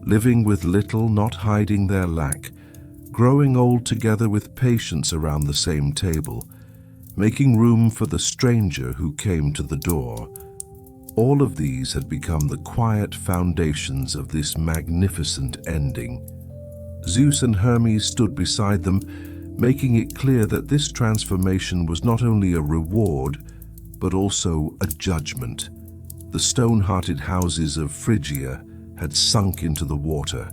Living with little, not hiding their lack, growing old together with patience around the same table, making room for the stranger who came to the door. All of these had become the quiet foundations of this magnificent ending. Zeus and Hermes stood beside them, making it clear that this transformation was not only a reward, but also a judgment. The stone-hearted houses of Phrygia had sunk into the water,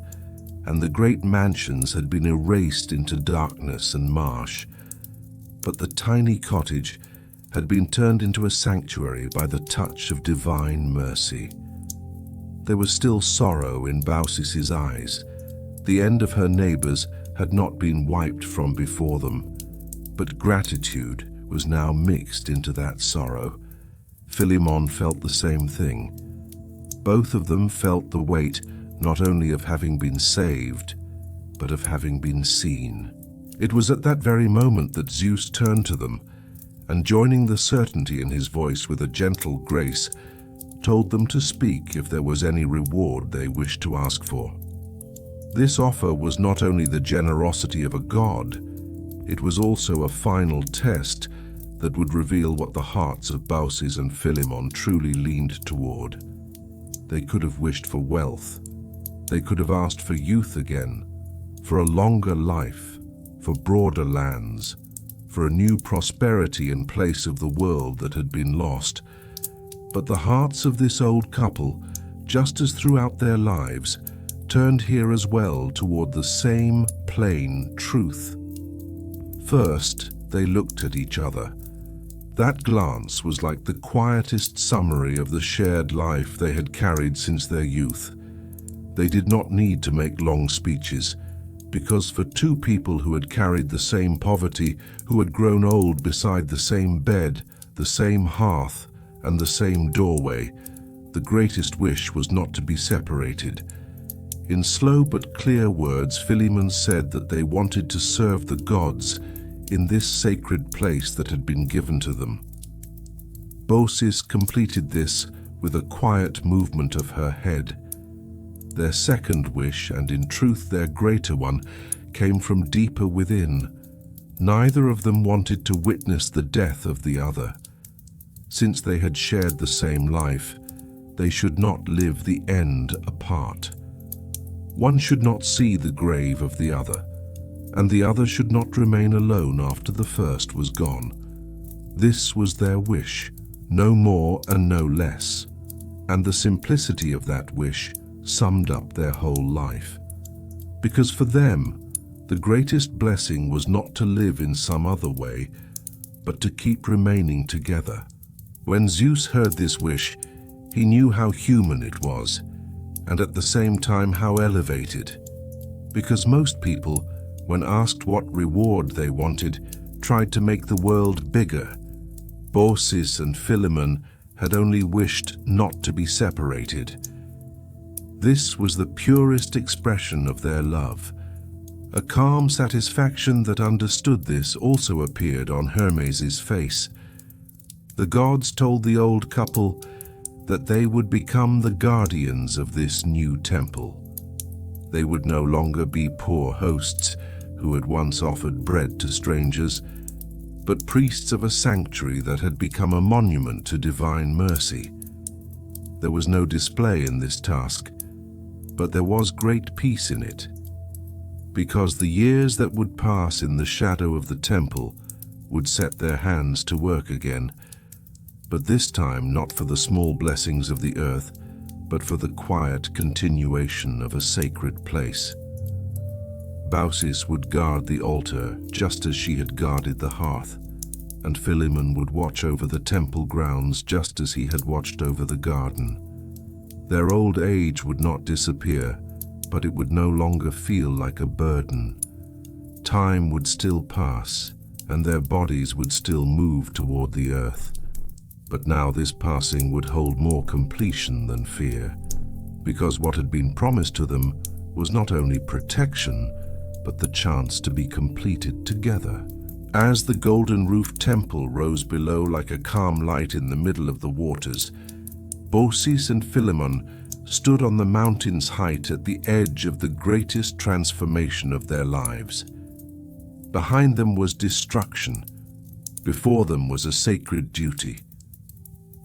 and the great mansions had been erased into darkness and marsh. But the tiny cottage had been turned into a sanctuary by the touch of divine mercy. There was still sorrow in Baucis' eyes. The end of her neighbors had not been wiped from before them, but gratitude was now mixed into that sorrow. Philemon felt the same thing. Both of them felt the weight not only of having been saved, but of having been seen. It was at that very moment that Zeus turned to them, and joining the certainty in his voice with a gentle grace, told them to speak if there was any reward they wished to ask for. This offer was not only the generosity of a god, it was also a final test that would reveal what the hearts of Baucis and Philemon truly leaned toward. They could have wished for wealth. They could have asked for youth again, for a longer life, for broader lands, for a new prosperity in place of the world that had been lost. But the hearts of this old couple, just as throughout their lives, turned here as well toward the same plain truth. First, they looked at each other. That glance was like the quietest summary of the shared life they had carried since their youth. They did not need to make long speeches, because for two people who had carried the same poverty, who had grown old beside the same bed, the same hearth, and the same doorway, the greatest wish was not to be separated. In slow but clear words, Philemon said that they wanted to serve the gods in this sacred place that had been given to them. Baucis completed this with a quiet movement of her head. Their second wish, and in truth their greater one, came from deeper within. Neither of them wanted to witness the death of the other. Since they had shared the same life, they should not live the end apart. One should not see the grave of the other, and the other should not remain alone after the first was gone. This was their wish, no more and no less, and the simplicity of that wish summed up their whole life. Because for them, the greatest blessing was not to live in some other way, but to keep remaining together. When Zeus heard this wish, he knew how human it was, and at the same time how elevated. Because most people, when asked what reward they wanted, tried to make the world bigger. Baucis and Philemon had only wished not to be separated. This was the purest expression of their love. A calm satisfaction that understood this also appeared on Hermes' face. The gods told the old couple that they would become the guardians of this new temple. They would no longer be poor hosts who had once offered bread to strangers, but priests of a sanctuary that had become a monument to divine mercy. There was no display in this task, but there was great peace in it, because the years that would pass in the shadow of the temple would set their hands to work again. but this time not for the small blessings of the earth, but for the quiet continuation of a sacred place. Baucis would guard the altar just as she had guarded the hearth, and Philemon would watch over the temple grounds just as he had watched over the garden. Their old age would not disappear, but it would no longer feel like a burden. Time would still pass, and their bodies would still move toward the earth. But now this passing would hold more completion than fear, because what had been promised to them was not only protection, but the chance to be completed together. As the golden-roofed temple rose below like a calm light in the middle of the waters, Baucis and Philemon stood on the mountain's height at the edge of the greatest transformation of their lives. Behind them was destruction. Before them was a sacred duty.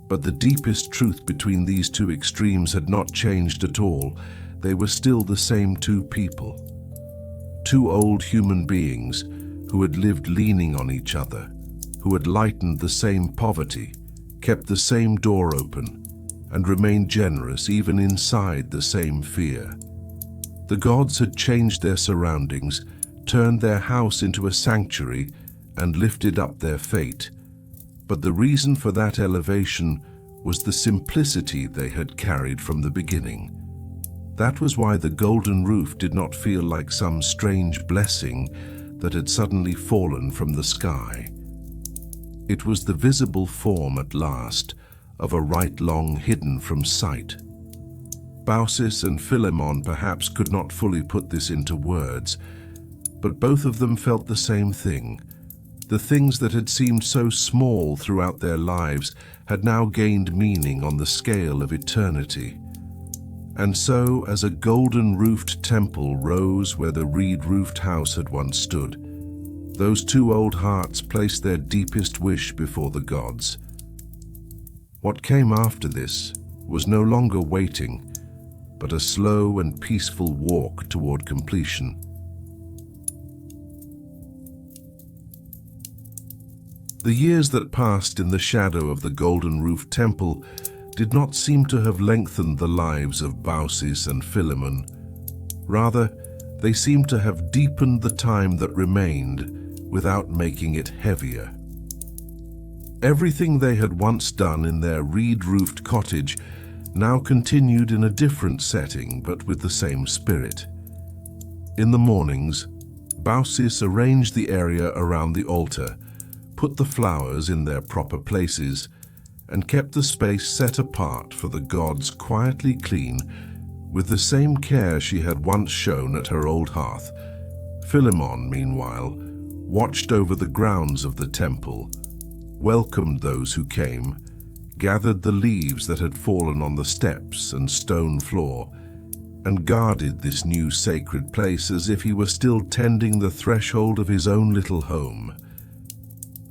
But the deepest truth between these two extremes had not changed at all. They were still the same two people. Two old human beings who had lived leaning on each other, who had lightened the same poverty, kept the same door open, and remained generous even inside the same fear. The gods had changed their surroundings, turned their house into a sanctuary, and lifted up their fate. But the reason for that elevation was the simplicity they had carried from the beginning. That was why the golden roof did not feel like some strange blessing that had suddenly fallen from the sky. It was the visible form at last of a right long hidden from sight. Baucis and Philemon perhaps could not fully put this into words, but both of them felt the same thing. The things that had seemed so small throughout their lives had now gained meaning on the scale of eternity. And so, as a golden-roofed temple rose where the reed-roofed house had once stood, those two old hearts placed their deepest wish before the gods. What came after this was no longer waiting, but a slow and peaceful walk toward completion. The years that passed in the shadow of the golden-roofed temple did not seem to have lengthened the lives of Baucis and Philemon. Rather, they seemed to have deepened the time that remained without making it heavier. Everything they had once done in their reed-roofed cottage now continued in a different setting, but with the same spirit. In the mornings, Baucis arranged the area around the altar, put the flowers in their proper places, and kept the space set apart for the gods quietly clean with the same care she had once shown at her old hearth. Philemon, meanwhile, watched over the grounds of the temple, welcomed those who came, gathered the leaves that had fallen on the steps and stone floor, and guarded this new sacred place as if he were still tending the threshold of his own little home.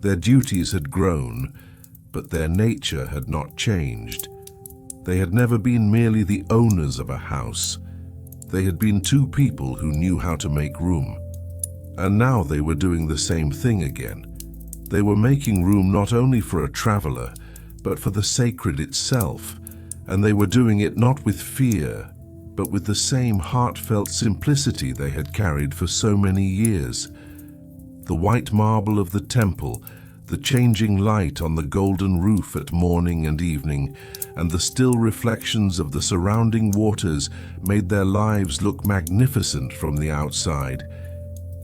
Their duties had grown, but their nature had not changed. They had never been merely the owners of a house. They had been two people who knew how to make room. And now they were doing the same thing again. They were making room not only for a traveler, but for the sacred itself, and they were doing it not with fear, but with the same heartfelt simplicity they had carried for so many years. The white marble of the temple, the changing light on the golden roof at morning and evening, and the still reflections of the surrounding waters made their lives look magnificent from the outside.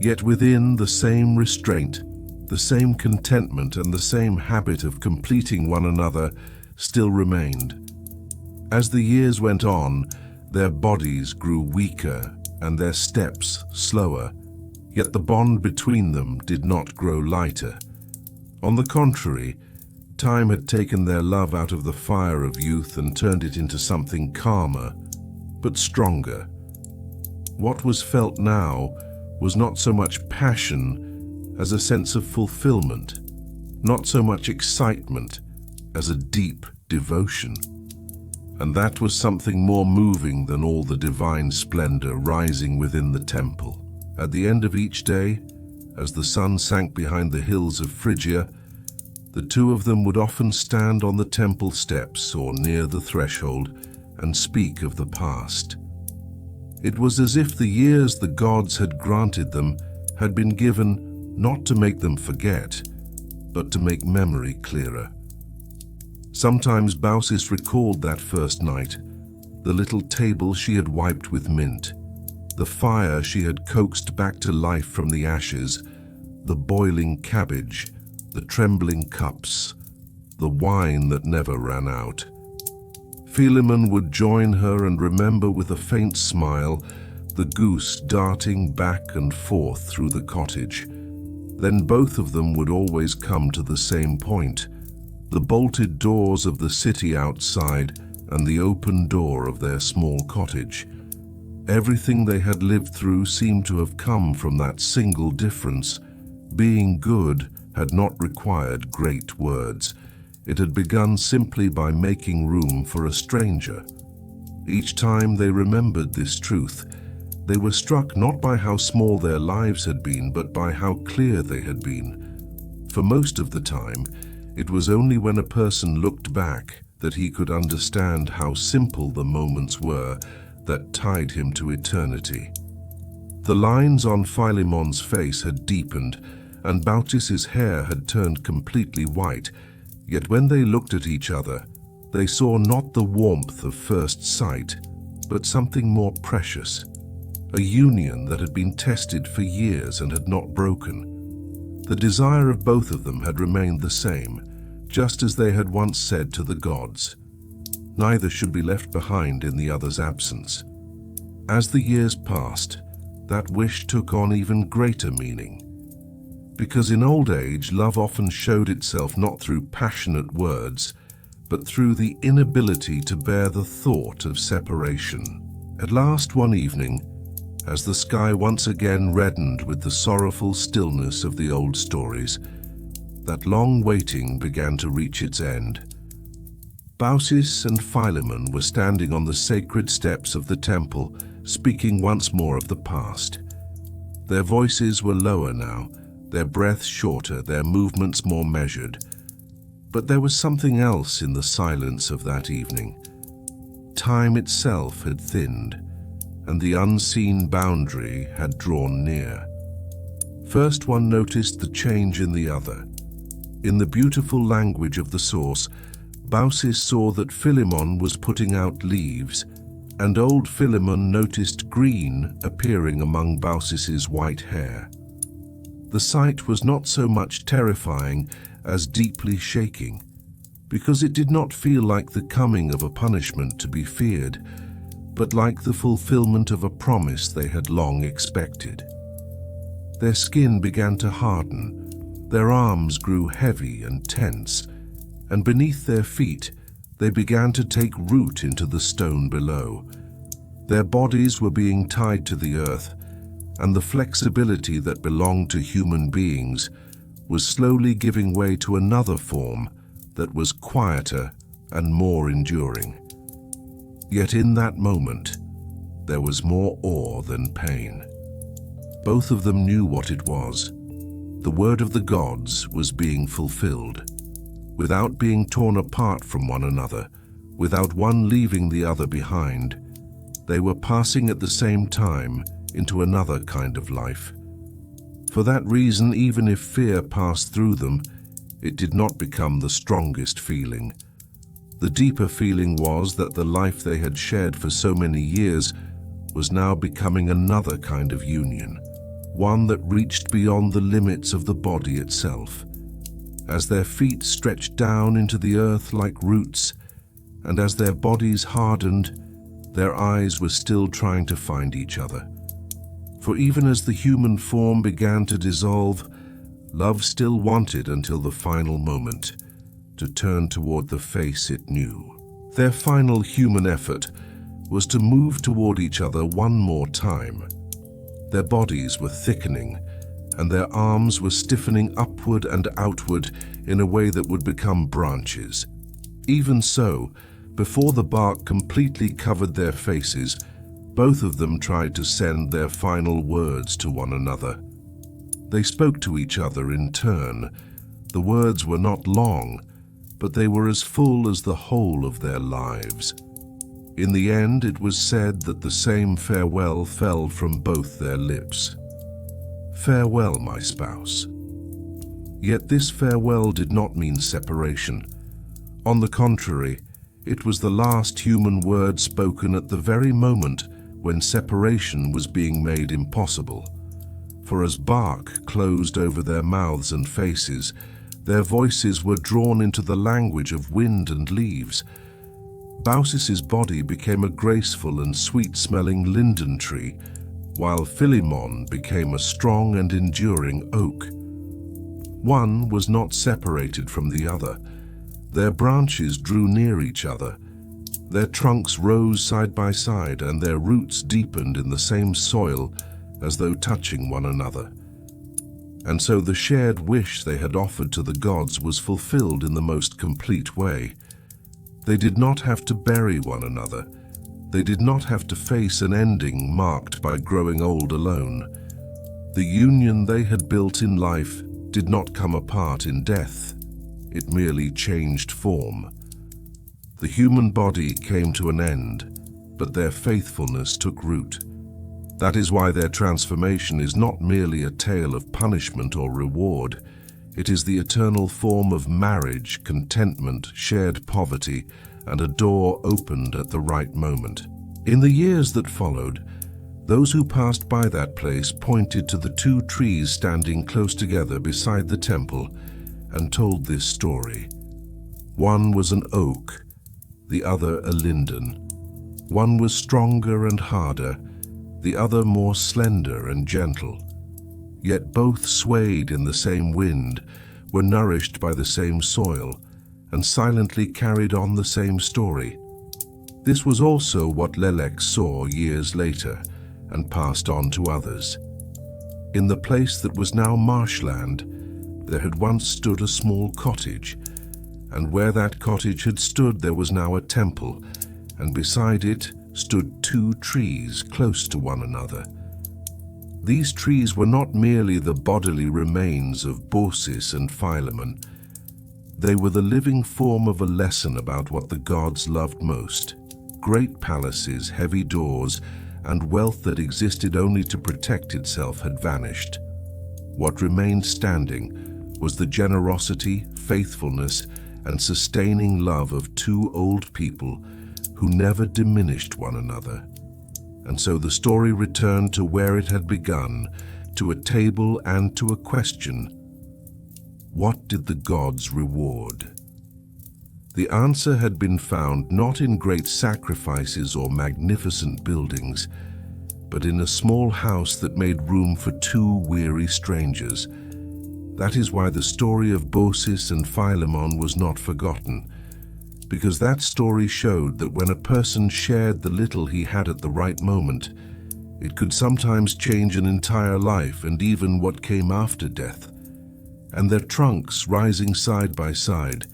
Yet within, the same restraint, the same contentment, and the same habit of completing one another still remained. As the years went on, their bodies grew weaker and their steps slower, yet the bond between them did not grow lighter. On the contrary, time had taken their love out of the fire of youth and turned it into something calmer, but stronger. What was felt now was not so much passion as a sense of fulfillment, not so much excitement as a deep devotion. And that was something more moving than all the divine splendor rising within the temple. At the end of each day, as the sun sank behind the hills of Phrygia, The two of them would often stand on the temple steps or near the threshold and speak of the past. It was as if the years the gods had granted them had been given not to make them forget, but to make memory clearer. Sometimes Baucis recalled that first night, the little table she had wiped with mint, the fire she had coaxed back to life from the ashes, the boiling cabbage, the trembling cups, the wine that never ran out. Philemon would join her and remember with a faint smile the goose darting back and forth through the cottage. Then both of them would always come to the same point, the bolted doors of the city outside and the open door of their small cottage. Everything they had lived through seemed to have come from that single difference. Being good had not required great words. It had begun simply by making room for a stranger. Each time they remembered this truth, they were struck not by how small their lives had been, but by how clear they had been. For most of the time, it was only when a person looked back that he could understand how simple the moments were that tied him to eternity. The lines on Philemon's face had deepened, and Baucis's hair had turned completely white, yet when they looked at each other, they saw not the warmth of first sight, but something more precious, a union that had been tested for years and had not broken. The desire of both of them had remained the same, just as they had once said to the gods. Neither should be left behind in the other's absence. As the years passed, that wish took on even greater meaning. Because in old age, love often showed itself not through passionate words, but through the inability to bear the thought of separation. At last one evening, as the sky once again reddened with the sorrowful stillness of the old stories, that long waiting began to reach its end. Baucis and Philemon were standing on the sacred steps of the temple, speaking once more of the past. Their voices were lower now, their breaths shorter, their movements more measured. But there was something else in the silence of that evening. Time itself had thinned, and the unseen boundary had drawn near. First one noticed the change in the other. In the beautiful language of the source, Baucis saw that Philemon was putting out leaves, and old Philemon noticed green appearing among Baucis's white hair. The sight was not so much terrifying as deeply shaking, because it did not feel like the coming of a punishment to be feared, but like the fulfillment of a promise they had long expected. Their skin began to harden, their arms grew heavy and tense, and beneath their feet they began to take root into the stone below. Their bodies were being tied to the earth, and the flexibility that belonged to human beings was slowly giving way to another form that was quieter and more enduring. Yet in that moment, there was more awe than pain. Both of them knew what it was. The word of the gods was being fulfilled. Without being torn apart from one another, without one leaving the other behind, they were passing at the same time into another kind of life. For that reason, even if fear passed through them, it did not become the strongest feeling. The deeper feeling was that the life they had shared for so many years was now becoming another kind of union, one that reached beyond the limits of the body itself. As their feet stretched down into the earth like roots, and as their bodies hardened, their eyes were still trying to find each other. For even as the human form began to dissolve, love still wanted until the final moment to turn toward the face it knew. Their final human effort was to move toward each other one more time. Their bodies were thickening, and their arms were stiffening upward and outward in a way that would become branches. Even so, before the bark completely covered their faces, both of them tried to send their final words to one another. They spoke to each other in turn, The words were not long, but they were as full as the whole of their lives. In the end, it was said that the same farewell fell from both their lips. "Farewell, my spouse." Yet this farewell did not mean separation. On the contrary, it was the last human word spoken at the very moment when separation was being made impossible. For as bark closed over their mouths and faces, their voices were drawn into the language of wind and leaves. Baucis's body became a graceful and sweet-smelling linden tree, while Philemon became a strong and enduring oak. One was not separated from the other. Their branches drew near each other. Their trunks rose side by side, and their roots deepened in the same soil as though touching one another. And so the shared wish they had offered to the gods was fulfilled in the most complete way. They did not have to bury one another. They did not have to face an ending marked by growing old alone. The union they had built in life did not come apart in death. It merely changed form. The human body came to an end, but their faithfulness took root. That is why their transformation is not merely a tale of punishment or reward. It is the eternal form of marriage, contentment, shared poverty, and a door opened at the right moment. In the years that followed, those who passed by that place pointed to the two trees standing close together beside the temple and told this story. One was an oak, the other a linden. One was stronger and harder, the other more slender and gentle. Yet both swayed in the same wind, were nourished by the same soil, and silently carried on the same story. This was also what Lelek saw years later and passed on to others. In the place that was now marshland, there had once stood a small cottage, and where that cottage had stood there was now a temple, and beside it stood two trees close to one another. These trees were not merely the bodily remains of Baucis and Philemon. They were the living form of a lesson about what the gods loved most. Great palaces, heavy doors, and wealth that existed only to protect itself had vanished. What remained standing was the generosity, faithfulness, and sustaining love of two old people who never diminished one another. And so the story returned to where it had begun, to a table and to a question. What did the gods reward? The answer had been found not in great sacrifices or magnificent buildings, but in a small house that made room for two weary strangers. That is why the story of Baucis and Philemon was not forgotten, because that story showed that when a person shared the little he had at the right moment, it could sometimes change an entire life and even what came after death. And their trunks, rising side by side,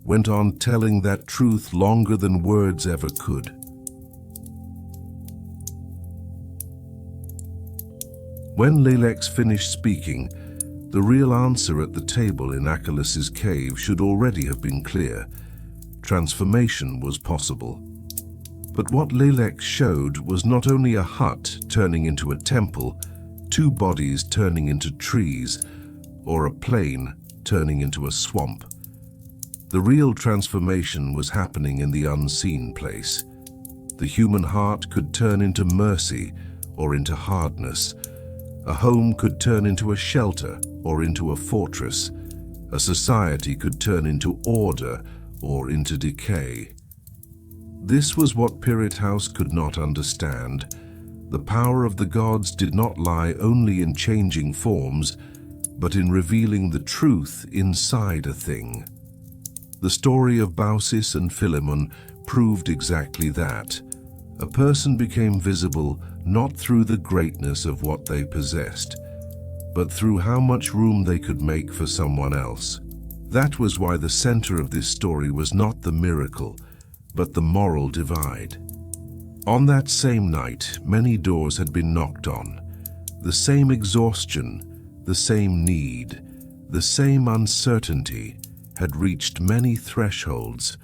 went on telling that truth longer than words ever could. When Lelex finished speaking, the real answer at the table in Achelous' cave should already have been clear. Transformation was possible. But what Lelex showed was not only a hut turning into a temple, two bodies turning into trees, or a plain turning into a swamp. The real transformation was happening in the unseen place. The human heart could turn into mercy or into hardness. A home could turn into a shelter or into a fortress. A society could turn into order or into decay. This was what Pirate House could not understand. The power of the gods did not lie only in changing forms, but in revealing the truth inside a thing. The story of Baucis and Philemon proved exactly that. A person became visible not through the greatness of what they possessed, but through how much room they could make for someone else. That was why the center of this story was not the miracle, but the moral divide. On that same night, many doors had been knocked on. The same exhaustion, the same need, The same uncertainty had reached many thresholds,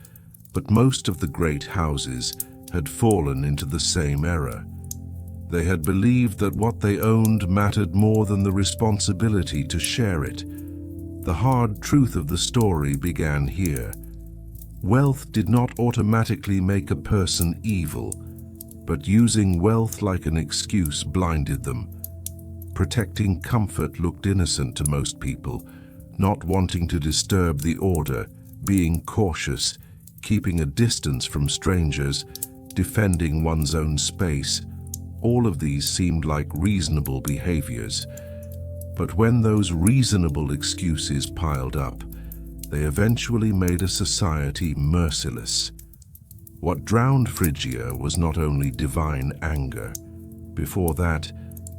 but most of the great houses had fallen into the same error. They had believed that what they owned mattered more than the responsibility to share it. The hard truth of the story began here. Wealth did not automatically make a person evil, but using wealth like an excuse blinded them. Protecting comfort looked innocent to most people, not wanting to disturb the order, being cautious, keeping a distance from strangers, defending one's own space. All of these seemed like reasonable behaviors. But when those reasonable excuses piled up, they eventually made a society merciless. What drowned Phrygia was not only divine anger. Before that,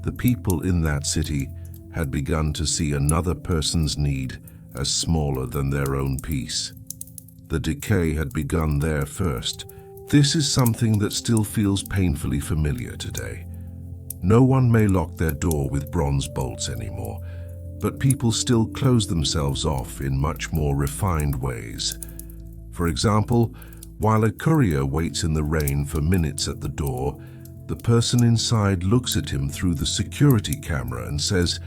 the people in that city had begun to see another person's need as smaller than their own peace. The decay had begun there first. This is something that still feels painfully familiar today. No one may lock their door with bronze bolts anymore, but people still close themselves off in much more refined ways. For example, while a courier waits in the rain for minutes at the door, the person inside looks at him through the security camera and says,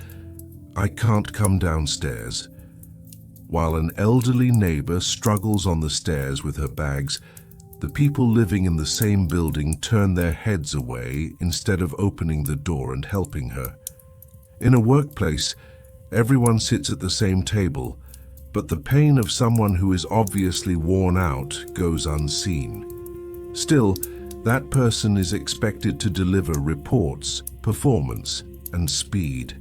"I can't come downstairs." While an elderly neighbor struggles on the stairs with her bags, the people living in the same building turn their heads away instead of opening the door and helping her. In a workplace, everyone sits at the same table, but the pain of someone who is obviously worn out goes unseen. Still, that person is expected to deliver reports, performance, and speed.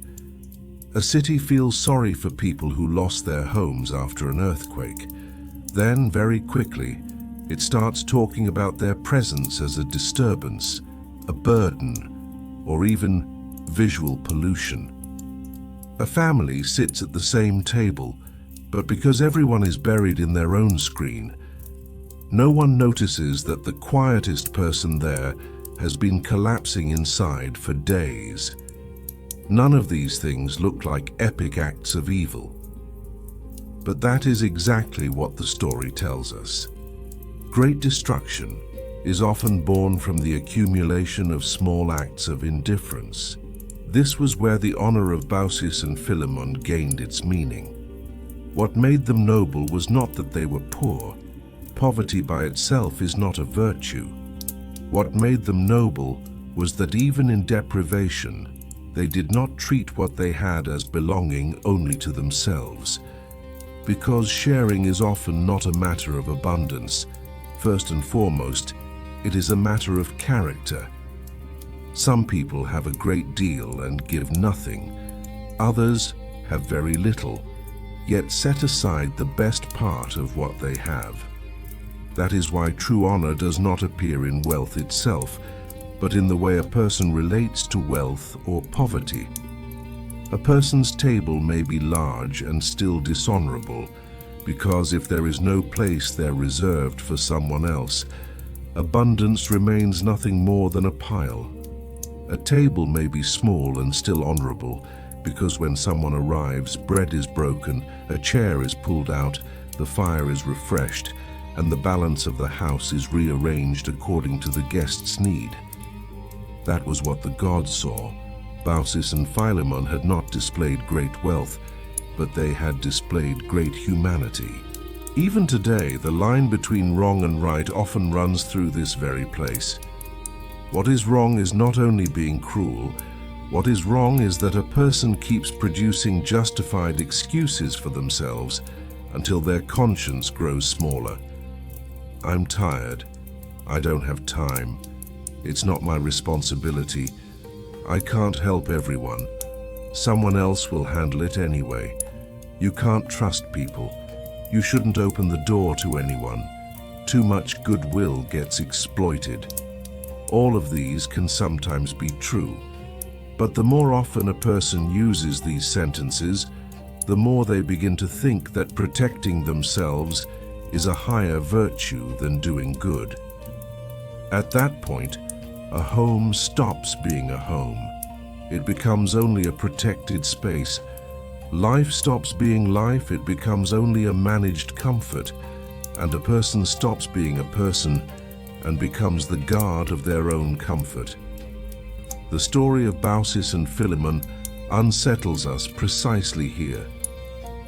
A city feels sorry for people who lost their homes after an earthquake. Then, very quickly, it starts talking about their presence as a disturbance, a burden, or even visual pollution. A family sits at the same table, but because everyone is buried in their own screen, no one notices that the quietest person there has been collapsing inside for days. None of these things look like epic acts of evil. But that is exactly what the story tells us. Great destruction is often born from the accumulation of small acts of indifference. This was where the honor of Baucis and Philemon gained its meaning. What made them noble was not that they were poor. Poverty by itself is not a virtue. What made them noble was that even in deprivation, they did not treat what they had as belonging only to themselves. Because sharing is often not a matter of abundance, first and foremost, it is a matter of character. Some people have a great deal and give nothing. Others have very little, yet set aside the best part of what they have. That is why true honor does not appear in wealth itself, but in the way a person relates to wealth or poverty. A person's table may be large and still dishonorable, because if there is no place there reserved for someone else, abundance remains nothing more than a pile. A table may be small and still honorable, because when someone arrives, bread is broken, a chair is pulled out, the fire is refreshed, and the balance of the house is rearranged according to the guest's need. That was what the gods saw. Baucis and Philemon had not displayed great wealth, but they had displayed great humanity. Even today, the line between wrong and right often runs through this very place. What is wrong is not only being cruel. What is wrong is that a person keeps producing justified excuses for themselves until their conscience grows smaller. I'm tired. I don't have time. It's not my responsibility. I can't help everyone. Someone else will handle it anyway. You can't trust people. You shouldn't open the door to anyone. Too much goodwill gets exploited. All of these can sometimes be true. But the more often a person uses these sentences, the more they begin to think that protecting themselves is a higher virtue than doing good. At that point, a home stops being a home. It becomes only a protected space, Life stops being life, it becomes only a managed comfort, and a person stops being a person and becomes the guard of their own comfort. The story of Baucis and Philemon unsettles us precisely here,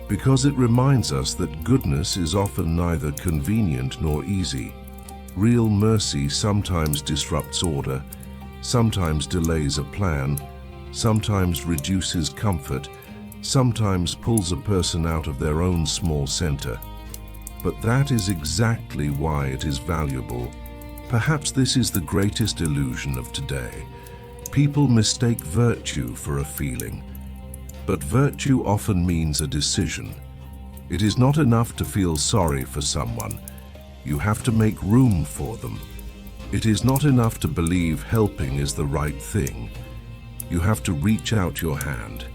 because it reminds us that goodness is often neither convenient nor easy. Real mercy sometimes disrupts order, sometimes delays a plan, sometimes reduces comfort, sometimes pulls a person out of their own small center. But that is exactly why it is valuable. Perhaps this is the greatest illusion of today. People mistake virtue for a feeling, but virtue often means a decision. It is not enough to feel sorry for someone. You have to make room for them. It is not enough to believe helping is the right thing. You have to reach out your hand.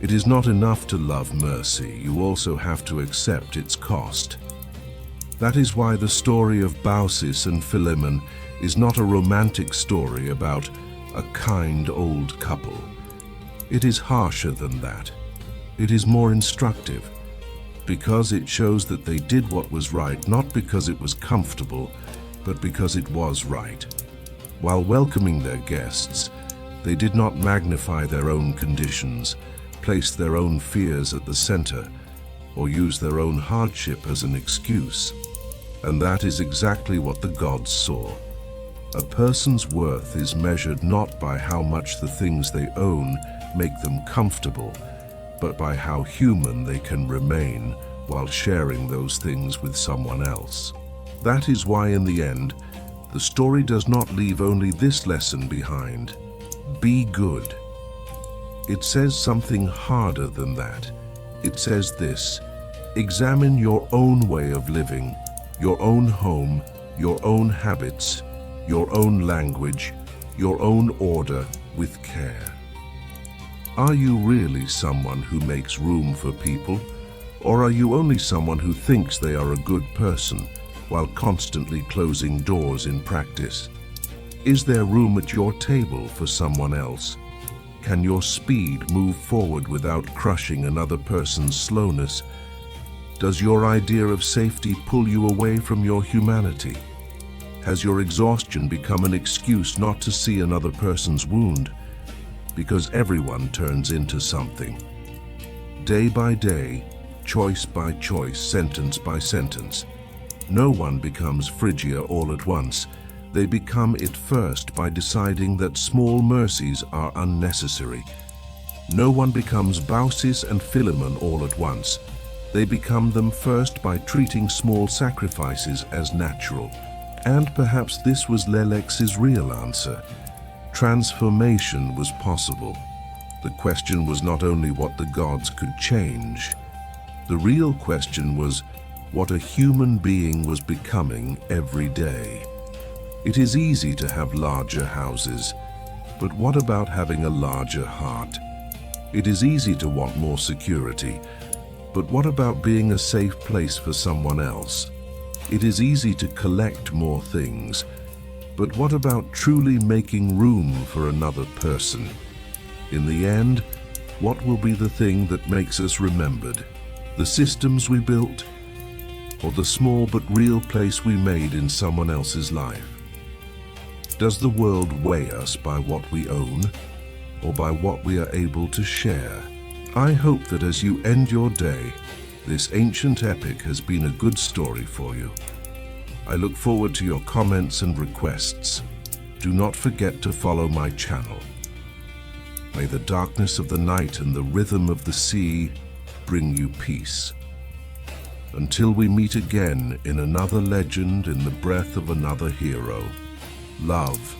It is not enough to love mercy. You also have to accept its cost. That is why the story of Baucis and Philemon is not a romantic story about a kind old couple. It is harsher than that. It is more instructive, because it shows that they did what was right, not because it was comfortable, but because it was right. While welcoming their guests, they did not magnify their own conditions, place their own fears at the center, or use their own hardship as an excuse. And that is exactly what the gods saw. A person's worth is measured not by how much the things they own make them comfortable, but by how human they can remain while sharing those things with someone else. That is why in the end, the story does not leave only this lesson behind: be good. It says something harder than that. It says this: examine your own way of living, your own home, your own habits, your own language, your own order with care. Are you really someone who makes room for people, or are you only someone who thinks they are a good person while constantly closing doors in practice? Is there room at your table for someone else? Can your speed move forward without crushing another person's slowness? Does your idea of safety pull you away from your humanity? Has your exhaustion become an excuse not to see another person's wound? Because everyone turns into something. Day by day, choice by choice, sentence by sentence. No one becomes Phrygia all at once. They become it first by deciding that small mercies are unnecessary. No one becomes Baucis and Philemon all at once. They become them first by treating small sacrifices as natural. And perhaps this was Lelex's real answer. Transformation was possible. The question was not only what the gods could change. The real question was what a human being was becoming every day. It is easy to have larger houses, but what about having a larger heart? It is easy to want more security, but what about being a safe place for someone else? It is easy to collect more things, but what about truly making room for another person? In the end, what will be the thing that makes us remembered? The systems we built, or the small but real place we made in someone else's life? Does the world weigh us by what we own, or by what we are able to share? I hope that as you end your day, this ancient epic has been a good story for you. I look forward to your comments and requests. Do not forget to follow my channel. May the darkness of the night and the rhythm of the sea bring you peace. Until we meet again in another legend in the breath of another hero. Love.